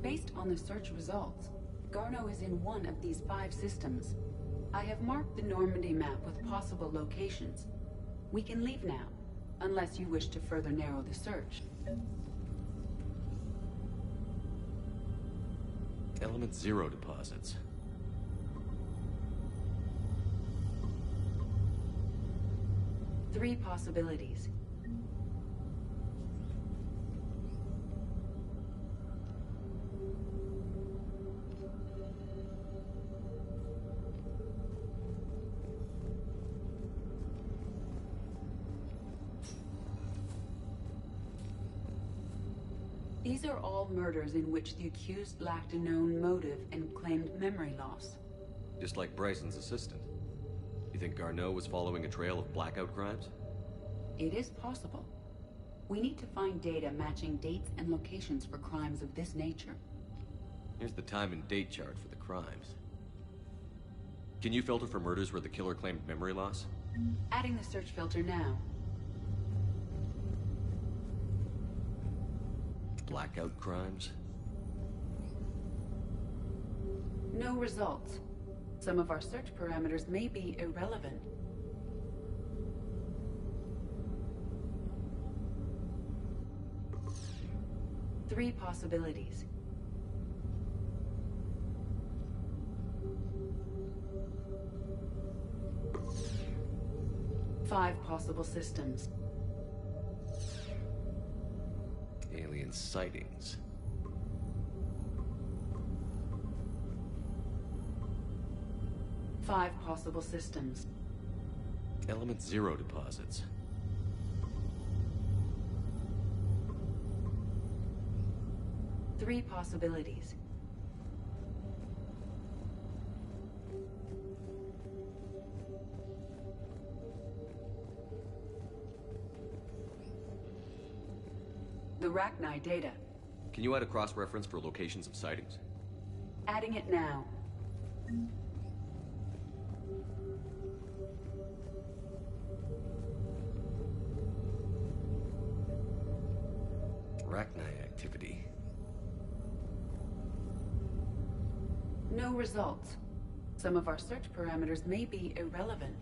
Based on the search results, Garneau is in one of these 5 systems. I have marked the Normandy map with possible locations. We can leave now, unless you wish to further narrow the search. Element 0 deposits. Three possibilities. These are all murders in which the accused lacked a known motive and claimed memory loss. Just like Bryson's assistant. You think Garneau was following a trail of blackout crimes? It is possible. We need to find data matching dates and locations for crimes of this nature. Here's the time and date chart for the crimes. Can you filter for murders where the killer claimed memory loss? Adding the search filter now. Blackout crimes? No results. Some of our search parameters may be irrelevant. Three possibilities. Five possible systems. Alien sightings. Five possible systems. Element 0 deposits. Three possibilities. The Rachni data. Can you add a cross-reference for locations of sightings? Adding it now. Arachnite activity. No results. Some of our search parameters may be irrelevant.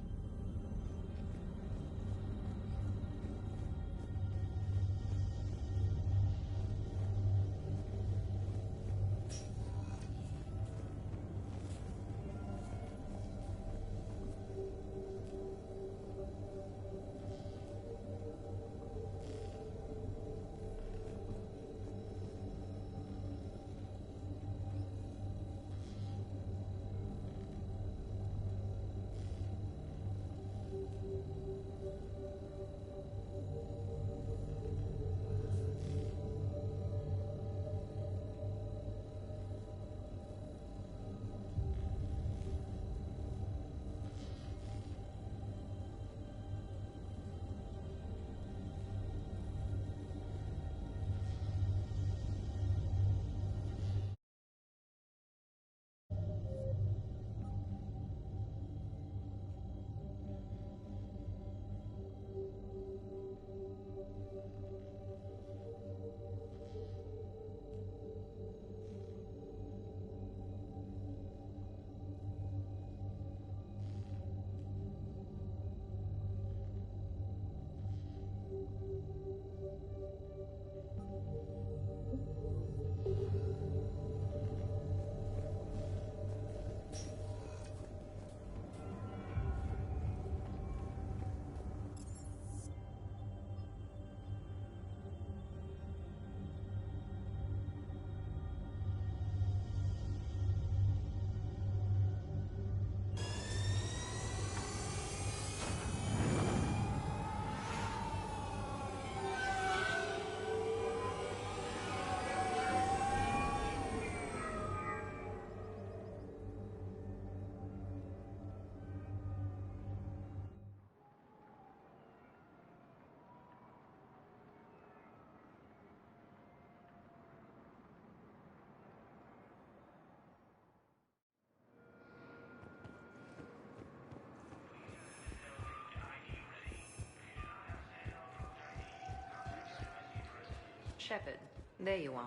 Shepard, there you are.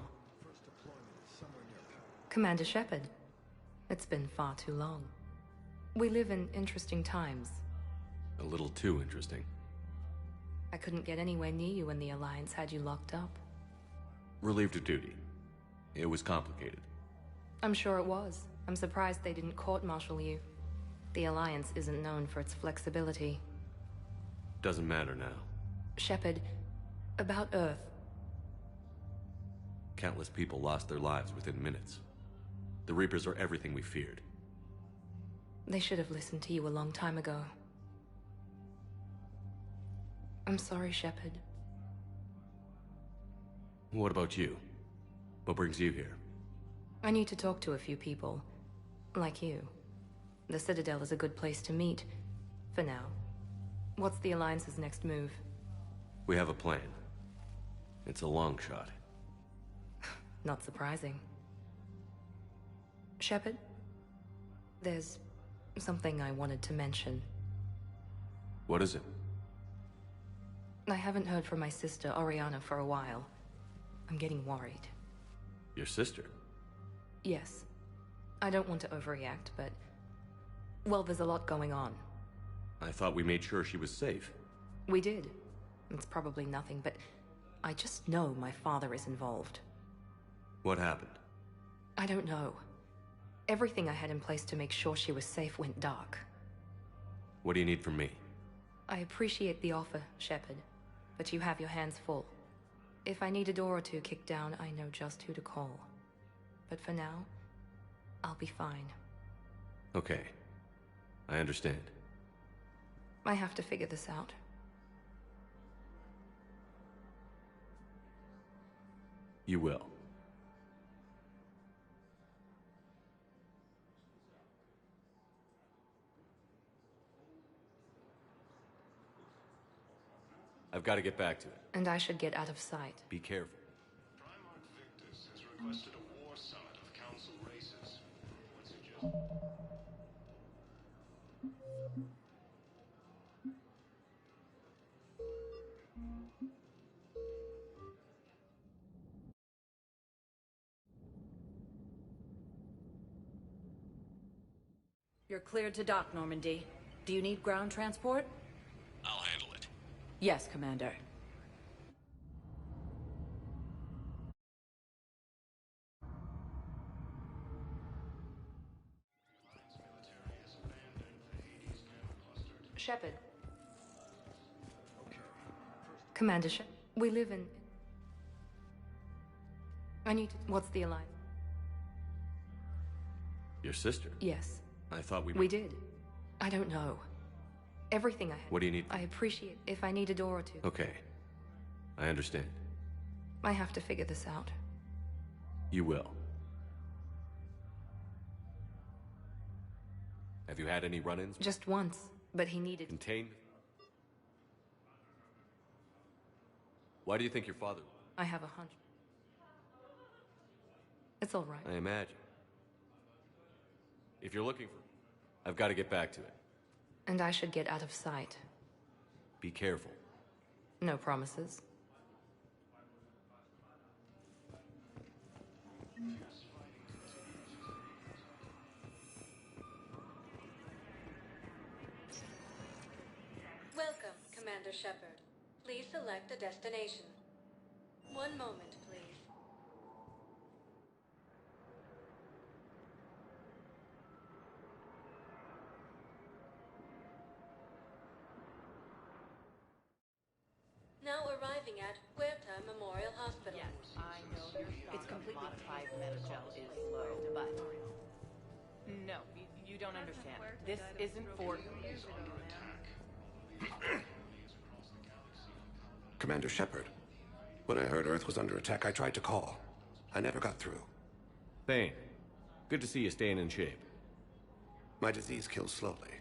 Commander Shepard. It's been far too long. We live in interesting times. A little too interesting. I couldn't get anywhere near you when the Alliance had you locked up. Relieved of duty. It was complicated. I'm sure it was. I'm surprised they didn't court-martial you. The Alliance isn't known for its flexibility. Doesn't matter now. Shepard, about Earth. Countless people lost their lives within minutes. The Reapers are everything we feared. They should have listened to you a long time ago. I'm sorry, Shepard. What about you? What brings you here? I need to talk to a few people. Like you. The Citadel is a good place to meet. For now. What's the Alliance's next move? We have a plan. It's a long shot. Not surprising. Shepard? There's something I wanted to mention. What is it? I haven't heard from my sister, Oriana, for a while. I'm getting worried. Your sister? Yes. I don't want to overreact, but... well, there's a lot going on. I thought we made sure she was safe. We did. It's probably nothing, but... I just know my father is involved. What happened? I don't know. Everything I had in place to make sure she was safe went dark. What do you need from me? I appreciate the offer, Shepard, but you have your hands full. If I need a door or two kicked down, I know just who to call. But for now, I'll be fine. Okay. I understand. I have to figure this out. You will. I've got to get back to it. And I should get out of sight. Be careful. Primarch Victus You're cleared to dock, Normandy. Do you need ground transport? I'll handle it. Yes, Commander. Shepard. Commander Shepard. We live in... I need to... What's the alliance? Your sister? Yes. I thought we... We did. I don't know. Everything I... What do you need? I appreciate if I need a door or two. Okay. I understand. I have to figure this out. You will. Have you had any run-ins? Just once, but he needed... Contained? Why do you think your father... I have a hunch. It's all right. I imagine. If you're looking for... I've got to get back to it. And I should get out of sight. Be careful. No promises. Welcome, Commander Shepard. Please select a destination. One moment, please. Now arriving at Huerta Memorial Hospital. Yes, I know your it's completely private. Medical is low, but no, you don't understand. This isn't for. Commander Shepard, when I heard Earth was under attack, I tried to call. I never got through. Thane, good to see you staying in shape. My disease kills slowly.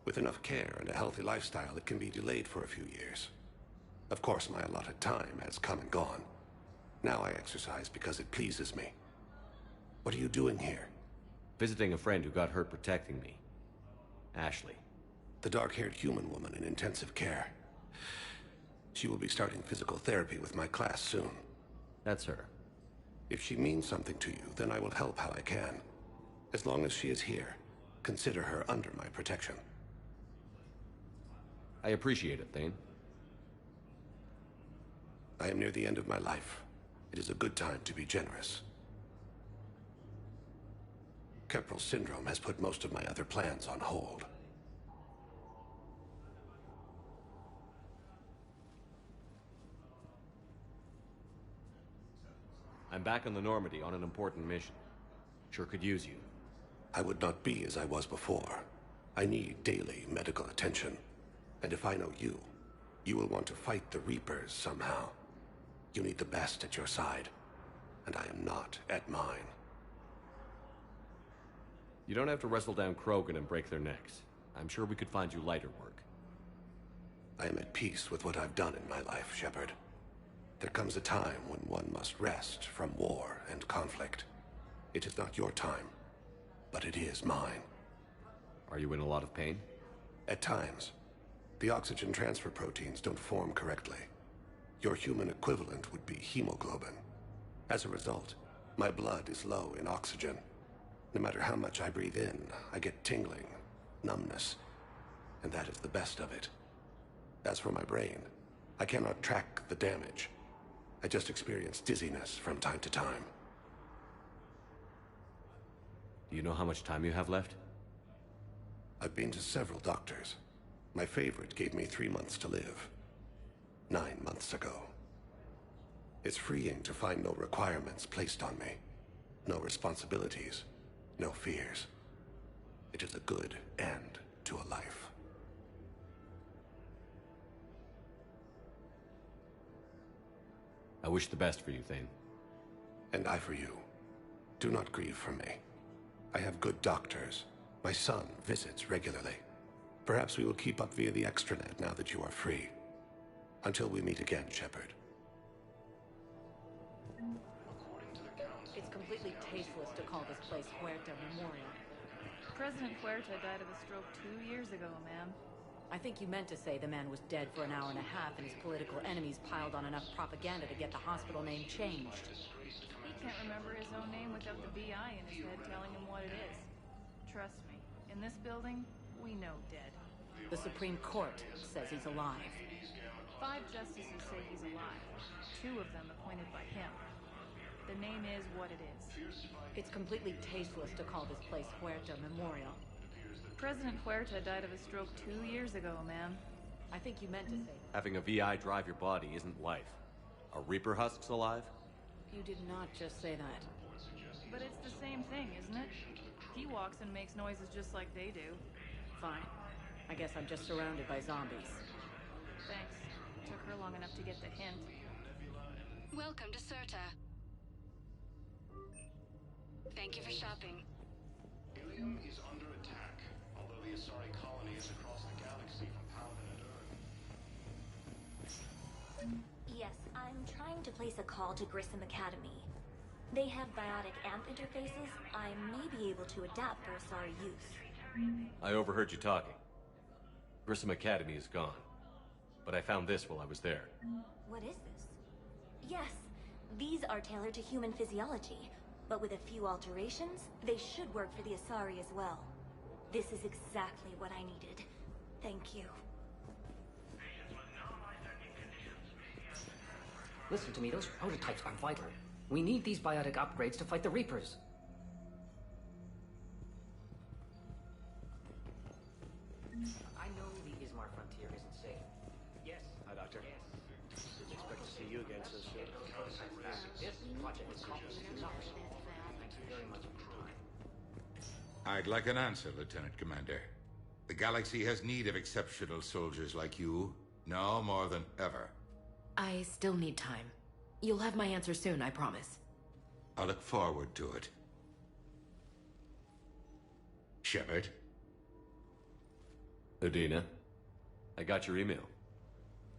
With enough care and a healthy lifestyle, it can be delayed for a few years. Of course, my allotted time has come and gone. Now I exercise because it pleases me. What are you doing here? Visiting a friend who got hurt protecting me. Ashley. The dark-haired human woman in intensive care. She will be starting physical therapy with my class soon. That's her. If she means something to you, then I will help how I can. As long as she is here, consider her under my protection. I appreciate it, Thane. I am near the end of my life. It is a good time to be generous. Keprel syndrome has put most of my other plans on hold. I'm back on the Normandy on an important mission. Sure could use you. I would not be as I was before. I need daily medical attention. And if I know you, you will want to fight the Reapers somehow. You need the best at your side, and I am not at mine. You don't have to wrestle down Krogan and break their necks. I'm sure we could find you lighter work. I am at peace with what I've done in my life, Shepard. There comes a time when one must rest from war and conflict. It is not your time, but it is mine. Are you in a lot of pain? At times. The oxygen transfer proteins don't form correctly. Your human equivalent would be hemoglobin. As a result, my blood is low in oxygen. No matter how much I breathe in, I get tingling, numbness, and that is the best of it. As for my brain, I cannot track the damage. I just experience dizziness from time to time. Do you know how much time you have left? I've been to several doctors. My favorite gave me 3 months to live. 9 months ago. It's freeing to find no requirements placed on me. No responsibilities. No fears. It is a good end to a life. I wish the best for you, Thane. And I for you. Do not grieve for me. I have good doctors. My son visits regularly. Perhaps we will keep up via the extranet now that you are free. Until we meet again, Shepard. It's completely tasteless to call this place Huerta Memorial. President Huerta died of a stroke 2 years ago, ma'am. I think you meant to say the man was dead for an hour and a half and his political enemies piled on enough propaganda to get the hospital name changed. He can't remember his own name without the BI in his head telling him what it is. Trust me, in this building, we know dead. The Supreme Court says he's alive. 5 justices say he's alive. 2 of them appointed by him. The name is what it is. It's completely tasteless to call this place Huerta Memorial. President Huerta died of a stroke 2 years ago, ma'am. I think you meant to say... Having a VI drive your body isn't life. Are Reaper husks alive? You did not just say that. But it's the same thing, isn't it? He walks and makes noises just like they do. Fine. I guess I'm just surrounded by zombies. Thanks. Took her long enough to get the hint. Welcome to Serta. Thank you for shopping. Ilium is under attack, although the Asari colony is across the galaxy from Paragon and Earth. Yes, I'm trying to place a call to Grissom Academy. They have biotic amp interfaces I may be able to adapt for Asari use. I overheard you talking. Grissom Academy is gone. But I found this while I was there. What is this? Yes, these are tailored to human physiology, but with a few alterations, they should work for the Asari as well. This is exactly what I needed. Thank you. Listen to me, those prototypes are vital. We need these biotic upgrades to fight the Reapers. I know the Ismar frontier isn't safe. Yes. Hi, Doctor. Yes. Didn't expect to see you again so soon. This project is complicated enough. Thank you very much. I'd like an answer, Lieutenant Commander. The galaxy has need of exceptional soldiers like you, now more than ever. I still need time. You'll have my answer soon, I promise. I look forward to it. Shepard? Udina, I got your email.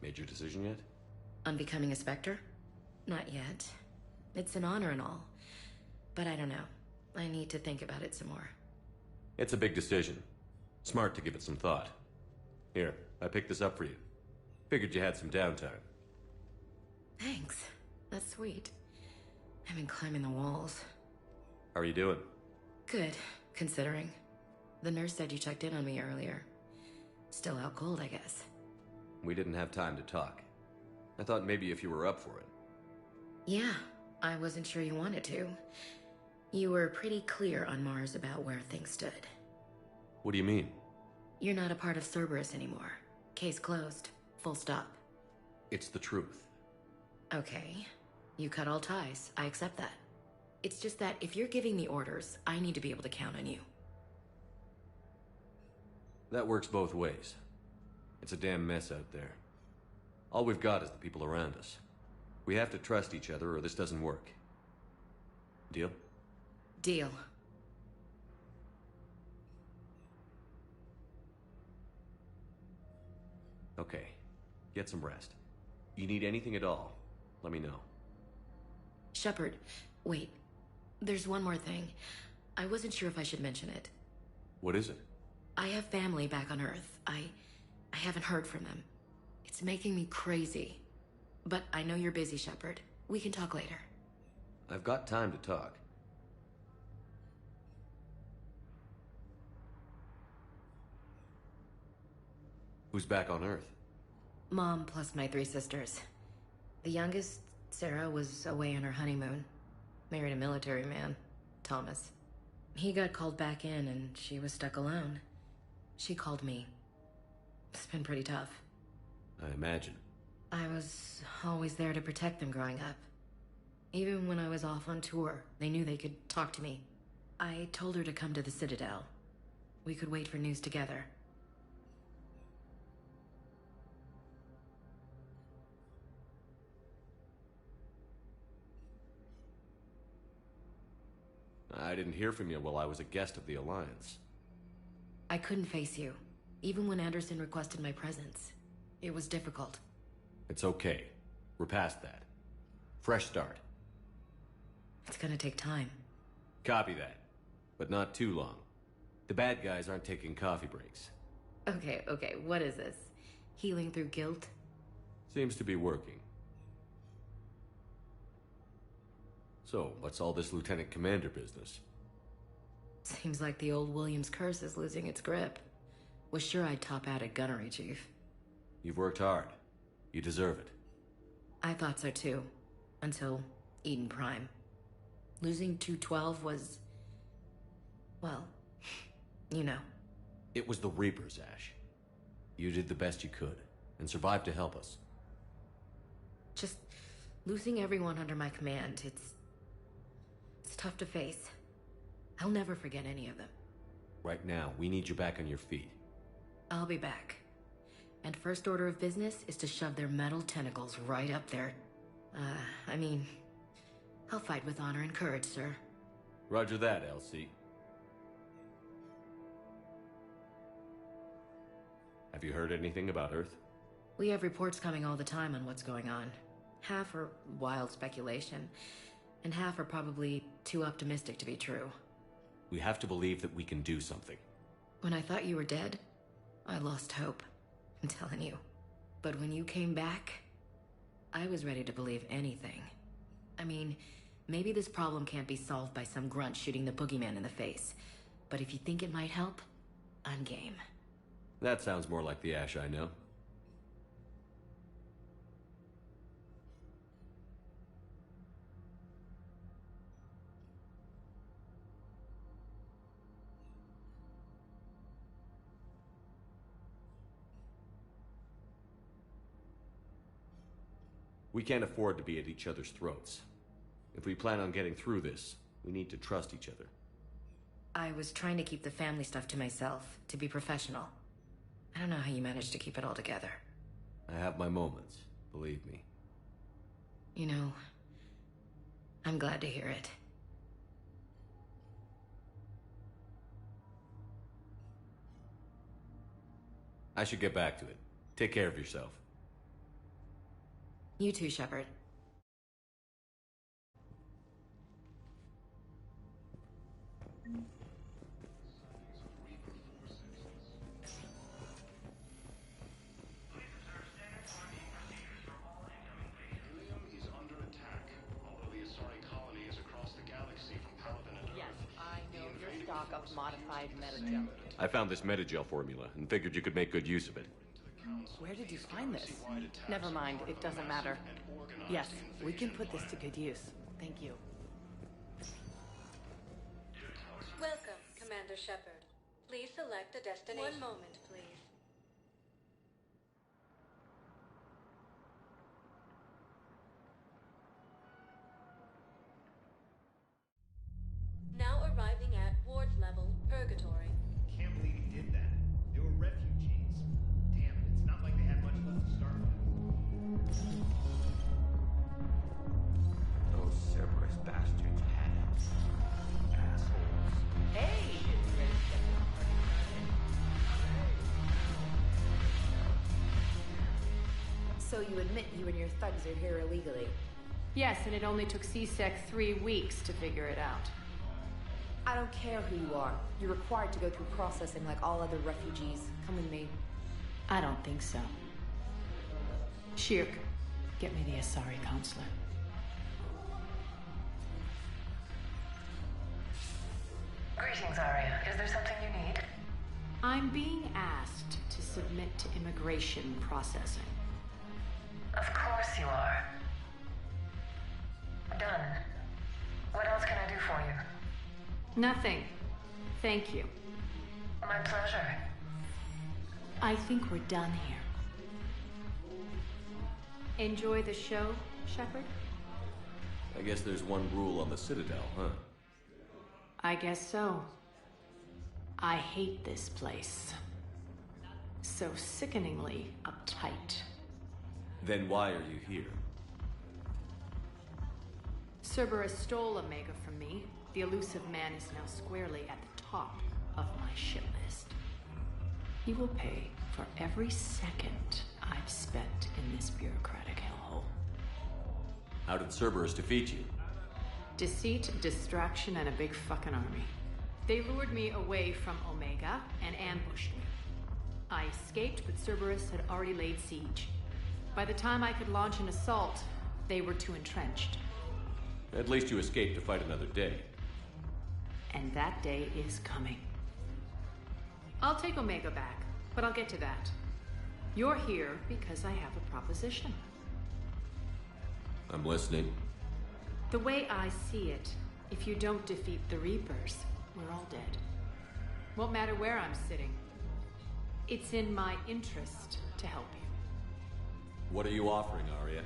Made your decision yet? On becoming a Spectre? Not yet. It's an honor and all. But I don't know. I need to think about it some more. It's a big decision. Smart to give it some thought. Here, I picked this up for you. Figured you had some downtime. Thanks. That's sweet. I've been climbing the walls. How are you doing? Good, considering. The nurse said you checked in on me earlier. Still out cold, I guess. We didn't have time to talk. I thought maybe if you were up for it. Yeah, I wasn't sure you wanted to. You were pretty clear on Mars about where things stood. What do you mean? You're not a part of Cerberus anymore. Case closed. Full stop. It's the truth. Okay. You cut all ties. I accept that. It's just that if you're giving me orders, I need to be able to count on you. That works both ways. It's a damn mess out there. All we've got is the people around us. We have to trust each other or this doesn't work. Deal? Deal. Okay. Get some rest. You need anything at all, let me know. Shepard, wait. There's one more thing. I wasn't sure if I should mention it. What is it? I have family back on Earth. I haven't heard from them. It's making me crazy. But I know you're busy, Shepard. We can talk later. I've got time to talk. Who's back on Earth? Mom plus my 3 sisters. The youngest, Sarah, was away on her honeymoon. Married a military man, Thomas. He got called back in and she was stuck alone. She called me. It's been pretty tough. I imagine. I was always there to protect them growing up. Even when I was off on tour, they knew they could talk to me. I told her to come to the Citadel. We could wait for news together. I didn't hear from you while I was a guest of the Alliance. I couldn't face you, even when Anderson requested my presence. It was difficult. It's okay. We're past that. Fresh start. It's gonna take time. Copy that. But not too long. The bad guys aren't taking coffee breaks. Okay, what is this? Healing through guilt? Seems to be working. So, what's all this Lieutenant Commander business? Seems like the old Williams curse is losing its grip. Was sure I'd top out at gunnery, Chief. You've worked hard. You deserve it. I thought so too. Until Eden Prime. Losing 212 was... well, you know. It was the Reapers, Ash. You did the best you could, and survived to help us. Just losing everyone under my command, it's tough to face. I'll never forget any of them. Right now, we need you back on your feet. I'll be back. And first order of business is to shove their metal tentacles right up there. I mean, I'll fight with honor and courage, sir. Roger that, Elsie. Have you heard anything about Earth? We have reports coming all the time on what's going on. Half are wild speculation, and half are probably too optimistic to be true. We have to believe that we can do something. When I thought you were dead, I lost hope. I'm telling you. But when you came back, I was ready to believe anything. I mean, maybe this problem can't be solved by some grunt shooting the boogeyman in the face. But if you think it might help, I'm game. That sounds more like the Ash I know. We can't afford to be at each other's throats. If we plan on getting through this, we need to trust each other. I was trying to keep the family stuff to myself, to be professional. I don't know how you managed to keep it all together. I have my moments, believe me. You know, I'm glad to hear it. I should get back to it. Take care of yourself. You too, Shepard. Of modified metagel. I found this metagel formula and figured you could make good use of it. Where did you find this? Never mind, it doesn't matter. Yes, we can put this to good use. Thank you. Welcome, Commander Shepard. Please select a destination. One moment, please. Now arriving at Ward's level, Purgatory. Can't believe he did that. They were refugees. Damn it, it's not like they had much left to start with. Those Cerberus bastards had us. Assholes. Hey! So you admit you and your thugs are here illegally? Yes, and it only took CSEC 3 weeks to figure it out. I don't care who you are. You're required to go through processing like all other refugees. Come with me. I don't think so. Shirk, get me the Asari consulate. Greetings, Arya. Is there something you need? I'm being asked to submit to immigration processing. Of course you are. Done. What else can I do for you? Nothing. Thank you. My pleasure. I think we're done here. Enjoy the show, Shepard? I guess there's one rule on the Citadel, huh? I guess so. I hate this place. So sickeningly uptight. Then why are you here? Cerberus stole Omega from me. The elusive man is now squarely at the top of my shit list. He will pay for every second I've spent in this bureaucratic hellhole. How did Cerberus defeat you? Deceit, distraction, and a big fucking army. They lured me away from Omega and ambushed me. I escaped, but Cerberus had already laid siege. By the time I could launch an assault, they were too entrenched. At least you escaped to fight another day. And that day is coming. I'll take Omega back, but I'll get to that. You're here because I have a proposition. I'm listening. The way I see it, if you don't defeat the Reapers, we're all dead. Won't matter where I'm sitting. It's in my interest to help you. What are you offering, Arya?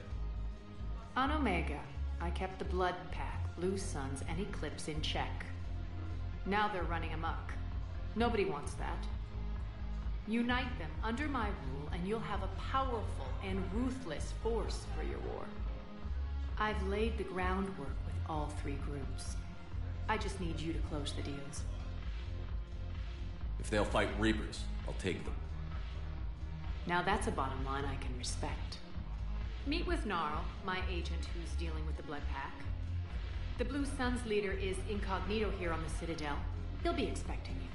On Omega, I kept the Blood Pack, Blue Suns, and Eclipse in check. Now they're running amok. Nobody wants that. Unite them under my rule, and you'll have a powerful and ruthless force for your war. I've laid the groundwork with all three groups. I just need you to close the deals. If they'll fight Reapers, I'll take them. Now that's a bottom line I can respect. Meet with Gnarl, my agent who's dealing with the Blood Pack. The Blue Suns leader is incognito here on the Citadel. He'll be expecting you.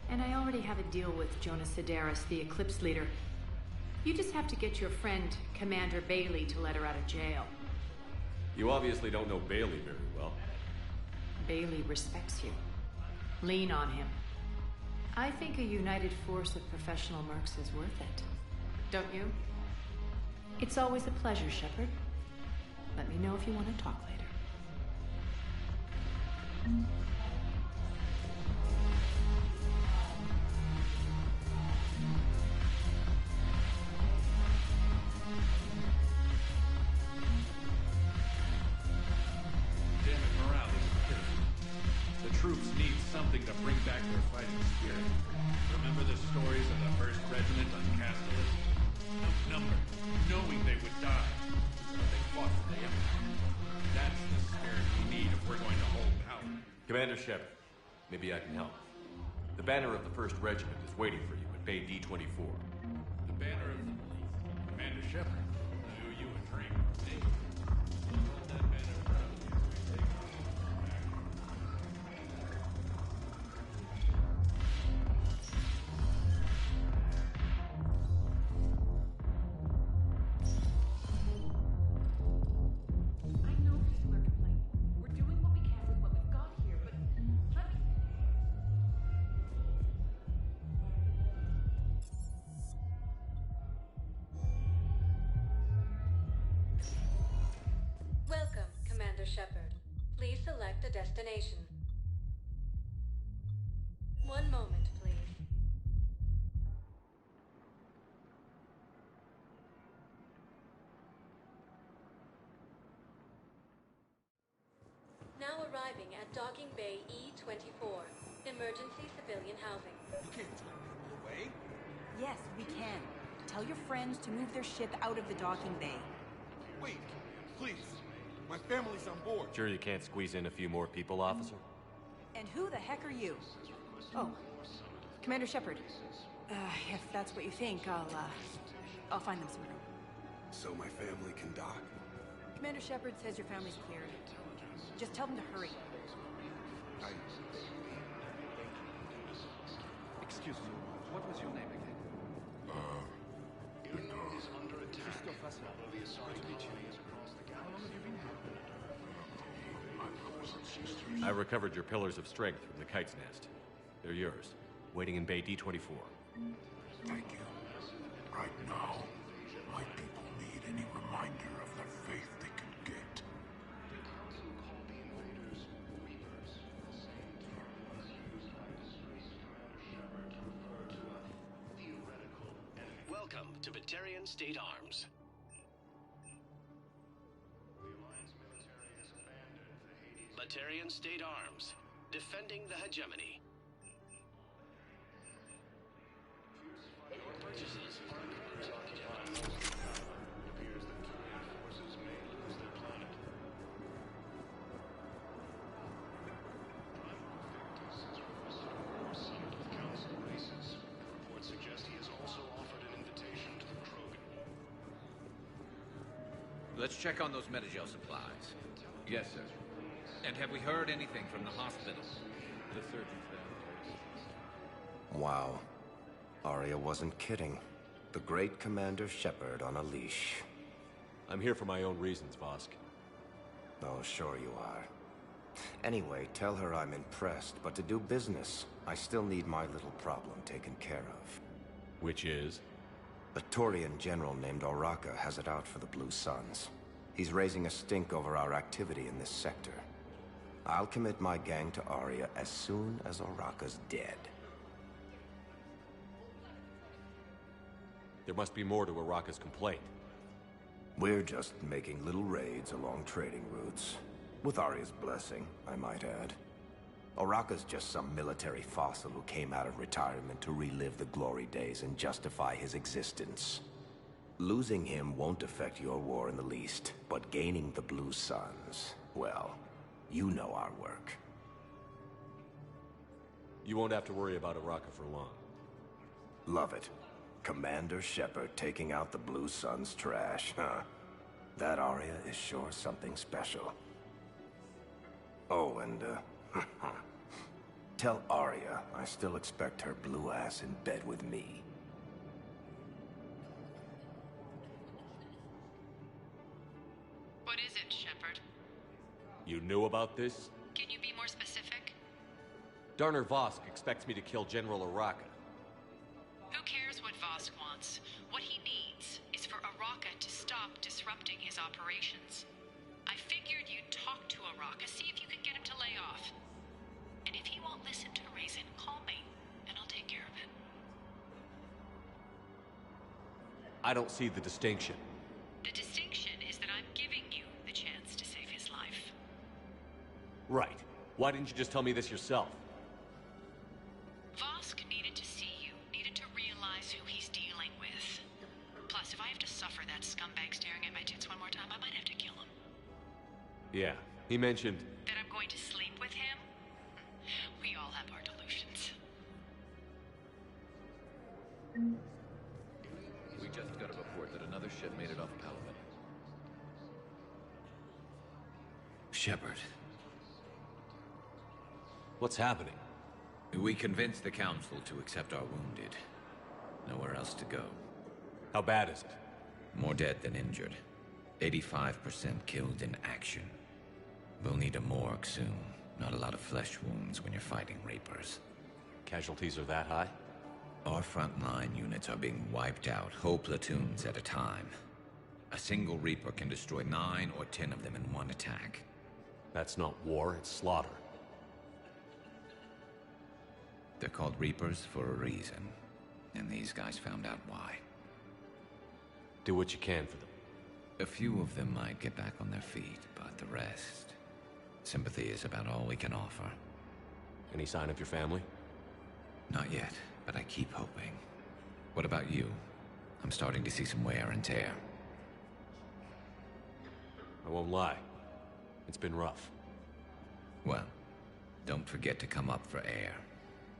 And I already have a deal with Jonas Sidaris, the Eclipse leader. You just have to get your friend, Commander Bailey, to let her out of jail. You obviously don't know Bailey very well. Bailey respects you. Lean on him. I think a united force of professional mercs is worth it. Don't you? It's always a pleasure, Shepard. Let me know if you want to talk later. Damn it, morale is pitiful. The troops need something to bring back their fighting spirit. Remember the stories of the 1st Regiment on Castellus? Outnumbered, knowing they would die. But they fought for the Empire. That's the spirit we need if we're going to hold power. Commander Shepard, maybe I can help. The banner of the 1st Regiment is waiting for you at Bay D-24. The banner of Commander Shepard. I owe you a drink. Hey, hold that banner proudly as we take on back. I know people are complaining. We're doing what we can with what we've got here, but let me... Welcome, Commander Shepard. Please select a destination. One moment, please. Now arriving at Docking Bay E-24. Emergency civilian housing. You can't turn people away. Yes, we can. Tell your friends to move their ship out of the docking bay. Wait, please. My family's on board. Sure you can't squeeze in a few more people, officer? And who the heck are you? Oh, Commander Shepard. If that's what you think, I'll find them some room. So my family can dock? Commander Shepard says your family's cleared. Just tell them to hurry. Excuse me, what was your name again? Is under attack. Although the Asari colony is across the How long have you been here? I recovered your pillars of strength from the Kite's Nest. They're yours, waiting in Bay D-24. Thank you. Right now, my people need any reminder of the faith they can get. Welcome to Batarian State Arms. Batarian State Arms, defending the hegemony. Your purchases are encouraged. It appears that Turian forces may lose their planet. Primal Victus has requested a war summit with Council races. Reports suggest he has also offered an invitation to the Krogan. Let's check on those Metagel supplies. Yes, sir. And have we heard anything from the hospital? The surgeon's down. Wow. Arya wasn't kidding. The great Commander Shepard on a leash. I'm here for my own reasons, Vosk. Oh, sure you are. Anyway, tell her I'm impressed, but to do business, I still need my little problem taken care of. Which is? A Turian general named Oraka has it out for the Blue Suns. He's raising a stink over our activity in this sector. I'll commit my gang to Arya as soon as Oraka's dead. There must be more to Oraka's complaint. We're just making little raids along trading routes. With Arya's blessing, I might add. Oraka's just some military fossil who came out of retirement to relive the glory days and justify his existence. Losing him won't affect your war in the least, but gaining the Blue Suns, well, you know our work. You won't have to worry about Oraka for long. Love it. Commander Shepard taking out the Blue Suns trash, huh? That Arya is sure something special. Oh, and, tell Arya I still expect her blue ass in bed with me. What is it, Shepard? You knew about this? Can you be more specific? Darner Vosk expects me to kill General Oraka. Who cares what Vosk wants? What he needs is for Oraka to stop disrupting his operations. I figured you'd talk to Oraka, see if you can get him to lay off. And if he won't listen to reason, call me, and I'll take care of it. I don't see the distinction. The distinction is that I'm giving you the chance to save his life. Right. Why didn't you just tell me this yourself? Vosk needed to see you, needed to realize who he's dealing with. Plus, if I have to suffer that scumbag staring at my tits one more time, I might have to kill him. Yeah, he mentioned... That I'm going to sleep with him? We all have our delusions. We just got a report that another ship made it off Paragon. Shepard. What's happening? We convinced the Council to accept our wounded. Nowhere else to go. How bad is it? More dead than injured. 85% killed in action. We'll need a morgue soon. Not a lot of flesh wounds when you're fighting Reapers. Casualties are that high? Our frontline units are being wiped out, whole platoons at a time. A single Reaper can destroy 9 or 10 of them in one attack. That's not war, it's slaughter. They're called Reapers for a reason. And these guys found out why. Do what you can for them. A few of them might get back on their feet, but the rest... Sympathy is about all we can offer. Any sign of your family? Not yet, but I keep hoping. What about you? I'm starting to see some wear and tear. I won't lie. It's been rough. Well, don't forget to come up for air.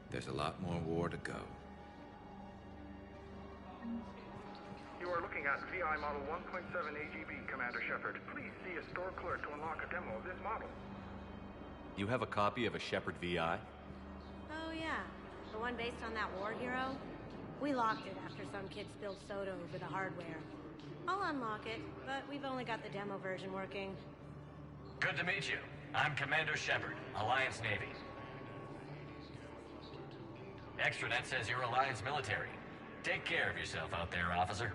There's a lot more war to go. You are looking at VI Model 1.7 AGB, Commander Shepard. Please see a store clerk to unlock a demo of this model. You have a copy of a Shepard VI? Oh yeah, the one based on that war hero? We locked it after some kid spilled soda over the hardware. I'll unlock it, but we've only got the demo version working. Good to meet you. I'm Commander Shepard, Alliance Navy. Extranet says you're Alliance military. Take care of yourself out there, officer.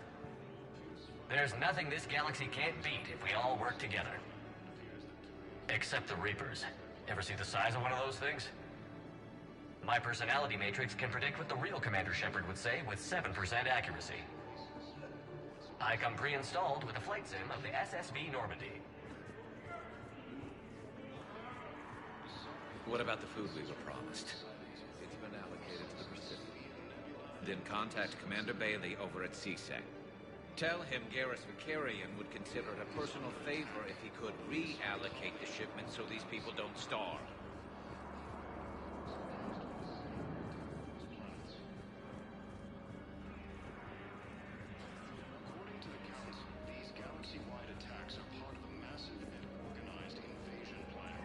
There's nothing this galaxy can't beat if we all work together. Except the Reapers. Ever see the size of one of those things? My personality matrix can predict what the real Commander Shepard would say with 7% accuracy. I come pre-installed with a flight sim of the SSV Normandy. What about the food we were promised? It's been allocated to the Pacific. Then contact Commander Bailey over at CSEC. Tell him Garrus Vicarian would consider it a personal favor if he could reallocate the shipment so these people don't starve. According to the Council, these galaxy-wide attacks are part of a massive and organized invasion plan.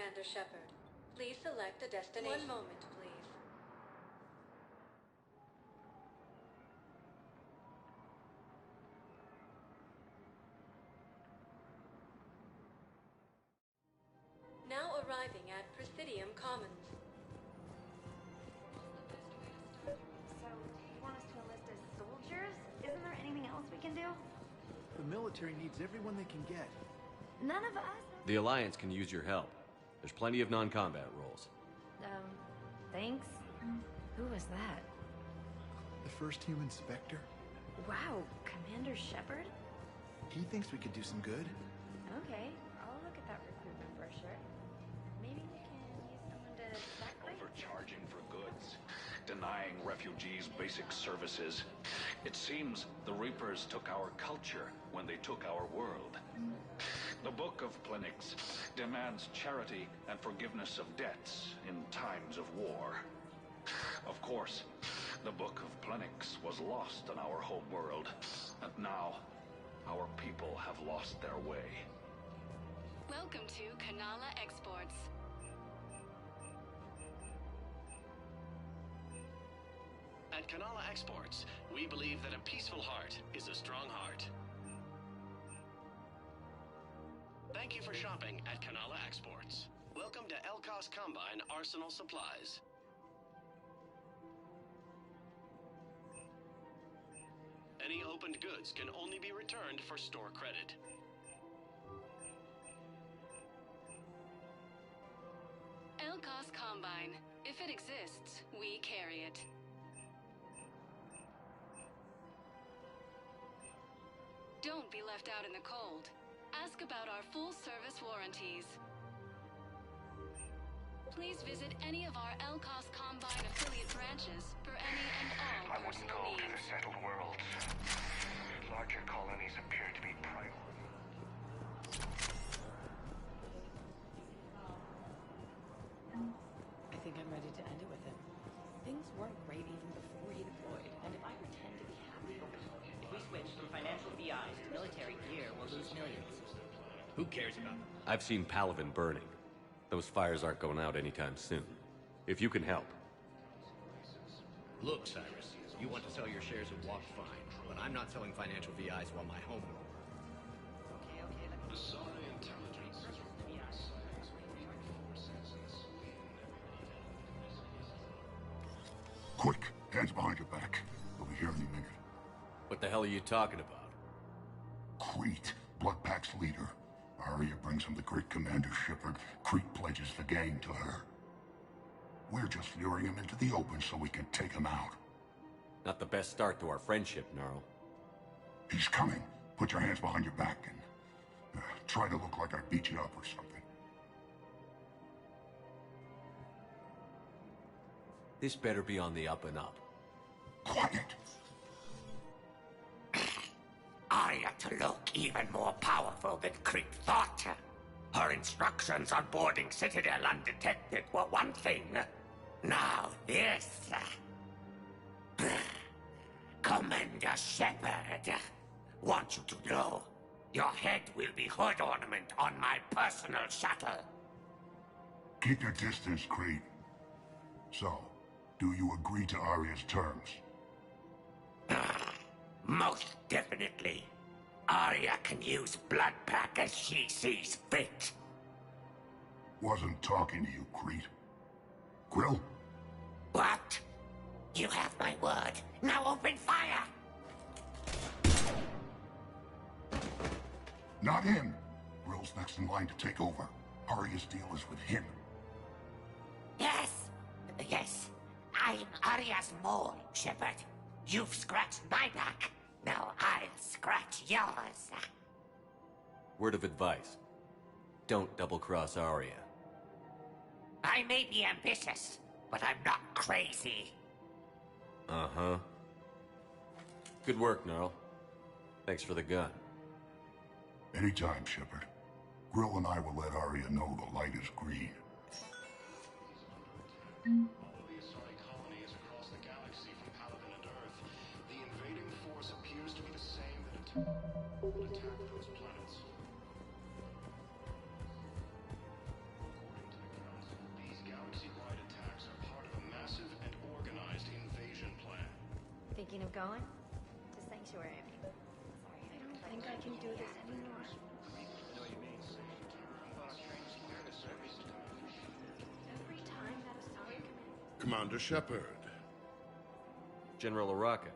Commander Shepard. Please select a destination. One moment, please. Now arriving at Presidium Commons. So, you want us to enlist as soldiers? Isn't there anything else we can do? The military needs everyone they can get. None of us? The Alliance can use your help. There's plenty of non-combat roles. Thanks. Who was that? The first human Spectre? Wow, Commander Shepard? He thinks we could do some good. Okay, I'll look at that recruitment brochure. Maybe we can use someone to sacrifice. Overcharging for goods, denying refugees basic services. It seems the Reapers took our culture when they took our world. The Book of Plenix demands charity and forgiveness of debts in times of war. Of course, the Book of Plenix was lost on our home world, and now our people have lost their way. Welcome to Kanala Exports. At Kanala Exports, we believe that a peaceful heart is a strong heart. Thank you for shopping at Kanala Exports. Welcome to Elkos Combine Arsenal Supplies. Any opened goods can only be returned for store credit. Elkos Combine. If it exists, we carry it. Don't be left out in the cold. Ask about our full-service warranties. Please visit any of our Elkos Combine affiliate branches for any and all I wouldn't personal go needs. to the settled worlds. Larger colonies appear to be primal. I think I'm ready to end it with him. Things weren't great even before he deployed, and if I pretend to be happy, if we switch from financial VIs to military gear, we'll lose millions. Who cares about them? I've seen Paragon burning. Those fires aren't going out anytime soon. If you can help. Look, Cyrus, you want to sell your shares of Walk fine, but I'm not selling financial VIs while my home will burn. Okay, let me... Asari intelligence is Quick, hands behind your back. We'll be here any minute. What the hell are you talking about? Crete, Bloodpack's leader. Arya brings him the great Commander Shepard. Crete pledges the gang to her. We're just luring him into the open so we can take him out. Not the best start to our friendship, Gnarl. He's coming. Put your hands behind your back and try to look like I beat you up or something. This better be on the up and up. Quiet. Arya to look even more powerful than Crete thought. Her instructions on boarding Citadel undetected were one thing. Now this. Commander Shepard, want you to know, your head will be hood ornament on my personal shuttle. Keep your distance, Crete. So, do you agree to Arya's terms? Most definitely. Arya can use Bloodpack as she sees fit. Wasn't talking to you, Crete. Quill? What? You have my word. Now open fire! Not him. Grill's next in line to take over. Arya's deal is with him. Yes. I'm Arya's mole, Shepard. You've scratched my back. Now I'll scratch yours. Word of advice. Don't double-cross Arya. I may be ambitious, but I'm not crazy. Uh-huh. Good work, Gnarl. Thanks for the gun. Anytime, Shepard. Grill and I will let Arya know the light is green. Although the Asari colony is across the galaxy from Paragon and Earth, the invading force appears to be the same that attacked those planets. According to thinking of going? To Sanctuary, I mean. Sorry, I don't think I can do this anymore. Every time that Asari Commander Shepard. General Araka,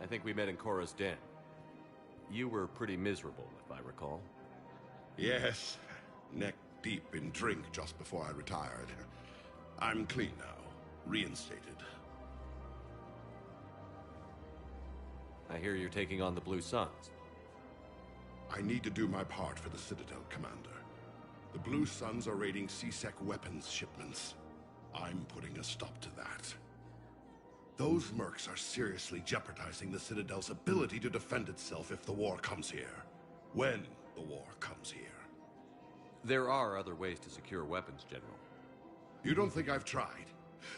I think we met in Korra's den. You were pretty miserable, if I recall. Yes, neck deep in drink just before I retired. I'm clean now, reinstated. I hear you're taking on the Blue Suns. I need to do my part for the Citadel, Commander. The Blue Suns are raiding CSEC weapons shipments. I'm putting a stop to that. Those mercs are seriously jeopardizing the Citadel's ability to defend itself if the war comes here. When the war comes here. There are other ways to secure weapons, General. You don't think I've tried?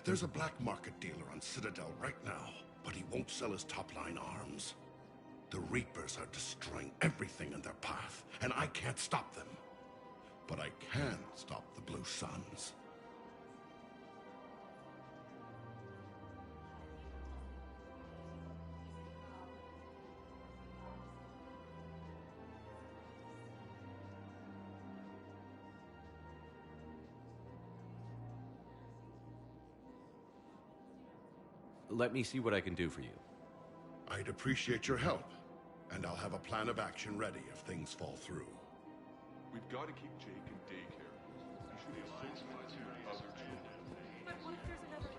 There's a black market dealer on Citadel right now, but he won't sell his top-line arms. The Reapers are destroying everything in their path, and I can't stop them. But I can stop the Blue Suns. Let me see what I can do for you. I'd appreciate your help, and I'll have a plan of action ready if things fall through. We've got to keep Jake in daycare. He should be associated with other children. But what if there's another...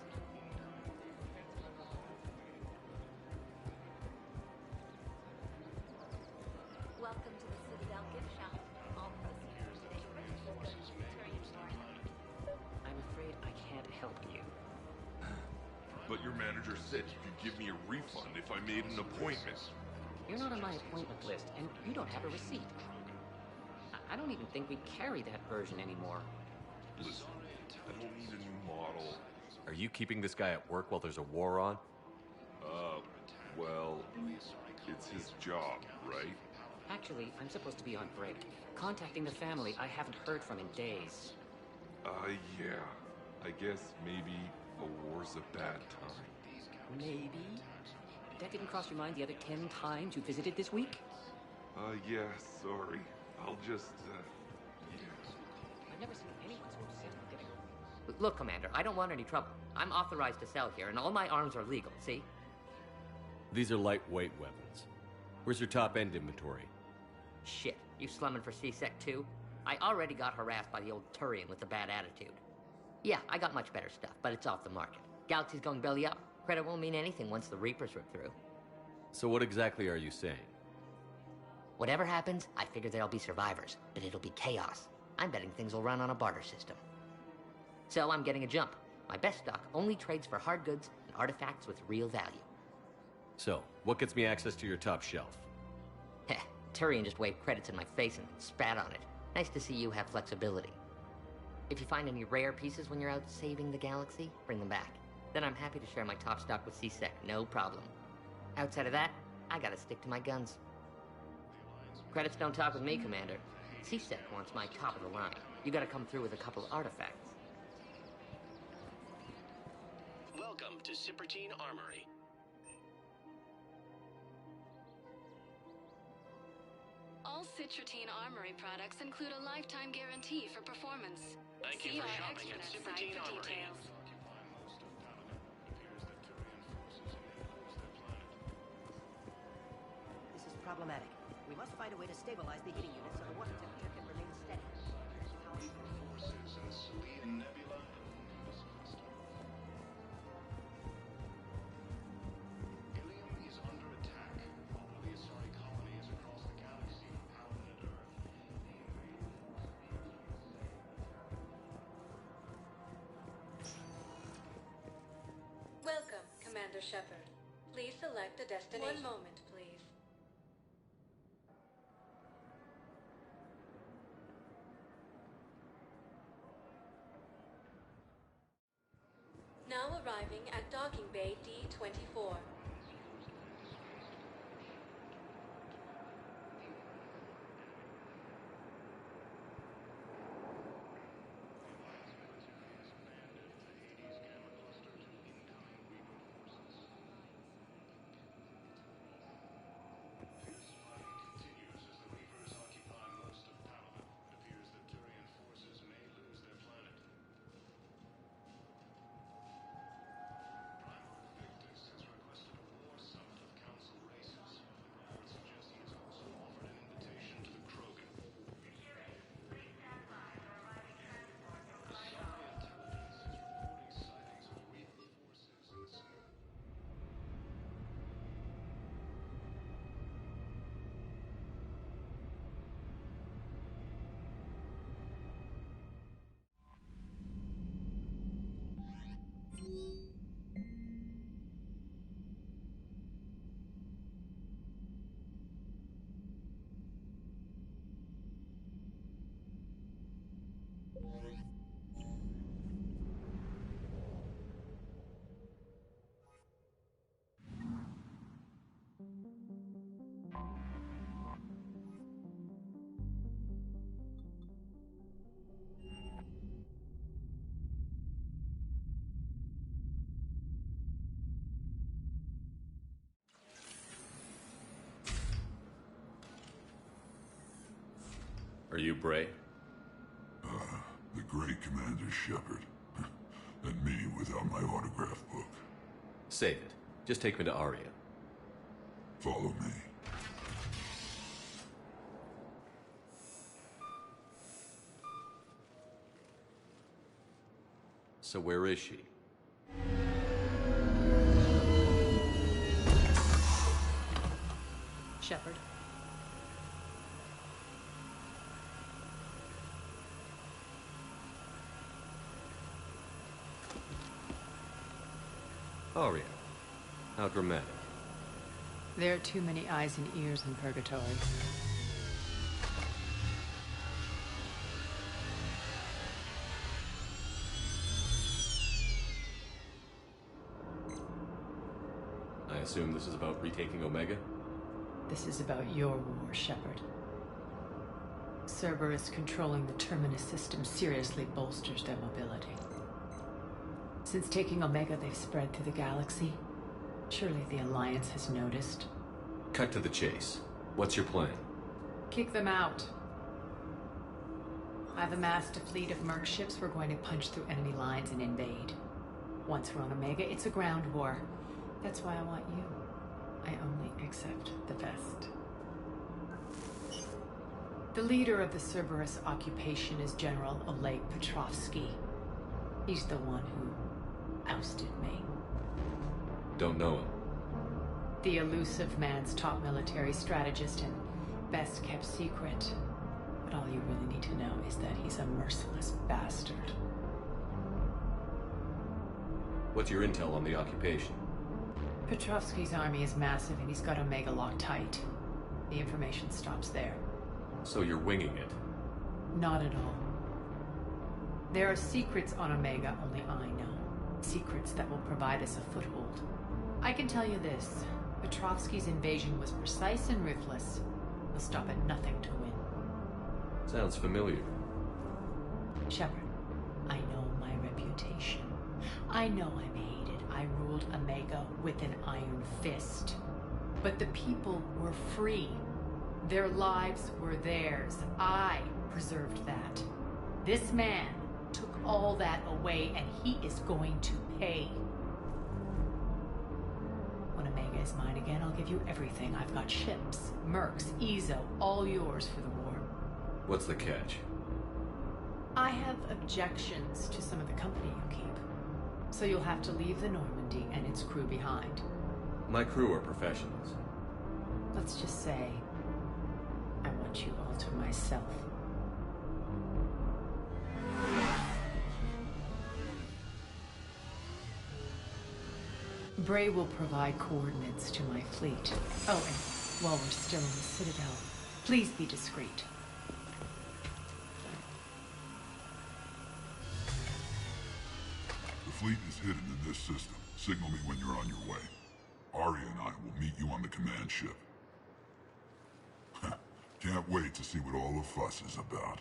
Welcome to the Citadel gift shop. All proceeds from today's purchases go to the Turian Store. I'm afraid I can't help you. But your manager said you could give me a refund if I made an appointment. You're not on my appointment list, and you don't have a receipt. I don't even think we carry that version anymore. Listen, I don't need a new model. Are you keeping this guy at work while there's a war on? Well, it's his job, right? Actually, I'm supposed to be on break. Contacting the family I haven't heard from in days. Yeah. I guess maybe a war's a bad time. Maybe? That didn't cross your mind the other 10 times you visited this week? Yeah, sorry. I'll just, yeah. I've never seen anyone so obsessed with getting... Look, Commander, I don't want any trouble. I'm authorized to sell here, and all my arms are legal, see? These are lightweight weapons. Where's your top-end inventory? Shit, you slumming for CSEC too? I already got harassed by the old Turian with the bad attitude. Yeah, I got much better stuff, but it's off the market. Galaxy's going belly up. Credit won't mean anything once the Reapers rip through. So what exactly are you saying? Whatever happens, I figure there'll be survivors, but it'll be chaos. I'm betting things will run on a barter system. So I'm getting a jump. My best stock only trades for hard goods and artifacts with real value. So, what gets me access to your top shelf? Heh, Turian just waved credits in my face and spat on it. Nice to see you have flexibility. If you find any rare pieces when you're out saving the galaxy, bring them back. Then I'm happy to share my top stock with CSEC, no problem. Outside of that, I gotta stick to my guns. Credits don't talk with me, Commander. CSEC wants my top of the line. You gotta come through with a couple artifacts. Welcome to Cippertine Armory. All Citratine Armory products include a lifetime guarantee for performance. Thank you See for our shopping at extranet Cippertine site for Armory. details. This is problematic. We must find a way to stabilize the heating unit so the water temperature can remain steady. Forces in the Selene Nebula. Ilium is under attack. All of the Asari colonies across the galaxy from Paragon and Earth. Welcome, Commander Shepard. Please select a destination. One moment, please. Now arriving at Docking Bay D-24. Are you Bray? The great Commander Shepard. And me without my autograph book. Save it. Just take me to Aria. Follow me. So where is she? Shepard. Aria. How dramatic. There are too many eyes and ears in Purgatory. I assume this is about retaking Omega? This is about your war, Shepard. Cerberus controlling the Terminus system seriously bolsters their mobility. Since taking Omega, they've spread through the galaxy. Surely the Alliance has noticed. Cut to the chase. What's your plan? Kick them out. I've amassed a fleet of merc ships. We're going to punch through enemy lines and invade. Once we're on Omega, it's a ground war. That's why I want you. I only accept the best. The leader of the Cerberus occupation is General Oleg Petrovsky. He's the one who ousted me. Don't know him. The elusive man's top military strategist and best kept secret. But all you really need to know is that he's a merciless bastard. What's your intel on the occupation? Petrovsky's army is massive and he's got Omega locked tight. The information stops there. So you're winging it? Not at all. There are secrets on Omega only I know. Secrets that will provide us a foothold. I can tell you this. Petrovsky's invasion was precise and ruthless. He'll stop at nothing to win. Sounds familiar. Shepard, I know my reputation. I know I'm hated. I ruled Omega with an iron fist. But the people were free. Their lives were theirs. I preserved that. This man took all that away, and he is going to pay. When Omega is mine again, I'll give you everything. I've got ships, mercs, Ezo, all yours for the war. What's the catch? I have objections to some of the company you keep. So you'll have to leave the Normandy and its crew behind. My crew are professionals. Let's just say, I want you all to myself. Bray will provide coordinates to my fleet. Oh, and while we're still in the Citadel, please be discreet. The fleet is hidden in this system. Signal me when you're on your way. Aria and I will meet you on the command ship. Can't wait to see what all the fuss is about.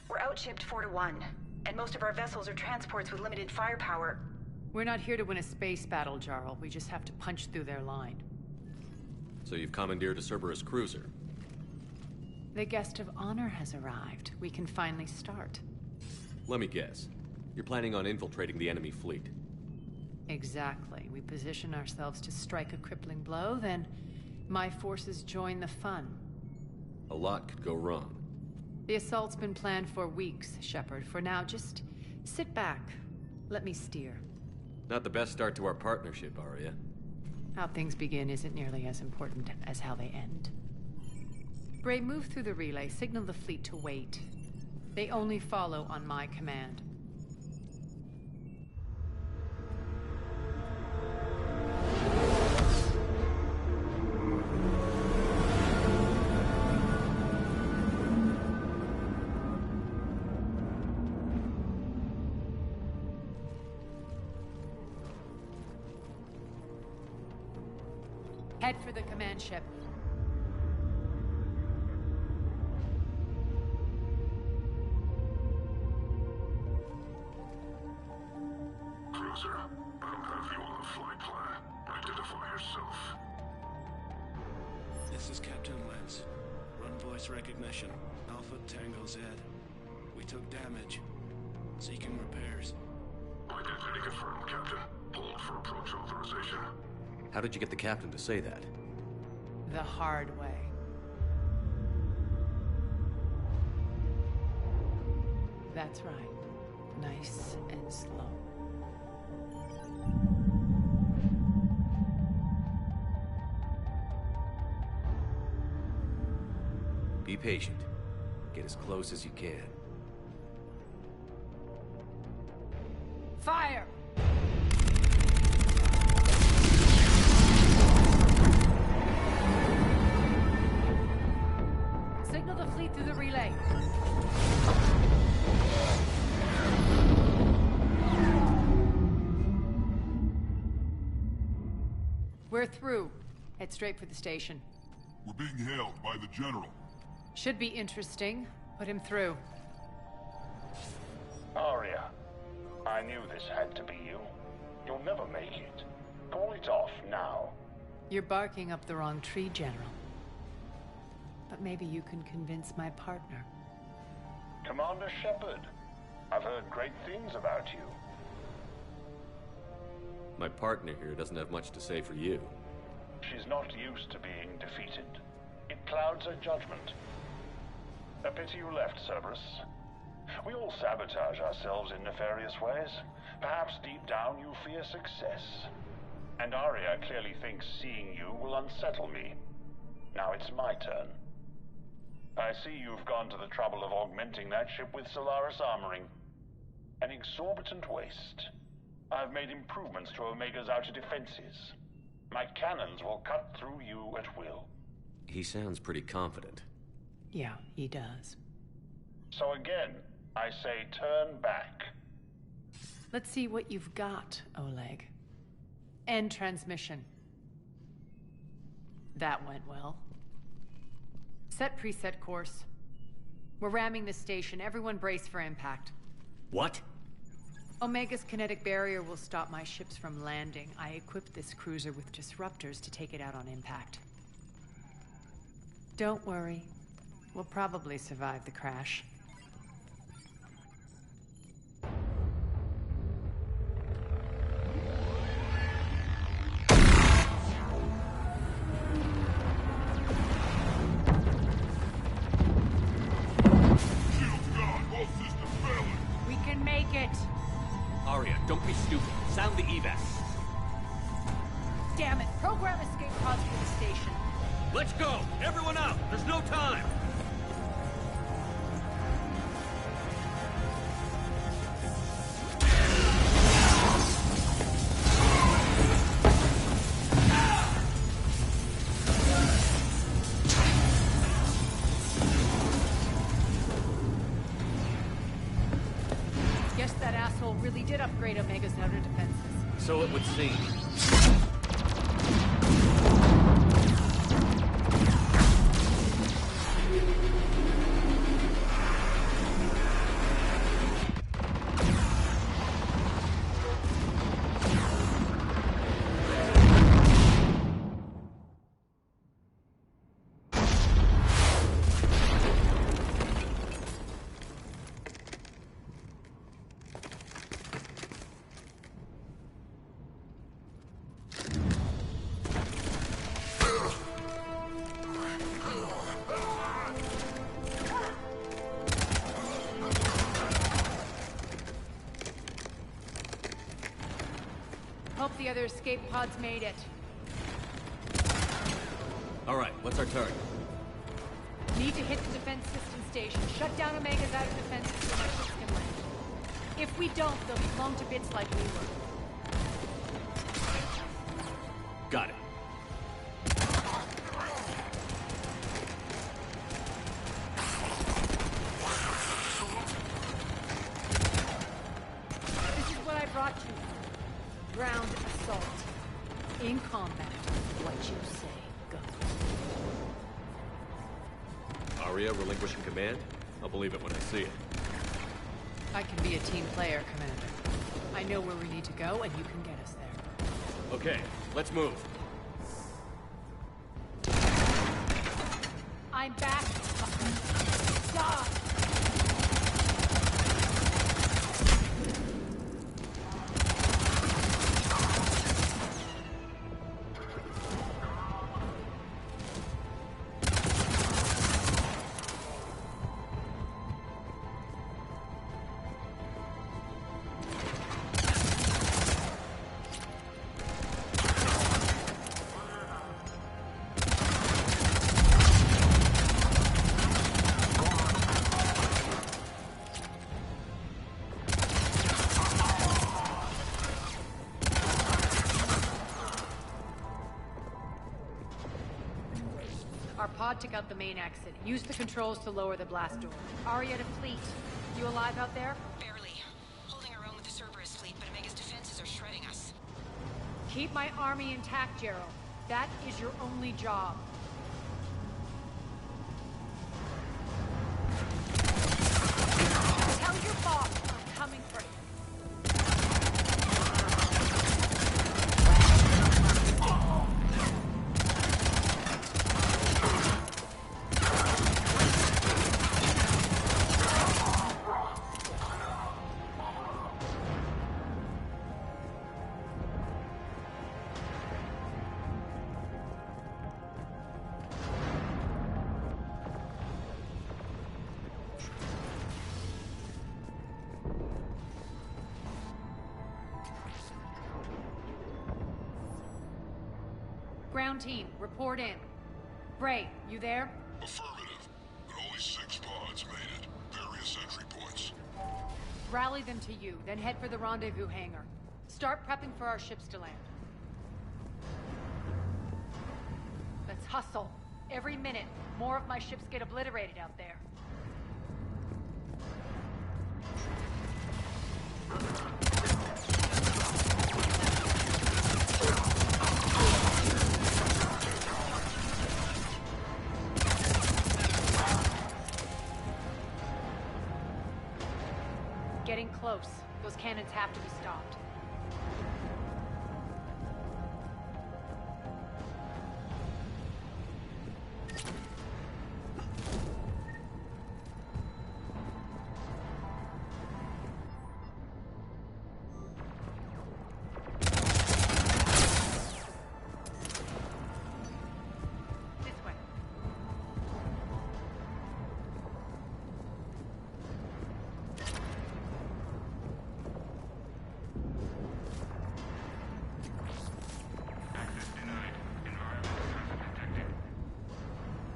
We're outshipped 4-1, and most of our vessels are transports with limited firepower. We're not here to win a space battle, Jarl. We just have to punch through their line. So you've commandeered a Cerberus cruiser. The guest of honor has arrived. We can finally start. Let me guess. You're planning on infiltrating the enemy fleet. Exactly. We position ourselves to strike a crippling blow, then my forces join the fun. A lot could go wrong. The assault's been planned for weeks, Shepard. For now, just sit back. Let me steer. Not the best start to our partnership, Arya. How things begin isn't nearly as important as how they end. Bray, move through the relay. Signal the fleet to wait. They only follow on my command. Head for the command ship. Cruiser, I don't have you on the flight plan. Identify yourself. This is Captain Lentz. Run voice recognition. Alpha Tango Z. We took damage. Seeking repairs. Identity confirmed, Captain. Hold for approach authorization. How did you get the captain to say that? The hard way. That's right. Nice and slow. Be patient. Get as close as you can. Fire! Signal the fleet through the relay. We're through. Head straight for the station. We're being hailed by the General. Should be interesting. Put him through. Arya, I knew this had to be you. You'll never make it. Call it off now. You're barking up the wrong tree, General. But maybe you can convince my partner. Commander Shepard, I've heard great things about you. My partner here doesn't have much to say for you. She's not used to being defeated. It clouds her judgment. A pity you left, Cerberus. We all sabotage ourselves in nefarious ways. Perhaps deep down you fear success. And Arya clearly thinks seeing you will unsettle me. Now it's my turn. I see you've gone to the trouble of augmenting that ship with Solaris armoring. An exorbitant waste. I've made improvements to Omega's outer defenses. My cannons will cut through you at will. He sounds pretty confident. Yeah, he does. So again, I say turn back. Let's see what you've got, Oleg. End transmission. That went well. Set preset course. We're ramming the station. Everyone brace for impact. What? Omega's kinetic barrier will stop my ships from landing. I equipped this cruiser with disruptors to take it out on impact. Don't worry. We'll probably survive the crash. We can make it! Arya, don't be stupid. Sound the evac. Damn it! Program escape pods for the station. Let's go! Everyone out! There's no time! Guess that asshole really did upgrade Omega's outer defenses. So it would seem. Hope the other escape pods made it. All right, what's our target? Need to hit the defense system station. Shut down Omega's outer defenses so my ships can land. If we don't, they'll be blown to bits like we were. Got it. This is what I brought you. Ground assault. In combat. What you say goes. Aria relinquishing command? I'll believe it when I see it. I can be a team player, Commander. I know where we need to go, and you can get us there. Okay, let's move. I'm back. Die! Our pod took out the main exit. Use the controls to lower the blast door. Aria to fleet. You alive out there? Barely. Holding our own with the Cerberus fleet, but Omega's defenses are shredding us. Keep my army intact, Gerald. That is your only job. Tell your boss I'm coming for him. Ground team, report in. Bray, you there? Affirmative, but only 6 pods made it. Various entry points. Rally them to you, then head for the rendezvous hangar. Start prepping for our ships to land. Let's hustle. Every minute, more of my ships get obliterated out there. Getting close. Those cannons have to be stopped. This way.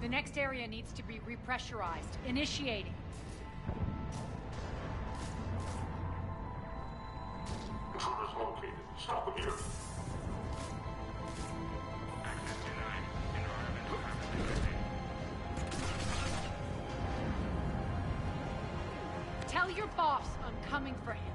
The next area needs to be repressurized. Initiating. Intruders located. Stop them here. Tell your boss I'm coming for him.